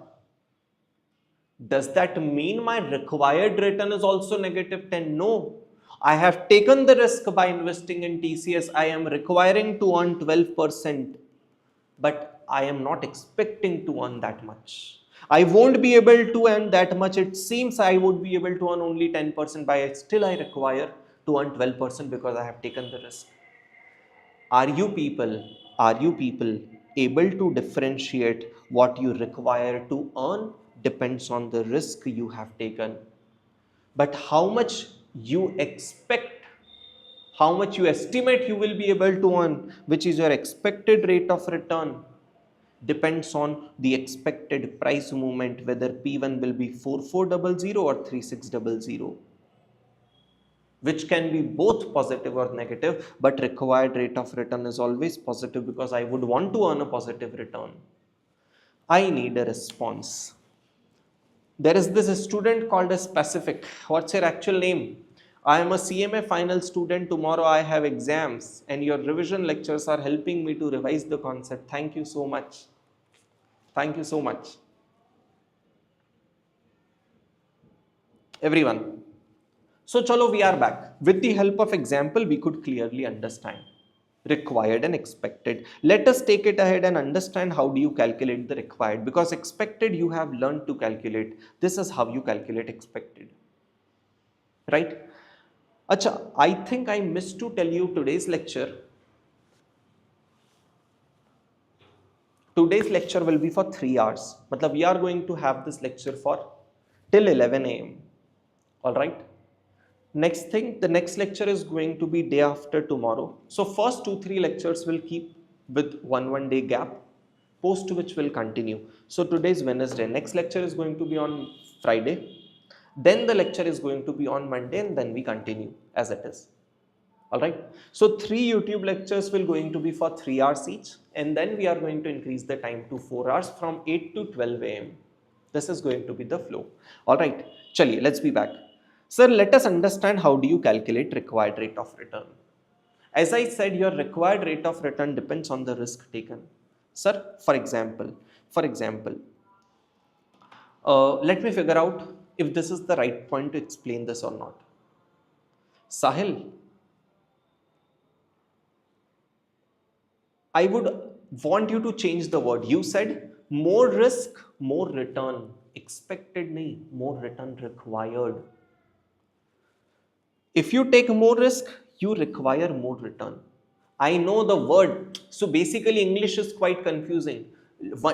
Speaker 1: does that mean my required return is also negative 10? No. I have taken the risk by investing in TCS. I am requiring to earn 12%, but I am not expecting to earn that much. I won't be able to earn that much. It seems I would be able to earn only 10%, but still I require to earn 12% because I have taken the risk. Are you people able to differentiate what you require to earn depends on the risk you have taken, but how much you expect, how much you estimate you will be able to earn, which is your expected rate of return, depends on the expected price movement, whether P1 will be 4400 or 3600, which can be both positive or negative, but required rate of return is always positive because I would want to earn a positive return. I need a response. There is this student called as Pacific. What's your actual name? I am a CMA final student. Tomorrow I have exams and your revision lectures are helping me to revise the concept. Thank you so much. Thank you so much. Everyone. So chalo, we are back. With the help of example, we could clearly understand required and expected. Let us take it ahead and understand how do you calculate the required, because expected you have learned to calculate. This is how you calculate expected, right? Acha, I think I missed to tell you today's lecture. Today's lecture will be for 3 hours. Matlab, we are going to have this lecture for till 11 a.m. All right. Next thing, the next lecture is going to be day after tomorrow. So first 2-3 lectures will keep with one day gap, post which will continue. So today's Wednesday, next lecture is going to be on Friday. Then the lecture is going to be on Monday, and then we continue as it is. All right. So 3 YouTube lectures will going to be for 3 hours each, and then we are going to increase the time to 4 hours from 8 to 12 a.m. This is going to be the flow. All right. Chaliye, let's be back. Sir, let us understand how do you calculate required rate of return. As I said, your required rate of return depends on the risk taken. Sir, for example, let me figure out if this is the right point to explain this or not. Sahil, I would want you to change the word. You said more risk, more return. Expected nahi, more return required. If you take more risk, you require more return. I know the word. So basically English is quite confusing.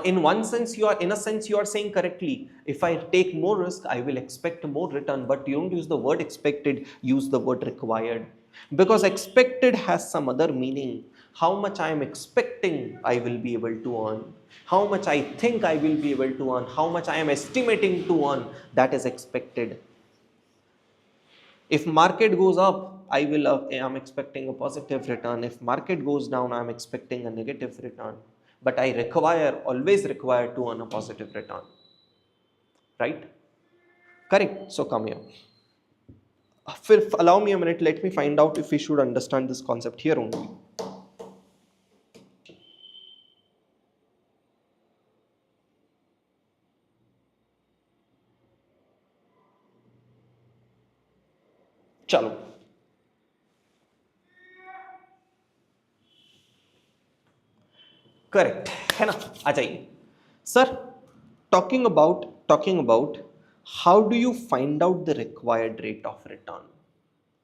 Speaker 1: In one sense, in a sense, you are saying correctly. If I take more risk, I will expect more return. But you don't use the word expected, use the word required. Because expected has some other meaning. How much I am expecting I will be able to earn. How much I think I will be able to earn. How much I am estimating to earn. That is expected. If market goes up, I'm expecting a positive return. If market goes down, I'm expecting a negative return. But I always require to earn a positive return. Right? Correct. So come here. Allow me a minute. Let me find out if we should understand this concept here only. Chalo. Correct. है ना? आ जाइए. Sir, talking about how do you find out the required rate of return?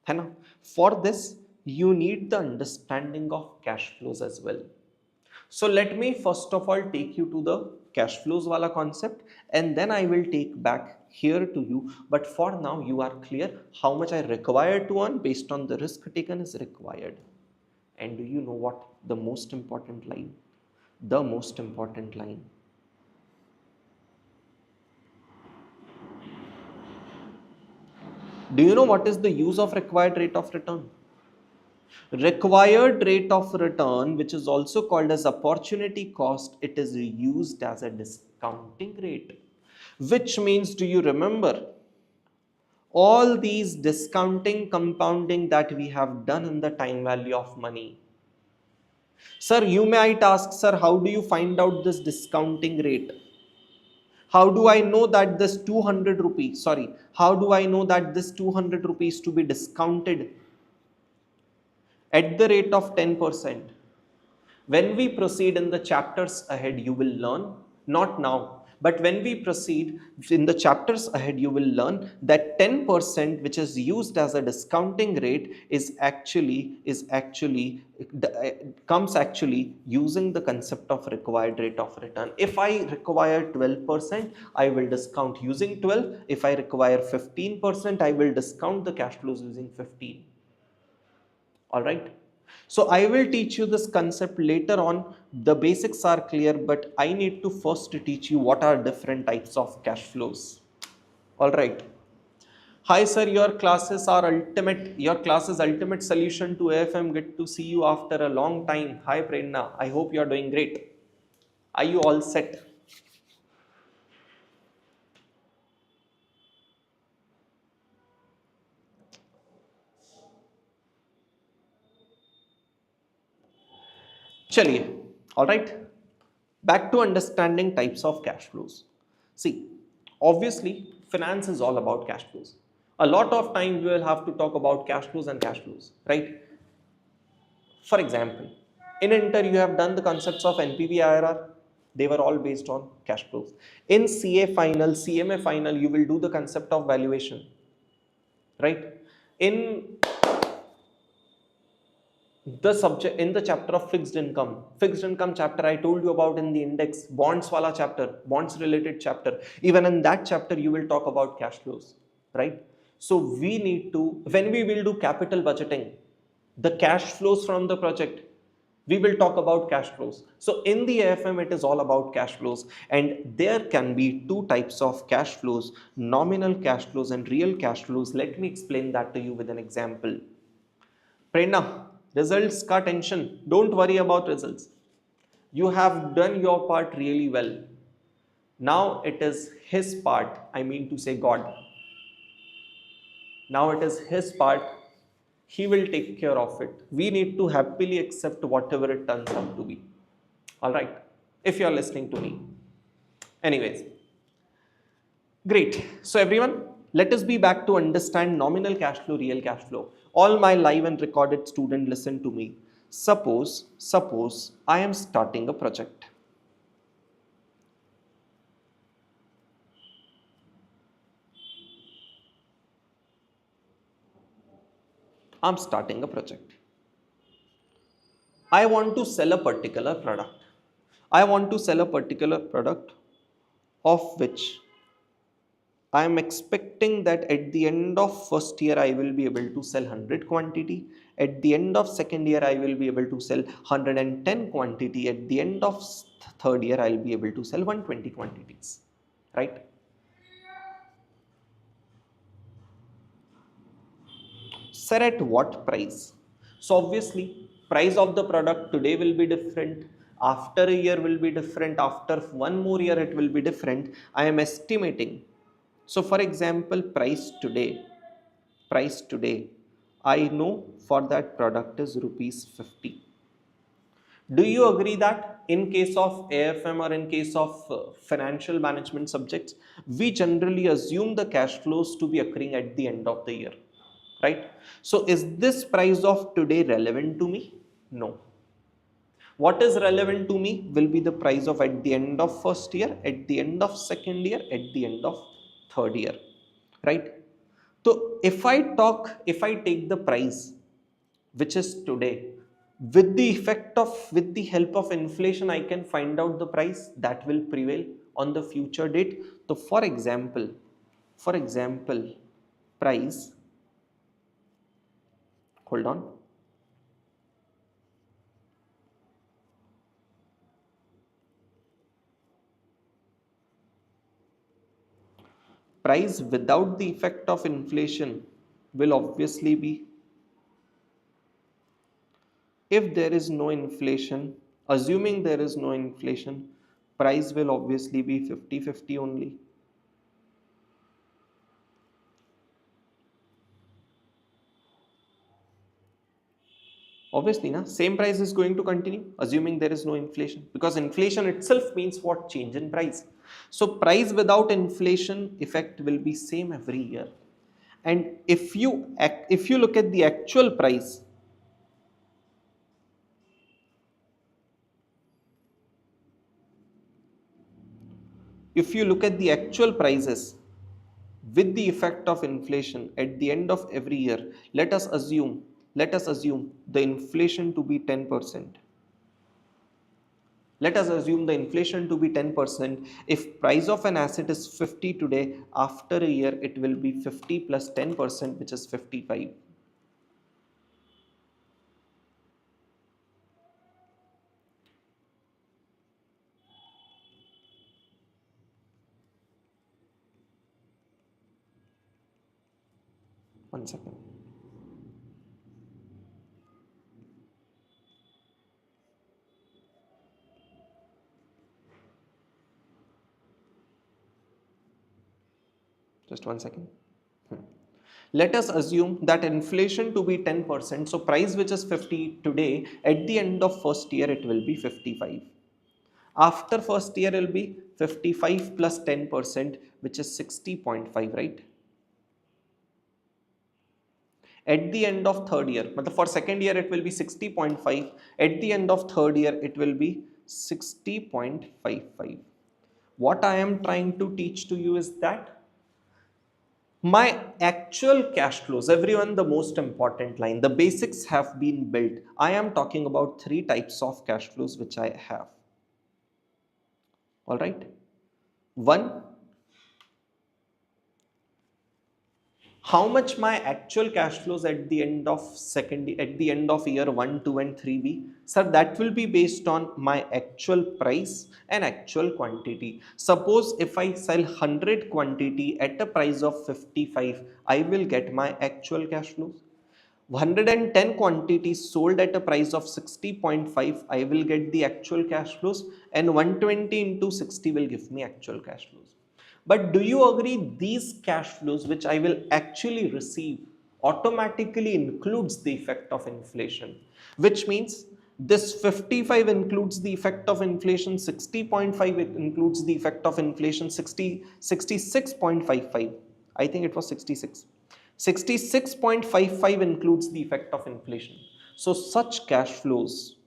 Speaker 1: है ना? For this, you need the understanding of cash flows as well. So let me first of all take you to the cash flows wala concept, and then I will take back here to you. But for now, you are clear how much I require to earn based on the risk taken is required. And do you know what the most important line? The most important line. Do you know what is the use of required rate of return? Required rate of return, which is also called as opportunity cost, it is used as a discounting rate. Which means, do you remember all these discounting, compounding that we have done in the time value of money? Sir, you might ask, sir, how do you find out this discounting rate? How do I know that this 200 rupees, sorry, how do I know that this 200 rupees to be discounted at the rate of 10%? When we proceed in the chapters ahead, you will learn, not now, but when we proceed in the chapters ahead, you will learn that 10%, which is used as a discounting rate, comes actually using the concept of required rate of return. If I require 12%, I will discount using 12. If I require 15%, I will discount the cash flows using 15. All right. So I will teach you this concept later on. The basics are clear, but I need to first teach you what are different types of cash flows. All right. Hi sir, your classes are ultimate. Your class is ultimate solution to AFM. Get to see you after a long time. Hi Prerna, I hope you are doing great. Are you all set? Chaliye. All right. Back to understanding types of cash flows. See, obviously, finance is all about cash flows. A lot of time we will have to talk about cash flows and cash flows, right? For example, in Inter, you have done the concepts of NPV IRR. They were all based on cash flows. In CA Final, CMA Final, you will do the concept of valuation, right? In the subject, in the chapter of fixed income chapter I told you about, in the index bonds wala chapter, bonds related chapter, even in that chapter you will talk about cash flows, right? So we need to, when we will do capital budgeting, the cash flows from the project, we will talk about cash flows. So in the AFM it is all about cash flows, and there can be two types of cash flows: nominal cash flows and real cash flows. Let me explain that to you with an example. Prerna, results ka tension. Don't worry about results. You have done your part really well. Now it is his part. I mean to say God. Now it is his part. He will take care of it. We need to happily accept whatever it turns out to be. Alright. If you are listening to me. Anyways. Great. So everyone, let us be back to understand nominal cash flow, real cash flow. All my live and recorded students, listen to me. Suppose I am starting a project. I'm starting a project. I want to sell a particular product. I want to sell a particular product of which I am expecting that at the end of first year I will be able to sell 100 quantity. At the end of second year I will be able to sell 110 quantity. At the end of third year I will be able to sell 120 quantities. Right? Sir, at what price? So obviously price of the product today will be different. After a year will be different. After one more year it will be different. I am estimating. So for example, price today, I know for that product is rupees 50. Do you agree that in case of AFM or in case of financial management subjects, we generally assume the cash flows to be occurring at the end of the year, right? So is this price of today relevant to me? No. What is relevant to me will be the price of at the end of first year, at the end of second year, at the end of third year, right? So if I take the price which is today, with the help of inflation, I can find out the price that will prevail on the future date. So for example, price, hold on. Price without the effect of inflation will obviously be If there is no inflation, assuming there is no inflation, price will obviously be 50-50 only. Obviously, na, same price is going to continue, assuming there is no inflation, because inflation itself means what? Change in price. So price without inflation effect will be same every year. And if you look at the actual price, if you look at the actual prices with the effect of inflation at the end of every year, let us assume the inflation to be 10%. Let us assume the inflation to be 10%. If price of an asset is 50 today, after a year it will be 50 plus 10%, which is 55. One second. Just one second. Let us assume that inflation to be 10%. So price which is 50 today, at the end of first year it will be 55. After first year it will be 55 plus 10%, which is 60.5, right? At the end of third year, but for second year it will be 60.5. At the end of third year it will be 60.55. What I am trying to teach to you is that my actual cash flows, everyone, the most important line, the basics have been built. I am talking about three types of cash flows which I have. All right. One, how much my actual cash flows at the end of year 1, 2 and 3 be? Sir, that will be based on my actual price and actual quantity. Suppose if I sell 100 quantity at a price of 55, I will get my actual cash flows. 110 quantities sold at a price of 60.5, I will get the actual cash flows, and 120 into 60 will give me actual cash flows. But do you agree these cash flows which I will actually receive automatically includes the effect of inflation? Which means this 55 includes the effect of inflation, 60.5 it includes the effect of inflation, 66.55. I think it was 66. 66.55 includes the effect of inflation. So such cash flows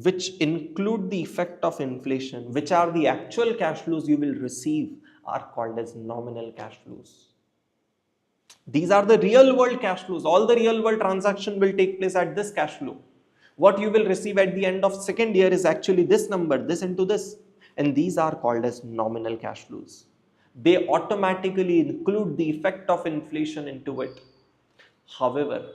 Speaker 1: which include the effect of inflation, which are the actual cash flows you will receive, are called as nominal cash flows. These are the real world cash flows. All the real world transaction will take place at this cash flow. What you will receive at the end of second year is actually this number, this into this. And these are called as nominal cash flows. They automatically include the effect of inflation into it. However,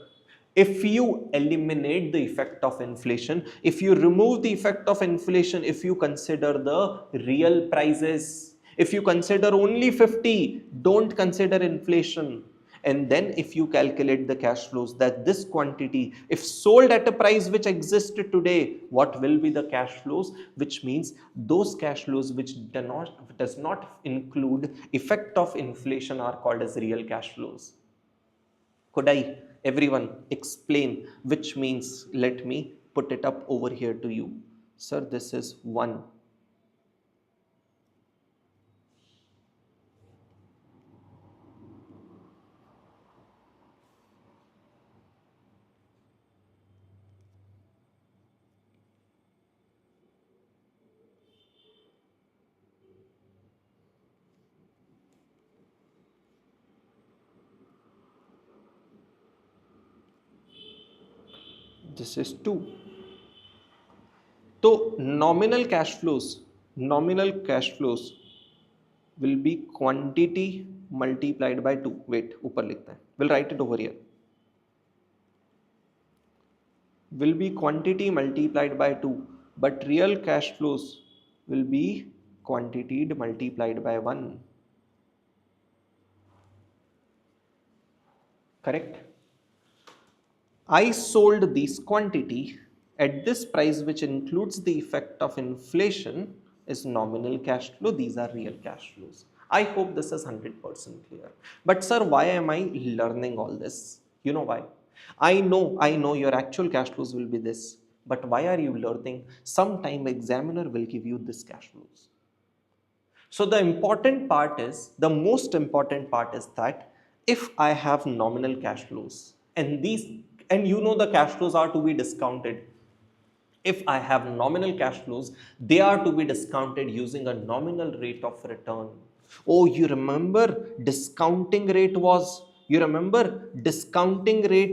Speaker 1: if you eliminate the effect of inflation, if you remove the effect of inflation, if you consider the real prices, if you consider only 50, don't consider inflation, and then if you calculate the cash flows, that this quantity, if sold at a price which existed today, what will be the cash flows? Which means those cash flows which does not include effect of inflation are called as real cash flows. Could I, everyone, explain which means? Let me put it up over here to you. Sir, this is 1. This is 2. So nominal cash flows will be quantity multiplied by 2. Wait, ऊपर लिखते हैं. We'll write it over here. Will be quantity multiplied by 2, but real cash flows will be quantity multiplied by 1. Correct? I sold this quantity at this price, which includes the effect of inflation, is nominal cash flow. These are real cash flows. I hope this is 100% clear. But sir, why am I learning all this? You know why? I know your actual cash flows will be this. But why are you learning? Sometime examiner will give you this cash flows. So the most important part is that if I have nominal cash flows and you know the cash flows are to be discounted. If I have nominal cash flows, they are to be discounted using a nominal rate of return. Oh, you remember discounting rate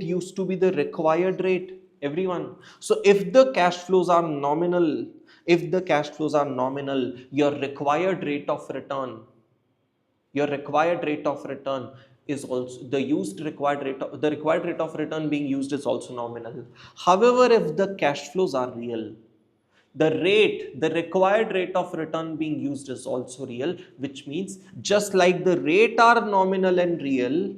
Speaker 1: used to be the required rate, everyone. So if the cash flows are nominal, your required rate of return is also the required rate of return being used is also nominal. However, if the cash flows are real, the required rate of return being used is also real, which means just like the rate are nominal and real,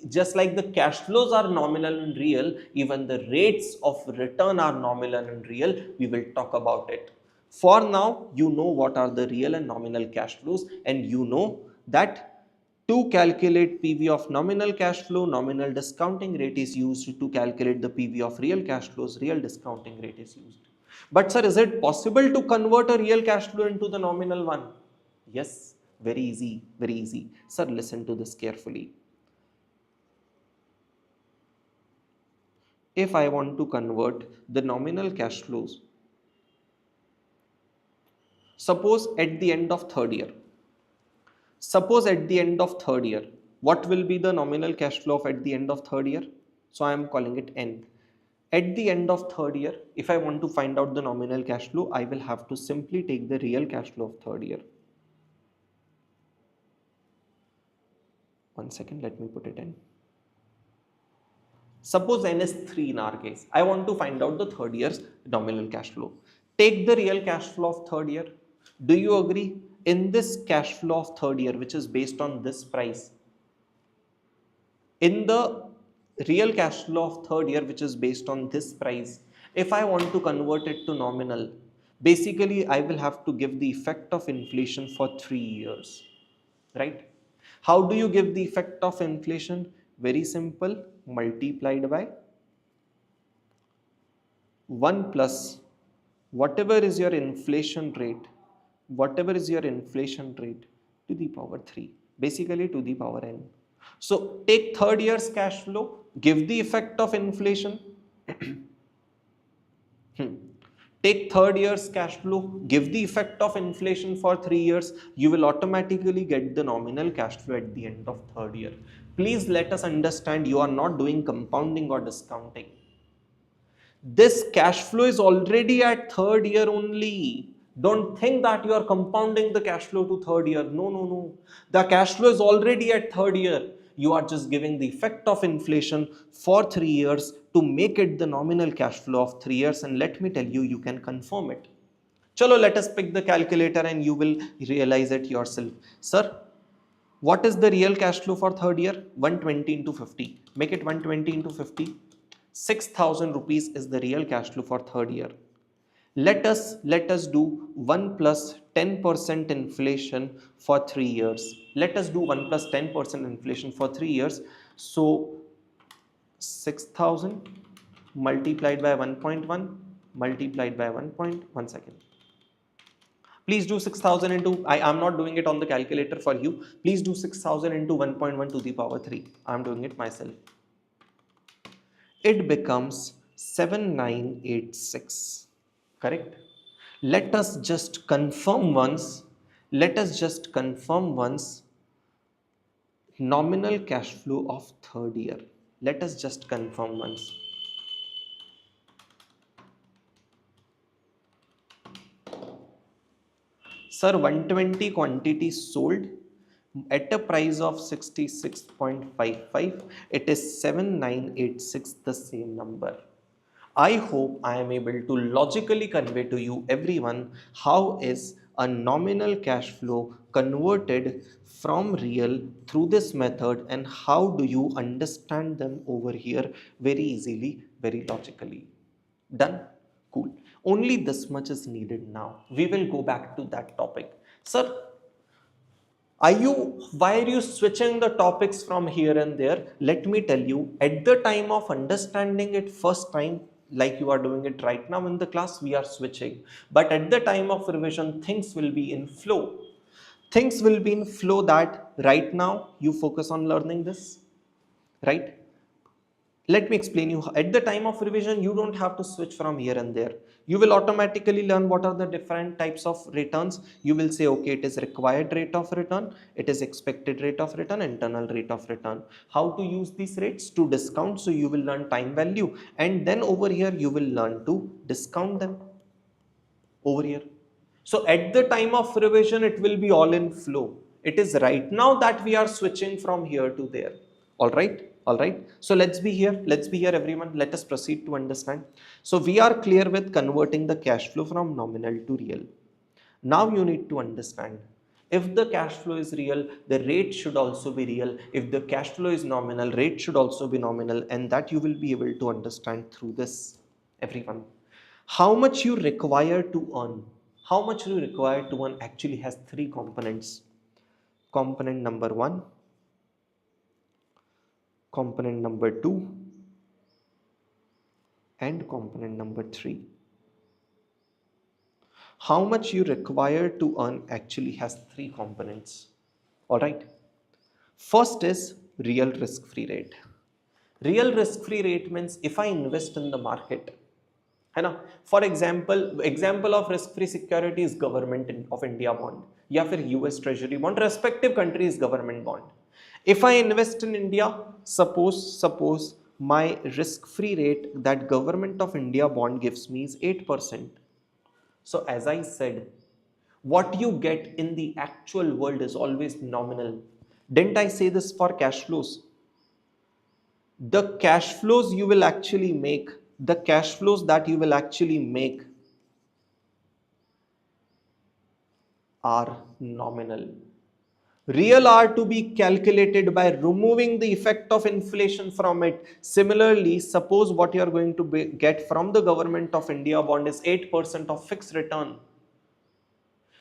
Speaker 1: just like the cash flows are nominal and real, even the rates of return are nominal and real. We will talk about it. For now, you know what are the real and nominal cash flows, and you know that to calculate PV of nominal cash flow, nominal discounting rate is used. To calculate the PV of real cash flows, real discounting rate is used. But sir, is it possible to convert a real cash flow into the nominal one? Yes, very easy, very easy. Sir, listen to this carefully. If I want to convert the nominal cash flows, suppose at the end of third year, what will be the nominal cash flow of at the end of third year? So I am calling it N. At the end of third year, if I want to find out the nominal cash flow, I will have to simply take the real cash flow of third year. One second, let me put it in. Suppose N is 3 in our case. I want to find out the third year's nominal cash flow. Take the real cash flow of third year. Do you agree? In this cash flow of third year, which is based on this price, in the real cash flow of third year, which is based on this price, if I want to convert it to nominal, basically I will have to give the effect of inflation for 3 years, right? How do you give the effect of inflation? Very simple, multiplied by 1 plus whatever is your inflation rate, to the power 3, basically to the power n. So take third year's cash flow, give the effect of inflation. Take third year's cash flow, give the effect of inflation for 3 years, you will automatically get the nominal cash flow at the end of third year. Please let us understand, you are not doing compounding or discounting. This cash flow is already at third year only. Don't think that you are compounding the cash flow to third year. No, no, no. The cash flow is already at third year. You are just giving the effect of inflation for 3 years to make it the nominal cash flow of 3 years. And let me tell you, you can confirm it. Chalo, let us pick the calculator and you will realize it yourself. Sir, what is the real cash flow for third year? 120 into 50. Make it 120 into 50. 6,000 rupees is the real cash flow for third year. Let us do 1 plus 10% inflation for 3 years. Let us do 1 plus 10% inflation for 3 years. So 6,000 multiplied by 1.1 multiplied by 1 second. Please do 6,000 into, I am not doing it on the calculator for you. Please do 6,000 into 1.1 to the power 3. I am doing it myself. It becomes 7986. Correct? Let us just confirm once. Nominal cash flow of third year. Let us just confirm once. Sir, 120 quantities sold at a price of 66.55. It is 7986, the same number. I hope I am able to logically convey to you everyone how is a nominal cash flow converted from real through this method, and how do you understand them over here very easily. very logically. Done? Cool. Only this much is needed now. We will go back to that topic. Sir, why are you switching the topics from here and there? Let me tell you, at the time of understanding it first time, like you are doing it right now in the class, we are switching. But at the time of revision, things will be in flow. Things will be in flow that right now you focus on learning this, right? Let me explain you. At the time of revision, you don't have to switch from here and there. You will automatically learn what are the different types of returns. You will say, okay, it is required rate of return, it is expected rate of return, internal rate of return. How to use these rates to discount? So you will learn time value, and then over here you will learn to discount them over here. So at the time of revision, it will be all in flow. It is right now that we are switching from here to there. All right. All right. So let's be here. Let's be here, everyone. Let us proceed to understand. So we are clear with converting the cash flow from nominal to real. Now you need to understand. If the cash flow is real, the rate should also be real. If the cash flow is nominal, rate should also be nominal. And that you will be able to understand through this, everyone. How much you require to earn? How much you require to earn actually has three components. Component number one, component number two, and component number three. How much you require to earn actually has three components. All right. First is real risk-free rate. Real risk-free rate means if I invest in the market, है ना, for example of risk free security is government of India bond या फिर US treasury bond, respective countries government bond. If I invest in India, suppose my risk free rate that government of India bond gives me is 8%. So as I said, what you get in the actual world is always nominal. Didn't I say this for cash flows? The cash flows you will actually make, the cash flows that you will actually make are nominal. Real are to be calculated by removing the effect of inflation from it. Similarly, suppose what you are going to get from the government of India bond is 8% of fixed return.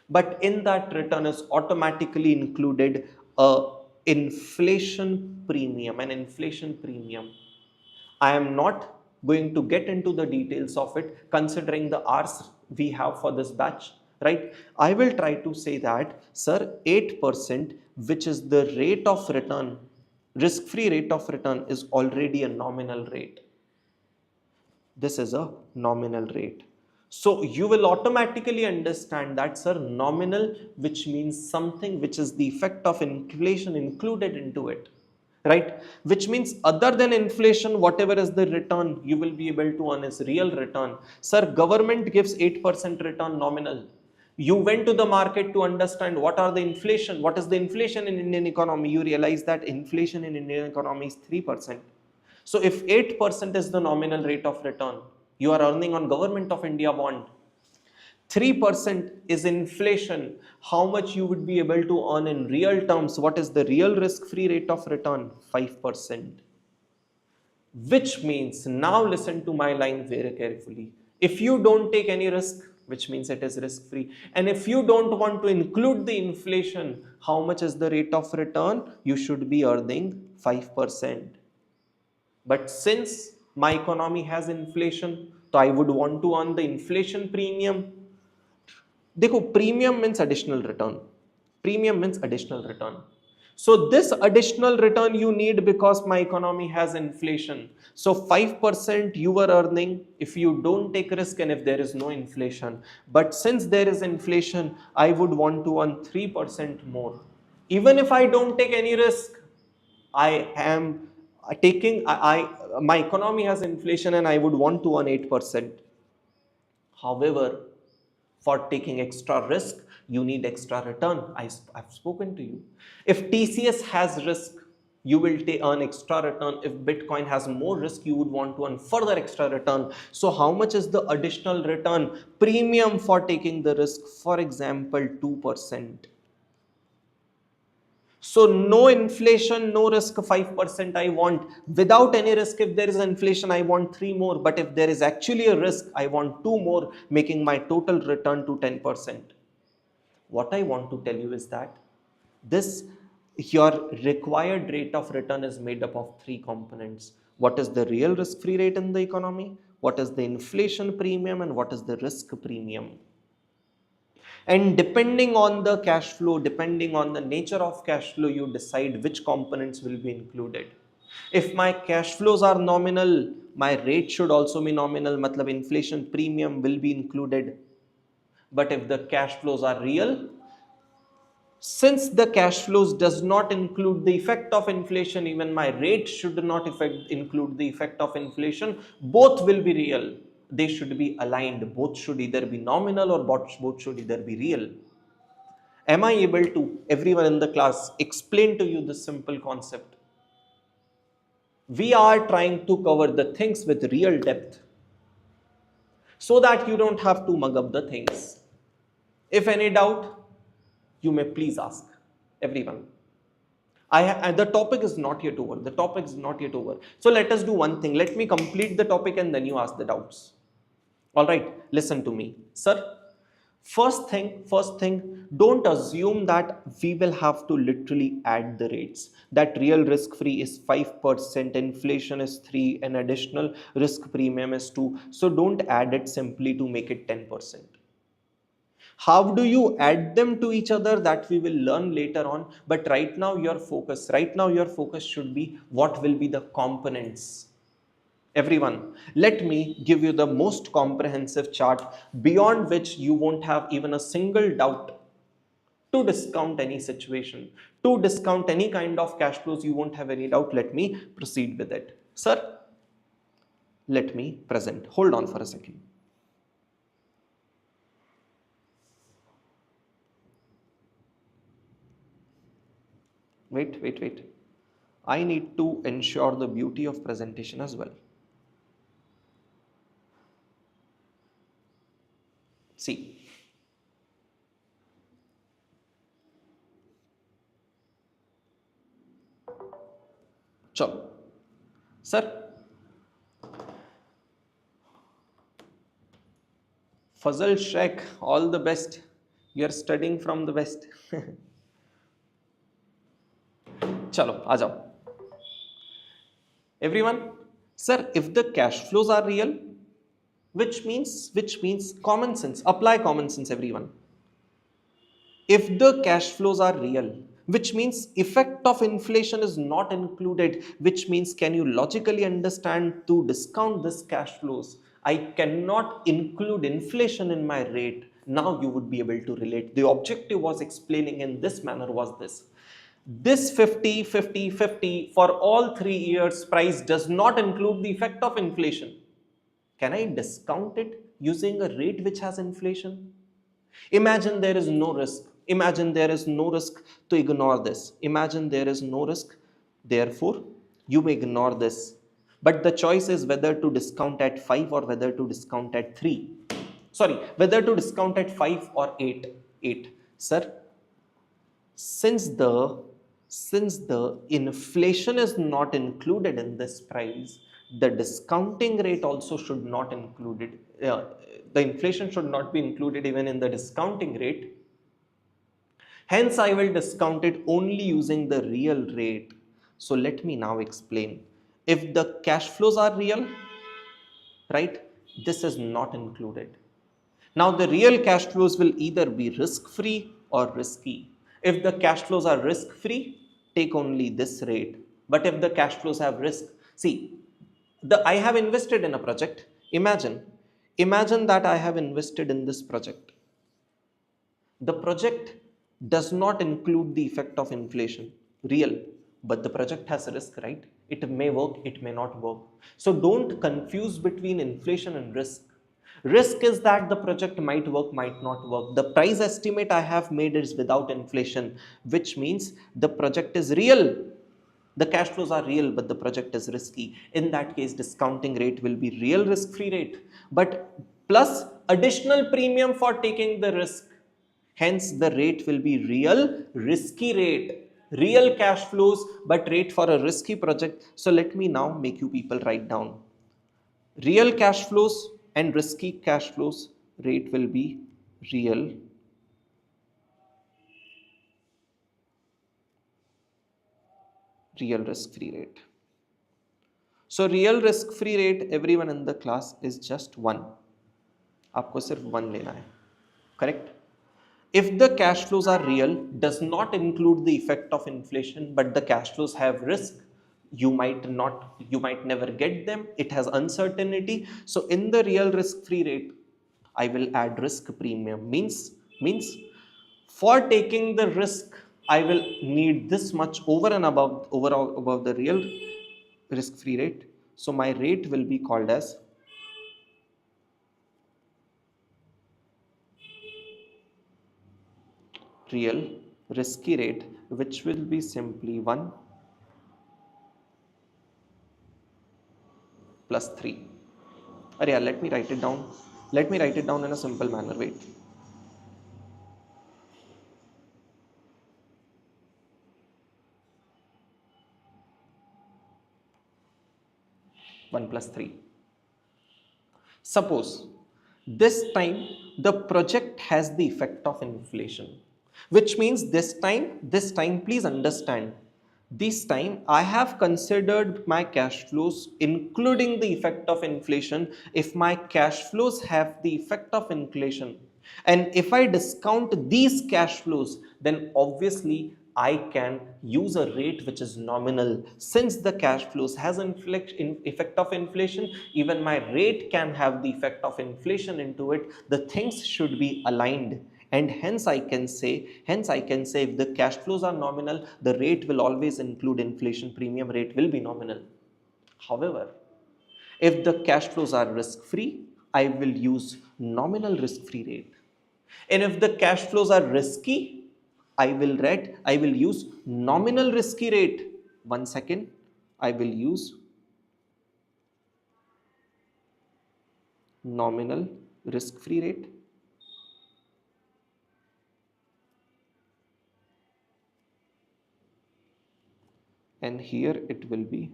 Speaker 1: But in that return is automatically included a inflation premium, an inflation premium. I am not going to get into the details of it considering the hours we have for this batch, right? I will try to say that, sir, 8%, which is the rate of return, risk-free rate of return, is already a nominal rate. This is a nominal rate. So you will automatically understand that, sir, nominal, which means something which is the effect of inflation included into it, right? Which means other than inflation, whatever is the return you will be able to earn is real return. Sir, government gives 8% return nominal. You went to the market to understand what are the inflation, what is the inflation in Indian economy. You realize that inflation in Indian economy is 3%. So if 8% is the nominal rate of return you are earning on government of India bond, 3% is inflation, how much you would be able to earn in real terms? What is the real risk-free rate of return? 5%. Which means, now listen to my line very carefully. If you don't take any risk, which means it is risk-free, and if you don't want to include the inflation, how much is the rate of return? You should be earning 5%. But since my economy has inflation, so I would want to earn the inflation premium. देखो, premium means additional return. Premium means additional return. So this additional return you need because my economy has inflation. So 5% you were earning if you don't take risk and if there is no inflation. But since there is inflation, I would want to earn 3% more. Even if I don't take any risk, I am taking, my economy has inflation and I would want to earn 8%. However, for taking extra risk, you need extra return. I've spoken to you. If TCS has risk, you will earn extra return. If Bitcoin has more risk, you would want to earn further extra return. So how much is the additional return premium for taking the risk? For example, 2%. So no inflation, no risk, 5% I want. Without any risk, if there is inflation, I want 3 more. But if there is actually a risk, I want 2 more, making my total return to 10%. What I want to tell you is that this, your required rate of return is made up of 3 components. What is the real risk-free rate in the economy? What is the inflation premium? And what is the risk premium? And depending on the cash flow, depending on the nature of cash flow, you decide which components will be included. If my cash flows are nominal, my rate should also be nominal, matlab inflation premium will be included. But if the cash flows are real, since the cash flows does not include the effect of inflation, even my rate should not include the effect of inflation, both will be real. They should be aligned. Both should either be nominal or both should either be real. Am I able to, everyone in the class, explain to you this simple concept? We are trying to cover the things with real depth so that you don't have to mug up the things. If any doubt, you may please ask, everyone. The topic is not yet over. The topic is not yet over. So let us do one thing. Let me complete the topic and then you ask the doubts. All right, listen to me. Sir, first thing, don't assume that we will have to literally add the rates. That real risk-free is 5%, inflation is 3, and additional risk premium is 2. So don't add it simply to make it 10%. How do you add them to each other, that we will learn later on. But right now your focus should be what will be the components. Everyone, let me give you the most comprehensive chart beyond which you won't have even a single doubt to discount any situation, to discount any kind of cash flows. You won't have any doubt. Let me proceed with it. Sir, let me present. Hold on for a second. Wait. I need to ensure the beauty of presentation as well. See. Chalo. Sir, Fazal Shrek, all the best. You are studying from the West. Chalo, aa jao. Everyone, sir, if the cash flows are real, which means common sense, apply common sense, everyone. If the cash flows are real, which means effect of inflation is not included, which means can you logically understand, to discount this cash flows, I cannot include inflation in my rate. Now you would be able to relate. The objective was explaining in this manner was this 50 50 50 for all 3 years price does not include the effect of inflation. Can I discount it using a rate which has inflation? Imagine there is no risk. Imagine there is no risk to ignore this. Imagine there is no risk. Therefore, you may ignore this. But the choice is whether to discount at 5 or whether to discount at 3. Sorry, whether to discount at 5 or 8. 8. Sir, since the inflation is not included in this price, the discounting rate also should not included. The inflation should not be included even in the discounting rate. Hence, I will discount it only using the real rate. So let me now explain. If the cash flows are real, right, this is not included. Now the real cash flows will either be risk-free or risky. If the cash flows are risk-free, take only this rate. But if the cash flows have risk, see, I have invested in a project. Imagine that I have invested in this project. The project does not include the effect of inflation, real, but the project has a risk, right? It may work, it may not work. So don't confuse between inflation and risk. Risk is that the project might work, might not work. The price estimate I have made is without inflation, which means the project is real. The cash flows are real, but the project is risky. In that case, discounting rate will be real risk-free rate, but plus additional premium for taking the risk. Hence, the rate will be real risky rate. real cash flows but rate for a risky project. So let me now make you people write down. Real cash flows and risky cash flows rate will be real risk free rate. So real risk free rate, everyone in the class, is just 1. आपको सिर्फ 1 लेना है, correct? If the cash flows are real, does not include the effect of inflation, but the cash flows have risk, you might never get them, it has uncertainty. So in the real risk free rate, I will add risk premium. Means for taking the risk, I will need this much over and above the real risk free rate. So my rate will be called as real risky rate, which will be simply 1 plus 3. Yeah, let me write it down. Let me write it down in a simple manner. Wait. One plus 3. Suppose this time the project has the effect of inflation, which means this time, please understand, this time I have considered my cash flows including the effect of inflation. If my cash flows have the effect of inflation, and if I discount these cash flows, then obviously I can use a rate which is nominal. Since the cash flows has effect of inflation, even my rate can have the effect of inflation into it. The things should be aligned, and hence I can say if the cash flows are nominal, the rate will always include inflation premium, rate will be nominal. However, if the cash flows are risk free, I will use nominal risk free rate. And if the cash flows are risky, I will use nominal risky rate. 1 second. I will use nominal risk free rate. And here it will be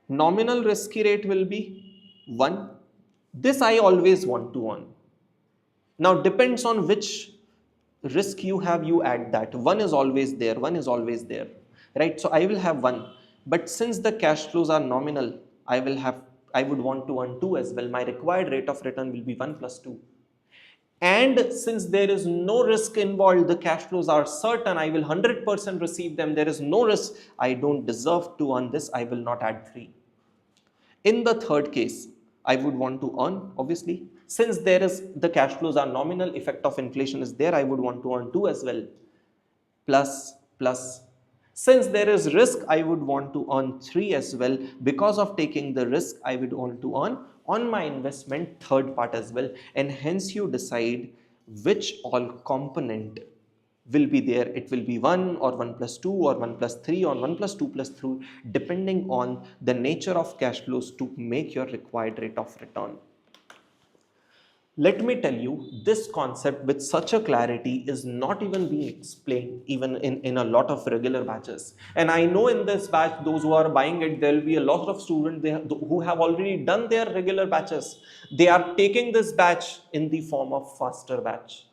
Speaker 1: nominal risky rate will be 1. This I always want to earn. Now depends on which risk you have, you add that. 1 is always there, right? So I will have 1, but since the cash flows are nominal, I would want to earn 2 as well. My required rate of return will be 1 plus 2. And since there is no risk involved, the cash flows are certain, I will 100% receive them, there is no risk, I don't deserve to earn this, I will not add 3. In the third case, I would want to earn, obviously, since the cash flows are nominal, effect of inflation is there, I would want to earn 2 as well. Plus. Since there is risk, I would want to earn 3 as well. Because of taking the risk, I would want to earn on my investment third part as well. And hence you decide which all component will be there. It will be 1 or 1 plus 2 or 1 plus 3 or 1 plus 2 plus 3, depending on the nature of cash flows to make your required rate of return. Let me tell you, this concept with such a clarity is not even being explained even in a lot of regular batches. And I know in this batch, those who are buying it, there will be a lot of students who have already done their regular batches. They are taking this batch in the form of faster batch.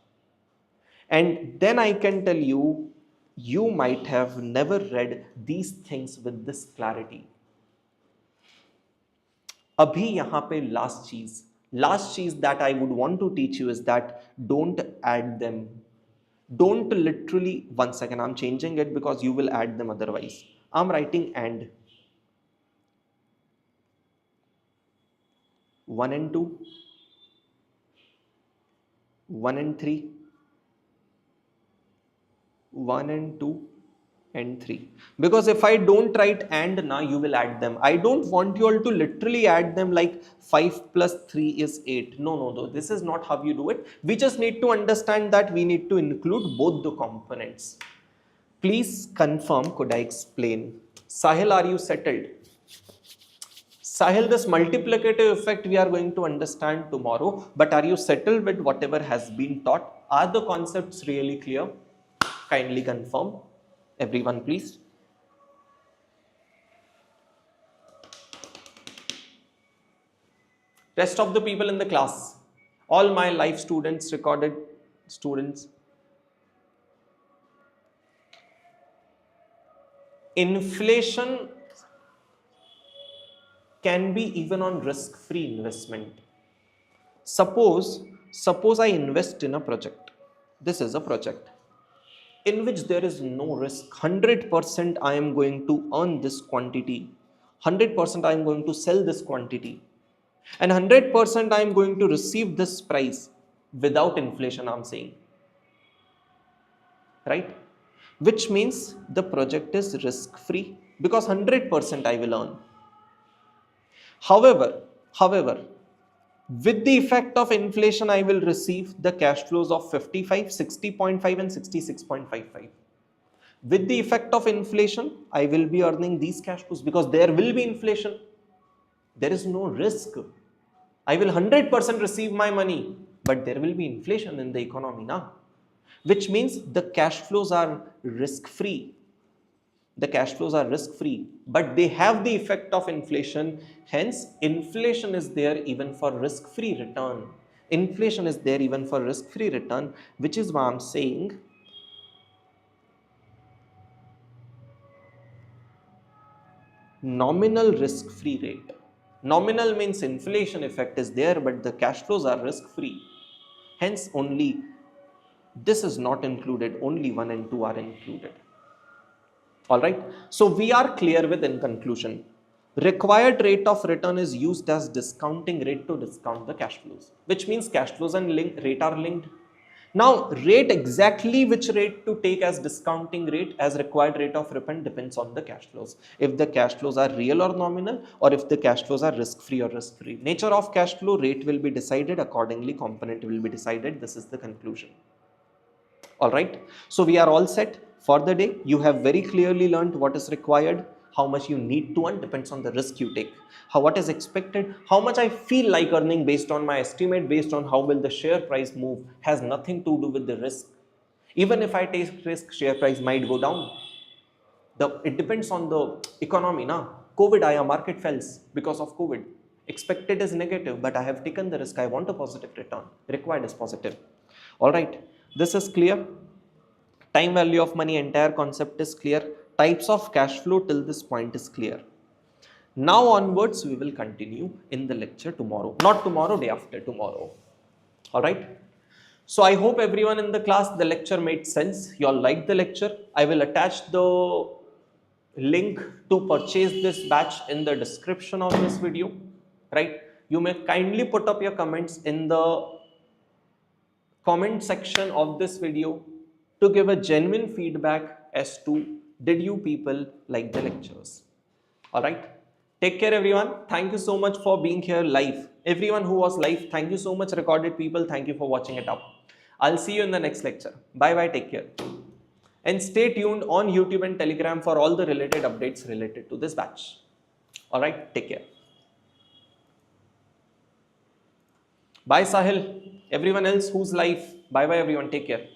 Speaker 1: And then I can tell you, you might have never read these things with this clarity. अभी यहाँ पे last cheese that I would want to teach you is that don't add them. Don't literally, 1 second, I'm changing it because you will add them otherwise. I'm writing and. 1 and 2, 1 and 3, 1 and 2 and 3. Because if I don't write and now, you will add them. I don't want you all to literally add them like 5 plus 3 is 8. No. This is not how you do it. We just need to understand that we need to include both the components. Please confirm, could I explain? Sahil, are you settled? Sahil, this multiplicative effect we are going to understand tomorrow, but are you settled with whatever has been taught? Are the concepts really clear? Kindly confirm. Everyone, please. Rest of the people in the class, all my live students, recorded students. Inflation can be even on risk-free investment. Suppose I invest in a project. This is a project in which there is no risk. 100% I am going to earn this quantity. 100% I am going to sell this quantity. And 100% I am going to receive this price without inflation, I'm saying. Right? Which means the project is risk-free because 100% I will earn. However, with the effect of inflation, I will receive the cash flows of 55, 60.5 and 66.55. With the effect of inflation, I will be earning these cash flows because there will be inflation. There is no risk. I will 100% receive my money, but there will be inflation in the economy now, which means the cash flows are risk-free. The cash flows are risk-free, but they have the effect of inflation. Hence, inflation is there even for risk-free return. Inflation is there even for risk-free return, which is why I'm saying nominal risk-free rate. Nominal means inflation effect is there, but the cash flows are risk-free. Hence, only this is not included, only 1 and 2 are included. Alright, so we are clear with in conclusion. Required rate of return is used as discounting rate to discount the cash flows, which means cash flows and rate are linked. Now, rate exactly which rate to take as discounting rate as required rate of return depends on the cash flows. If the cash flows are real or nominal, or if the cash flows are risk-free or risk-free. Nature of cash flow, rate will be decided accordingly, component will be decided. This is the conclusion. Alright, so we are all set for the day. You have very clearly learned what is required, how much you need to earn depends on the risk you take, what is expected, how much I feel like earning based on my estimate, based on how will the share price move, has nothing to do with the risk. Even if I take risk, share price might go down. It depends on the economy. COVID, market falls because of COVID. Expected is negative, but I have taken the risk. I want a positive return. Required is positive. Alright, this is clear. Time value of money, entire concept is clear. Types of cash flow till this point is clear. Now onwards, we will continue in the lecture tomorrow. Not tomorrow, day after tomorrow. Alright. So I hope everyone in the class, the lecture made sense. You all liked the lecture. I will attach the link to purchase this batch in the description of this video. Right. You may kindly put up your comments in the comment section of this video to give a genuine feedback as to did you people like the lectures. Alright, take care everyone. Thank you so much for being here live. Everyone who was live, thank you so much. Recorded people, thank you for watching it up. I'll see you in the next lecture. Bye bye, take care. And stay tuned on YouTube and Telegram for all the related updates related to this batch. Alright, take care. Bye Sahil. Everyone else who's live, bye bye everyone, take care.